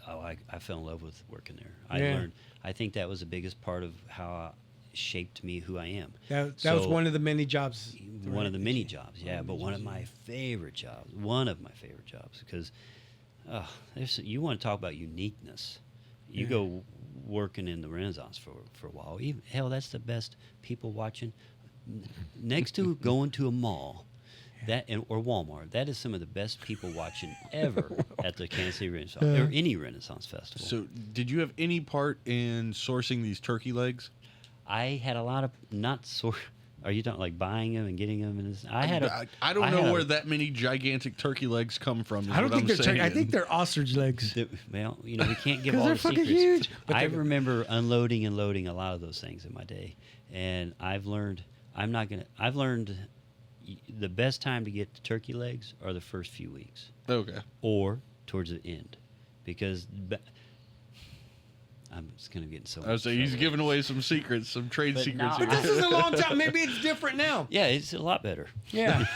I fell in love with working there. I Yeah. learned. I think that was the biggest part of how shaped me who I am. that was So- one of the many jobs. One of the right? many jobs, yeah, but one of my favorite jobs. One of my favorite jobs because you want to talk about uniqueness. You Yeah. go working in the Renaissance for a while. Hell, that's the best people watching. Next to going to a mall, or Walmart, that is some of the best people watching ever at the Kansas City Renaissance or any Renaissance festival. So, did you have any part in sourcing these turkey legs? I had a lot of Are you talking like buying them and getting them? I don't know where that many gigantic turkey legs come from. I don't think they're turkey. I think they're ostrich legs. Well, we can't give 'Cause all they're the fucking secrets. huge. But I they're- remember unloading and loading a lot of those things in my day, and I've learned the best time to get the turkey legs are the first few weeks, Okay. or towards the end, because I'm just gonna get in so. I was saying he's giving away some secrets, some trade But secrets. now- But this is a long time. Maybe it's different now. Yeah, it's a lot better. Yeah.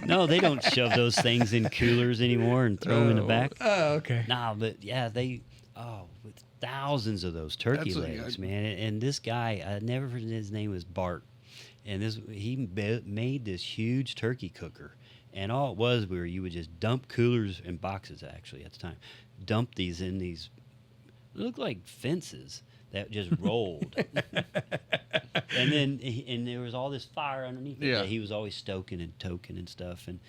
No, they don't shove those things in coolers anymore and throw them in the back. Oh, okay. Nah, but yeah, with thousands of those turkey That's legs, man. And this guy, I never forget his name was Bart, and he made this huge turkey cooker, And all it was where you would just dump coolers and boxes, actually, at the time. Dump these in these, looked like fences that just rolled. and there was all this fire underneath it that he was always stoking and toking and stuff. And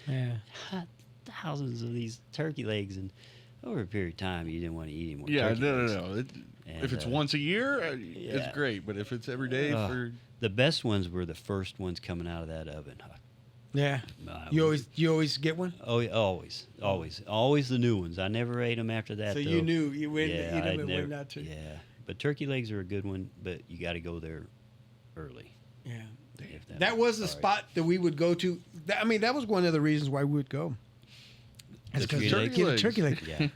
thousands of these turkey legs. And over a period of time, you didn't want to eat any more turkey legs. No. If it's once a year, it's great. But if it's every day the best ones were the first ones coming out of that oven. Yeah. You always get one? Oh, yeah, always the new ones. I never ate them after that. So though. you knew you went. Yeah, you knew I'd when never, not to. Yeah, but turkey legs are a good one, but you got to go there early. Yeah. if That was the all right. spot that we would go to. I mean, that was one of the reasons why we would go. It's because turkey get a turkey leg. Yeah.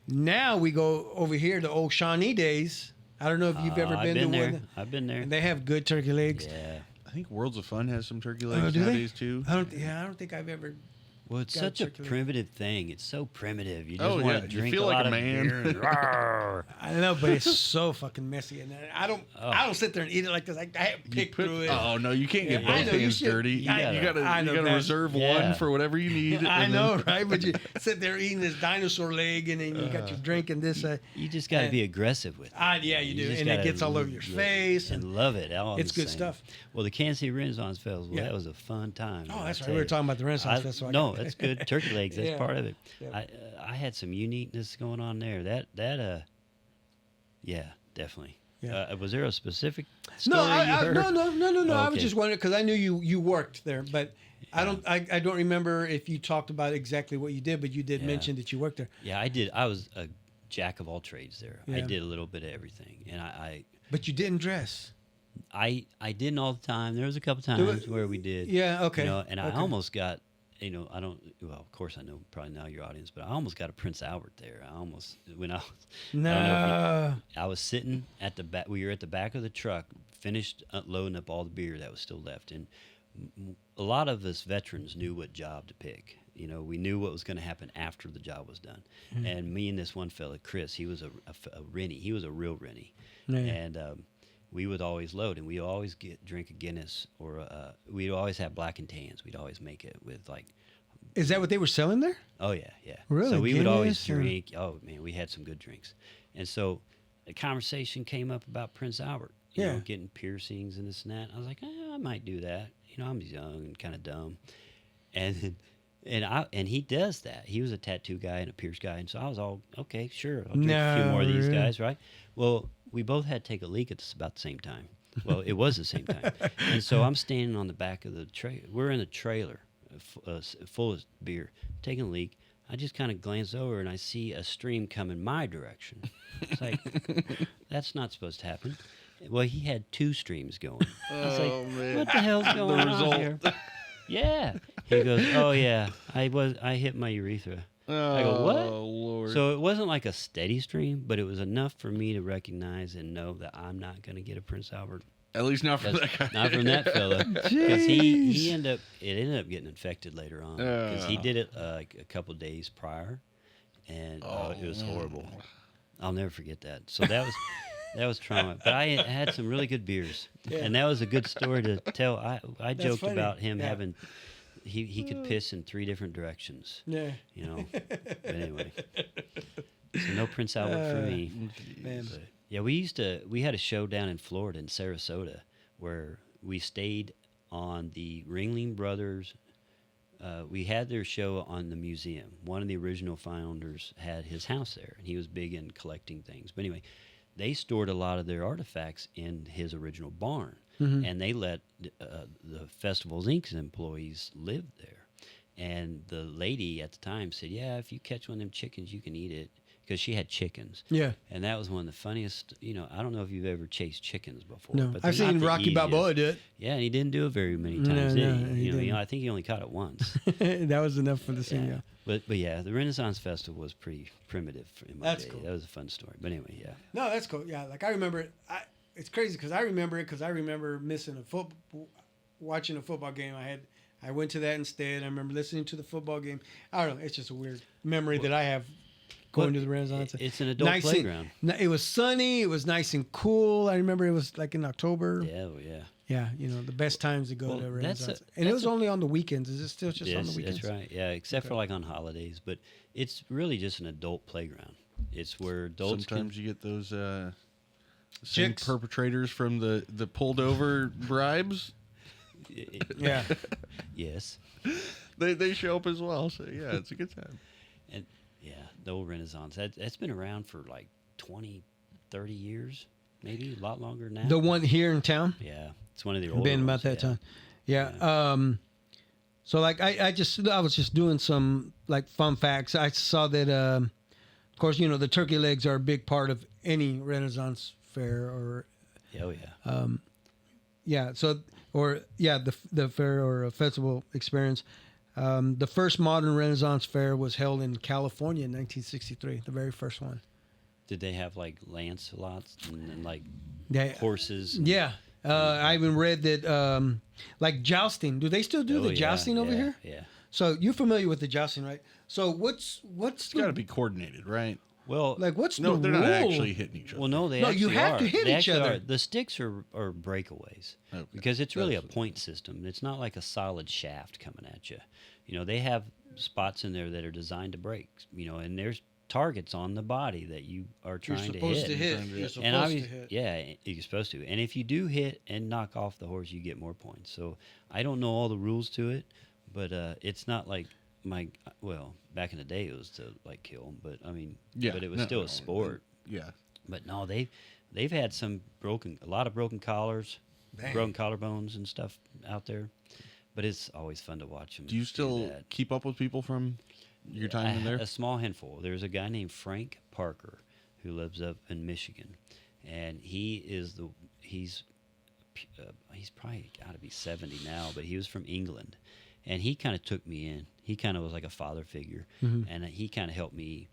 Now we go over here to Old Shawnee Days. I don't know if you've ever I've been to there. one. I've been there. And they have good turkey legs. Yeah. I think Worlds of Fun has some turkey legs do they? nowadays too. I don't think I've ever. Well, it's Got such a turkey leg. primitive thing. It's so primitive. You just Oh, want yeah. to You drink feel a like lot a of man. beer and rawr. I know, but it's so fucking messy, and I don't sit there and eat it like this. I have to pick through it. Oh no, you can't get Yeah, I both know, you hands should- dirty. You I gotta know that. reserve Yeah. one for whatever you need. I and know, then- right? But you sit there eating this dinosaur leg, and then you got your drink and this. You just got to Yeah. be aggressive with it. Yeah, you do, just and it gotta gets all over your face, and love it. All it's the good same. stuff. Well, the Kansas City Renaissance Festival, Yeah. that was a fun time. Oh, man, that's I right. tell We were you. talking about the Renaissance Festival. No, that's good. Turkey legs, that's Yeah. part of it. Yeah. I had some uniqueness going on there. Yeah, definitely. Yeah. Was there a specific story No, you heard? no. I was Okay. just wondering because I knew you worked there, but I don't remember if you talked about exactly what you did, but you did Yeah. mention that you worked there. Yeah, I did. I was a jack of all trades there. I Yeah. did a little bit of everything, and But you didn't dress. I didn't all the time. There was a couple times where we did. Yeah. Okay. You know, and I Okay. almost got. I don't. Well, of course, I know probably now your audience, but I almost got a Prince Albert there. I don't know if I was sitting at the back. We were at the back of the truck, finished loading up all the beer that was still left, and a lot of us veterans knew what job to pick. You know, we knew what was going to happen after the job was done. And me and this one fella, Chris, he was a Rennie. He was a real Rennie, and we would always load, and we'd always drink a Guinness, or we'd always have black and tans. We'd always make it with like. Is that what they were selling there? Oh yeah. Really? So we would always Guinness or- drink. Oh man, we had some good drinks, and so a conversation came up about Prince Albert. You know, getting piercings and this and that. I was like, I might do that. You know, I'm young and kind of dumb, and he does that. He was a tattoo guy and a pierce guy, and so I was all okay, sure. I'll drink a few more of these really? guys, right? Well, we both had to take a leak at about the same time. Well, it was the same time, and so I'm standing on the back of the trailer. We're in a trailer full of beer, taking a leak. I just kind of glance over and I see a stream coming my direction. It's like, that's not supposed to happen. Well, he had two streams going. I was like, man. what the hell's going on here? Yeah. He goes, oh yeah, I hit my urethra. I go, what? Oh Lord. So it wasn't like a steady stream, but it was enough for me to recognize and know that I'm not going to get a Prince Albert. At least not from That's that guy. not from that fella, because he ended up getting infected later on because he did it like a couple days prior, and it was horrible. I'll never forget that. So that was trauma. But I had some really good beers, and that was a good story to tell. I joked funny. about him Yeah. having he could piss in 3 different directions. Yeah. You know. But anyway, so no Prince Albert for me. Man. But, yeah, we had a show down in Florida in Sarasota where we stayed on the Ringling Brothers. We had their show on the museum. One of the original founders had his house there, and he was big in collecting things. But anyway, they stored a lot of their artifacts in his original barn, and they let the Festivals Inc.'s employees live there. And the lady at the time said, yeah, if you catch one of them chickens, you can eat it. Because she had chickens. Yeah. And that was one of the funniest, I don't know if you've ever chased chickens before. No, but I've they're not seen the Rocky easiest. Balboa do it. Yeah, and he didn't do it very many No, times, did no, he? he didn't. I think he only caught it once. That was enough for the scene. Yeah. But yeah, the Renaissance Festival was pretty primitive in my That's day. cool. That was a fun story. But anyway, yeah. No, that's cool. Yeah, like I remember it. It's crazy because I remember it because I remember missing watching a football game. I went to that instead. I remember listening to the football game. I don't know. It's just a weird memory that I have going to the Renaissance. It's an adult playground. It was sunny. It was nice and cool. I remember it was like in October. Yeah, well, yeah. Yeah, the best times to go Well, to that's Renaissance. a- And it that's was a- only on the weekends. Is it still just on Yes, the weekends? that's right. Yeah, except for like on holidays, but it's really just an adult playground. It's where adults Sometimes you get those same Chicks. perpetrators from the pulled over bribes. can. Yeah. Yes, They show up as well. So yeah, it's a good time. and yeah, the old Renaissance. That's been around for like 20, 30 years, maybe a lot longer now. The one here in town? Yeah, it's one of the older Been ones, about that yeah. time. Yeah. So like I was just doing some like fun facts. I saw that of course, the turkey legs are a big part of any Renaissance fair or Oh yeah. the fair or a festival experience. The first modern Renaissance fair was held in California in 1963, the very first one. Did they have like Lancelots and like They, horses? yeah. I even read that like jousting. Do they still do Oh, the yeah, jousting over yeah, here? Yeah. So you're familiar with the jousting, right? So what's It's got to be coordinated, right? Well, like what's No, the they're rule? not actually hitting each other. well, no, they No, actually you have are. to hit They each actually other. are. The sticks are breakaways Okay. because it's really a That's- point system. It's not like a solid shaft coming at you. They have spots in there that are designed to break. And there's targets on the body that you are You're trying supposed to hit. Trying to You're hit. supposed and to hit. yeah, you're supposed to. And if you do hit and knock off the horse, you get more points. So I don't know all the rules to it, but it's not like back in the day it was to like kill them, but I mean, Yeah, but it was no, still no, a sport. Yeah. But no, they've had a lot of broken collars, Dang. broken collarbones and stuff out there. But it's always fun to watch them. Do you still that. keep up with people from your time in there? A small handful. There's a guy named Frank Parker who lives up in Michigan, and he's probably got to be 70 now, but he was from England, and he kind of took me in. He kind of was like a father figure, and he kind of helped me.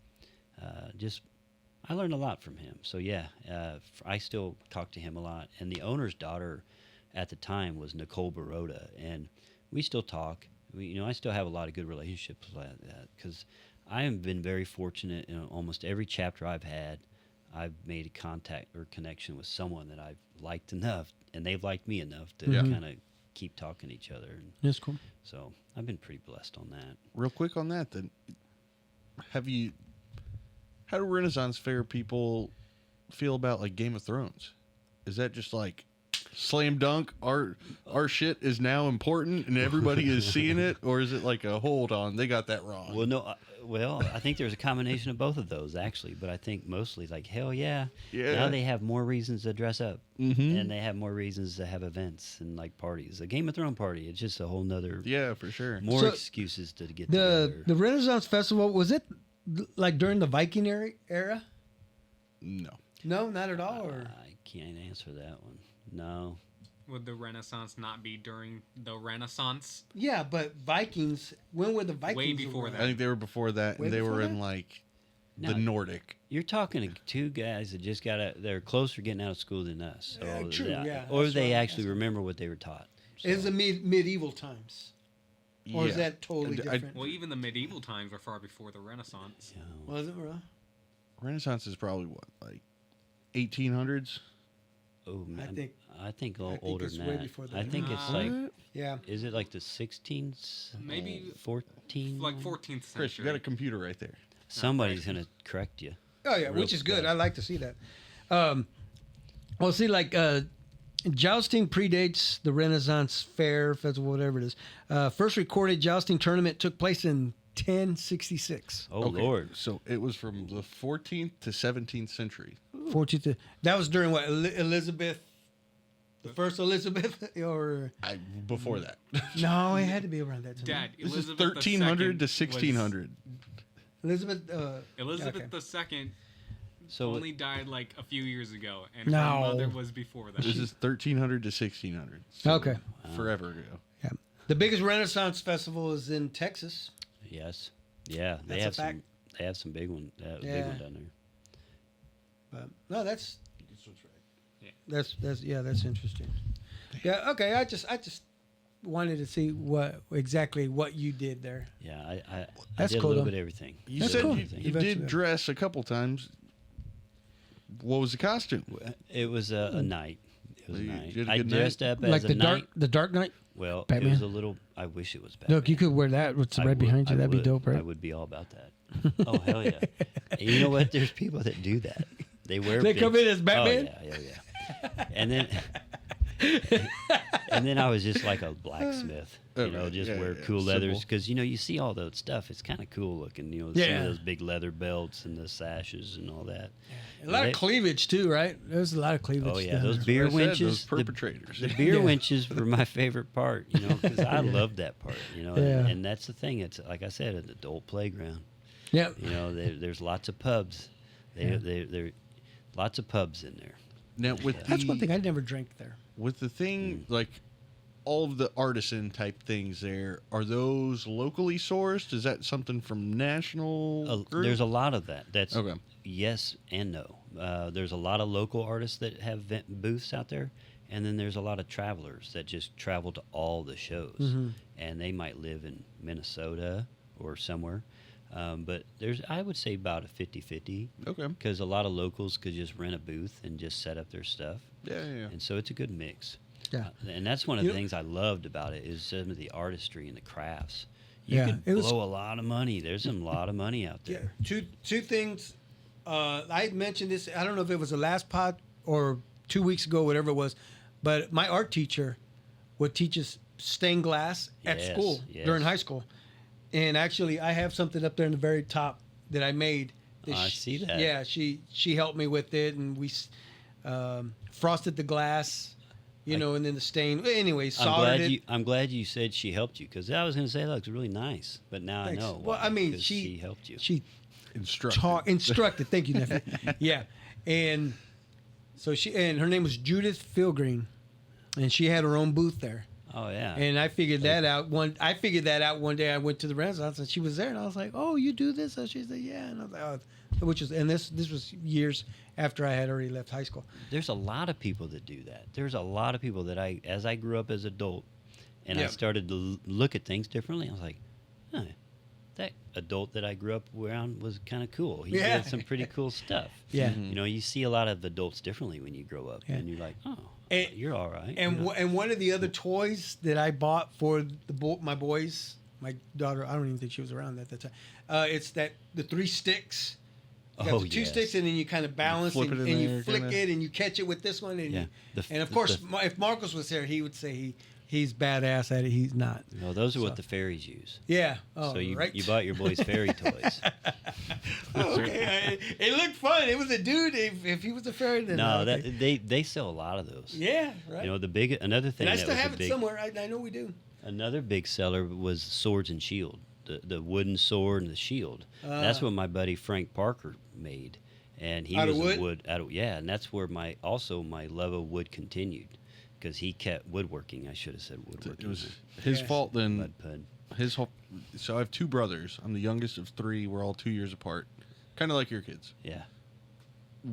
I learned a lot from him. So yeah, I still talk to him a lot. And the owner's daughter at the time was Nicole Baroda, and we still talk. I still have a lot of good relationships like that because I have been very fortunate in almost every chapter I've had. I've made a contact or connection with someone that I've liked enough, and they've liked me enough to kind of keep talking to each other. And That's cool. so I've been pretty blessed on that. Real quick on that, then, how do Renaissance Fair people feel about like Game of Thrones? Is that just like slam dunk? Our shit is now important and everybody is seeing it, or is it like a hold on? They got that wrong. Well, no, I think there's a combination of both of those actually, but I think mostly like hell yeah. Yeah. Now they have more reasons to dress up, Mhm. and they have more reasons to have events and like parties. A Game of Thrones party, it's just a whole nother Yeah, for sure. more So, excuses to get The together. the Renaissance Festival, was it like during the Viking era? No. No, not at all. Or I can't answer that one. No. Would the Renaissance not be during the Renaissance? yeah, but Vikings. When were the Vikings? Way before around? I think they were before that, Way and they before were in that? like No. the Nordic. You're talking to two guys that just they're closer getting out of school than us. So Yeah, true, yeah, or that's they why I'm actually asking. remember what they were taught. So, It's the medieval times, or is Yeah. that totally And different? Well, even the medieval times were far before the Renaissance. you know, Was it really? Renaissance is probably what, like 1800s? oh, man, think- I think a I little think older it's than way that. before I that. think it's Nah. like, Yeah. is it like the 16th? Maybe 14? Like 14th century. Chris, you got a computer right there. Somebody's going to correct you. Oh yeah, Real which is good. fast. I like to see that. Well, see, like jousting predates the Renaissance Fair Festival, whatever it is. First recorded jousting tournament took place in 1066. Oh, Okay, Lord. So it was from the 14th to 17th century. 14th. That was during what? Elizabeth, the first Elizabeth, or Before that. no? It had to be around that time. Dad, This is Elizabeth 1300 to II 1600. Elizabeth. Elizabeth okay. II So only died like a few years ago, and No. her mother was before that. This is 1300 to 1600. So Okay. Forever ago. Yeah. The biggest Renaissance festival is in Texas. yes. Yeah, That's a fact. They have some big one. Big Yeah. one down there. But no, that's Yeah. that's interesting. Yeah. Okay. I just wanted to see what you did there. Yeah, I That's did cool, a little though. bit of everything. You That's said cool. you Eventually. did dress a couple times. What was the costume? It was a night. It was You nice. did a I good dressed up as Like a the knight. Dark Knight. Well, Batman? it was a little. I wish it was Batman. Look, you could wear that. What's I right would- behind you? I That'd be would. dope, I right? would be all about that. Oh hell yeah! And you know what? There's people that do that. They wear. They come in as Oh Batman? yeah. And then, and then I was just like a blacksmith. You know, Okay, just yeah, wear yeah, cool leathers simple. because you see all that stuff. It's kind of cool looking. Some Yeah. of those big leather belts and the sashes and all that. A lot They- of cleavage too, right? There's a lot of cleavage. Oh yeah, down those there. beer That's what I said, winches. those perpetrators. The beer Yeah. winches were my favorite part, because I loved that part, Yeah. and that's the thing. It's like I said, an adult playground. Yep. There's lots of pubs. There lots of pubs in there. Now with That's the, one thing I never drank there. with the thing like all of the artisan type things there, are those locally sourced? Is that something from national group? There's a lot of that. That's Okay. yes and no. There's a lot of local artists that have booths out there, and then there's a lot of travelers that just travel to all the shows, Mm-hmm. and they might live in Minnesota or somewhere. But I would say about a 50-50, Okay. because a lot of locals could just rent a booth and just set up their stuff, Yeah, yeah. and so it's a good mix. Yeah. And that's one of You the know- things I loved about it is some of the artistry and the crafts. You Yeah, could it was- blow a lot of money. There's a lot of money out Yeah. there. Two things. I mentioned this. I don't know if it was the last pod or 2 weeks ago, whatever it was, but my art teacher would teach us stained glass at Yes, school yes. during high school. And actually, I have something up there in the very top that I made. that I see that. Yeah, she helped me with it, and we frosted the glass, and then the stain. Anyway, soldered it. I'm glad you said she helped you, because I was going to say that looks really nice, but now Thanks. I know. Well, why, I mean, 'cause she helped you. She Instructed. instructed. Thank you, nephew. Yeah, and so her name was Judith Philgreen, and she had her own booth there. Oh yeah. And I figured that out one day. I went to the Renaissance and she was there, and I was like, "Oh, you do this?" So she said, "Yeah." And I was like, "Oh," this was years after I had already left high school. There's a lot of people that do that. There's a lot of people that as I grew up as an adult, and I Yeah. started to look at things differently. I was like, huh, that adult that I grew up around was kind of cool. He Yeah. did some pretty cool stuff. Yeah. You see a lot of adults differently when you grow up, Yeah. and you're like, oh, And- you're all right. And and one of the other toys that I bought for my boys, my daughter, I don't even think she was around at that time. It's the 3 sticks. You got Oh, the 2 yes. sticks, and then you kind of balance flip and, it in and you there, flick kinda. it, and you catch it with this one. And Yeah. and of course, if Marcos was there, he would say he's badass at it. He's not. No, those are what the fairies use. Yeah. Oh, So you right. you bought your boys fairy toys. Oh, okay. It looked fun. It was a dude. If he was a fairy, then No, okay. they sell a lot of those. Yeah. Right. Another thing and I that still was have a it big somewhere. I know we do. another big seller was swords and shield. The wooden sword and the shield. That's what my buddy Frank Parker made, and he Out of was wood? and that's where my love of wood continued, because he kept woodworking. I should have said woodworking. It was his Yeah. fault then. mud pud. His whole. So I have 2 brothers. I'm the youngest of 3. We're all 2 years apart. Kind of like your kids. Yeah.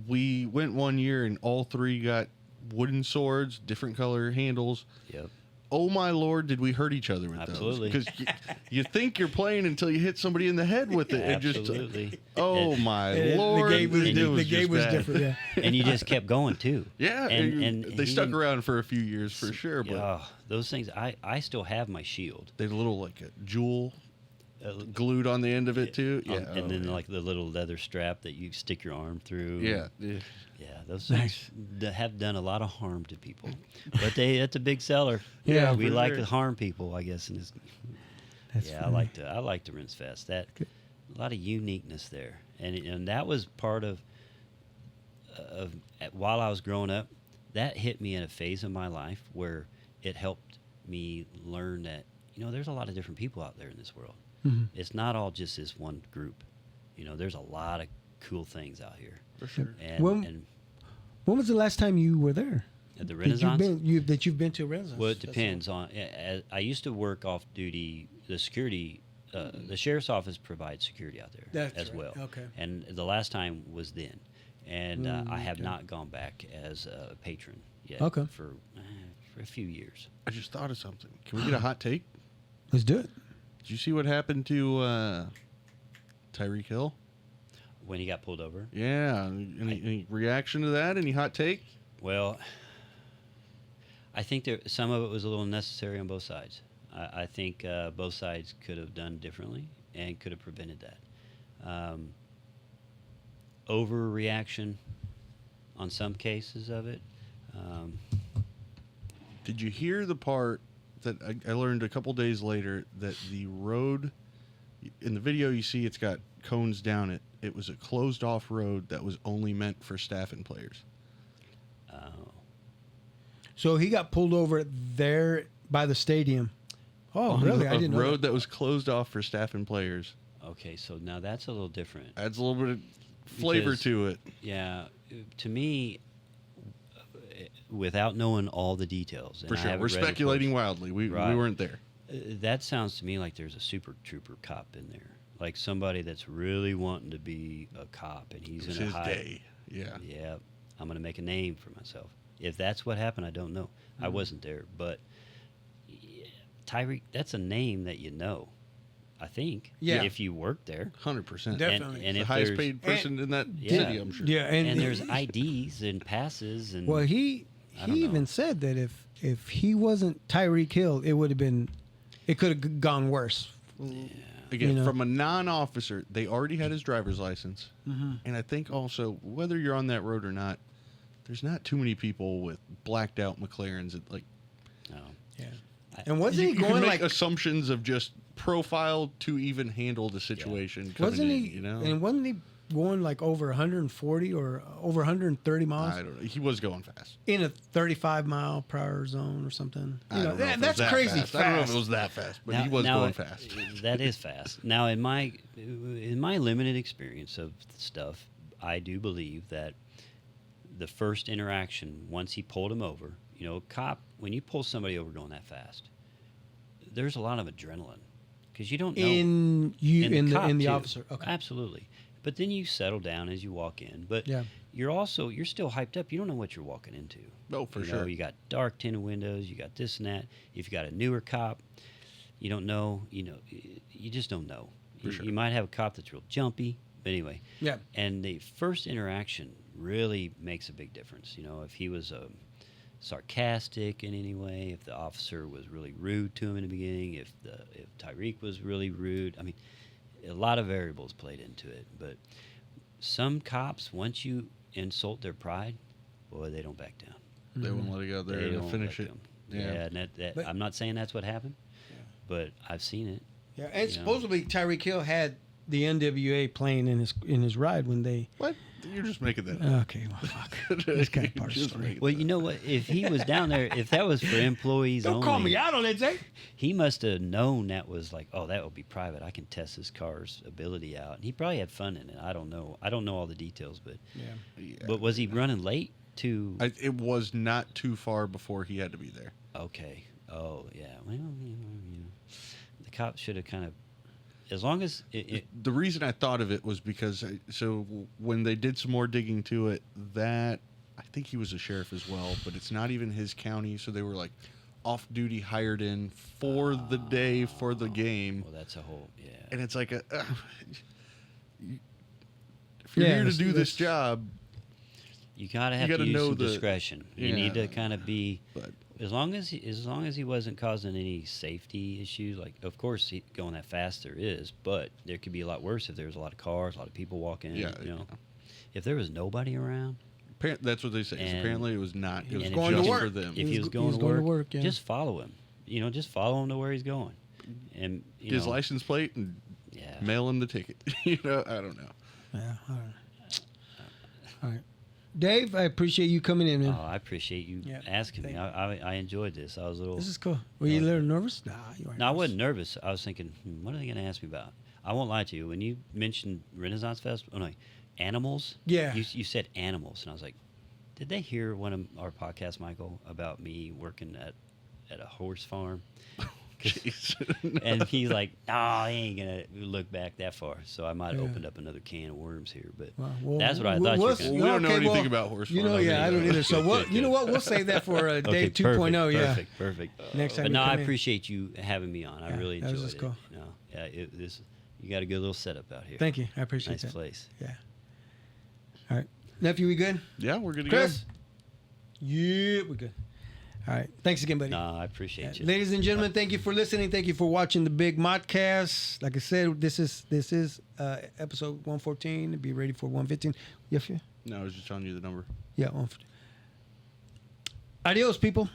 We went one year and all 3 got wooden swords, different color handles. Yep. Oh my lord, did we hurt each other with Absolutely. those? Because you think you're playing until you hit somebody in the head with it. And just, Absolutely. oh my And lord, the game was, it the game just was bad. different. Yeah. And you just kept going too. Yeah, And they he stuck didn't- around for a few years for sure. But Oh, those things. I still have my shield. they had a little like a jewel glued on the end of it too. Yeah, And then like the little leather strap that you stick your arm through. yeah. Yeah, those things have done a lot of harm to people, but it's a big seller. Yeah, we for like sure. to harm people, I guess. And That's I funny. like to Rinse Fest. That a lot of uniqueness there, and that was part of while I was growing up. That hit me in a phase of my life where it helped me learn that there's a lot of different people out there in this world. Mhm. It's not all just this one group. There's a lot of cool things out here. For sure. And, When was the last time you were there? at the That Renaissance, you've been to a Renaissance? well, it That's depends on. I used to work off duty. The security, the sheriff's office provides security out there That's as right. well. Okay. And the last time was then, and I have okay. not gone back as a patron yet. Okay. For a few years. I just thought of something. Can we get a hot take? Let's do it. Did you see what happened to Tyreek Hill? When he got pulled over. Yeah. Any reaction to that? Any hot take? Well, I think some of it was a little necessary on both sides. I think both sides could have done differently and could have prevented that. Overreaction on some cases of it. Did you hear the part that I learned a couple days later that the road in the video you see it's got cones down it. It was a closed off road that was only meant for staff and players. So he got pulled over there by the stadium. Oh, really? I didn't know. A road that was closed off for staff and players. Okay, so now that's a little different. Adds a little bit of flavor Because- to it. Yeah, to me, without knowing all the details, and For I sure. haven't We're read it, of speculating course, wildly. We Right. weren't there. That sounds to me like there's a super trooper cop in there, like somebody that's really wanting to be a cop, and he's It was going his to hide. day. Yeah. Yeah, I'm going to make a name for myself. If that's what happened, I don't know. I wasn't there, but yeah, Tyreek, that's a name that you know. I think. Yeah. If you work there. 100%. Definitely. And The if highest there's- paid person in that Yeah. city, I'm sure. Yeah, and there's IDs and passes and Well, he I don't even know. said that if he wasn't Tyreek Hill, it could have gone worse. Again, You know. from a non-officer, they already had his driver's license. And I think also, whether you're on that road or not, there's not too many people with blacked out McLarens. Like, no. Yeah. And wasn't you he can going make like assumptions of just profile to even handle the situation. coming wasn't in, he You know, and wasn't he going like over 140 or over 130 miles I don't know. He was going fast. in a 35-mile-per-hour zone or something? I don't know if it was that's that crazy fast. I don't know if fast. it was that fast, but Now- he was now going it- fast. That is fast. Now, in my limited experience of stuff, I do believe that the first interaction, once he pulled him over, a cop, when you pull somebody over going that fast, there's a lot of adrenaline because you don't know in cop, the too. officer. Okay. Absolutely. But then you settle down as you walk in. But Yeah. you're still hyped up. You don't know what you're walking into. Oh, for You sure. know, you got dark tinted windows. You got this and that. If you got a newer cop, you don't know. You just don't know. You might have a cop that's real jumpy. But anyway. Yeah. And the first interaction really makes a big difference. If he was sarcastic in any way, if the officer was really rude to him in the beginning, if Tyreek was really rude. I mean, a lot of variables played into it. But some cops, once you insult their pride, boy, they don't back down. They won't let it go there They and don't finish back it. down. Yeah. And that But- I'm not saying that's what happened, but I've seen it. Yeah, and You know. supposedly Tyreek Hill had the NWA playing in his ride when they. What? You're just making that up. Okay, well, fuck. That's kind of part of the Just story. making Well, you know what? If he was down there, if that was for employees Don't only, call me out on it, Zay. he must have known that was like, oh, that would be private. I can test this car's ability out. And he probably had fun in it. I don't know. I don't know all the details, but Yeah. but was he running late to? It was not too far before he had to be there. Okay. Oh yeah. Well, the cops should have kind of, as long as The reason I thought of it was because when they did some more digging to it, that I think he was a sheriff as well, but it's not even his county, so they were like off duty hired in for the day for the game, well, that's a whole and it's like if you're here to do this that's- job, You gotta have gotta to use know some the- discretion. You yeah. need to kind of be, but as long as he wasn't causing any safety issues. Like, of course, going that fast there is, but there could be a lot worse if there's a lot of cars, a lot of people walking in. Yeah, If there was nobody around, that's what they say. And- apparently, it was not. It was and if going to just work. for them. if he was He going, was to, going to work, work, yeah. just follow him. Just follow him to where he's going, and His license plate and Yeah. mail him the ticket. I don't know. Yeah. All right. All right. Dave, I appreciate you coming in, man. Oh, I appreciate you Yeah, asking me. thank I enjoyed this. I was a little. This is cool. Were you a little nervous? Nah, you weren't. No, I nervous. wasn't nervous. I was thinking, what are they going to ask me about? I won't lie to you. When you mentioned Renaissance Festival, animals. Yeah. You said animals, and I was like, did they hear one of our podcasts, Michael, about me working at a horse farm? Jeez. And he's like, no, he ain't gonna look back that far. So I might have Yeah. opened up another can of worms here, but Well, that's what I thought you were we'll- gonna. We don't know okay, anything well, about horse You know, farms yeah, I don't anyway. either. So you know what? We'll save that for Okay, Dave 2.0. Yeah. Perfect. Next time. But you no, come I in. appreciate you having me on. I Yeah, really that was enjoyed just it. cool. You got a good little setup out here. Thank you. I appreciate Nice that. place. Yeah. All right, nephew, we good? Yeah, we're good to Chris. Yeah, we're good. All right. Thanks again, buddy. No, I appreciate you. Ladies and gentlemen, thank you for listening. Thank you for watching the Big Modcast. Like I said, this is episode 114. Be ready for 115. Yes, yeah. No, I was just telling you the number. Yeah, 115. Adios, people.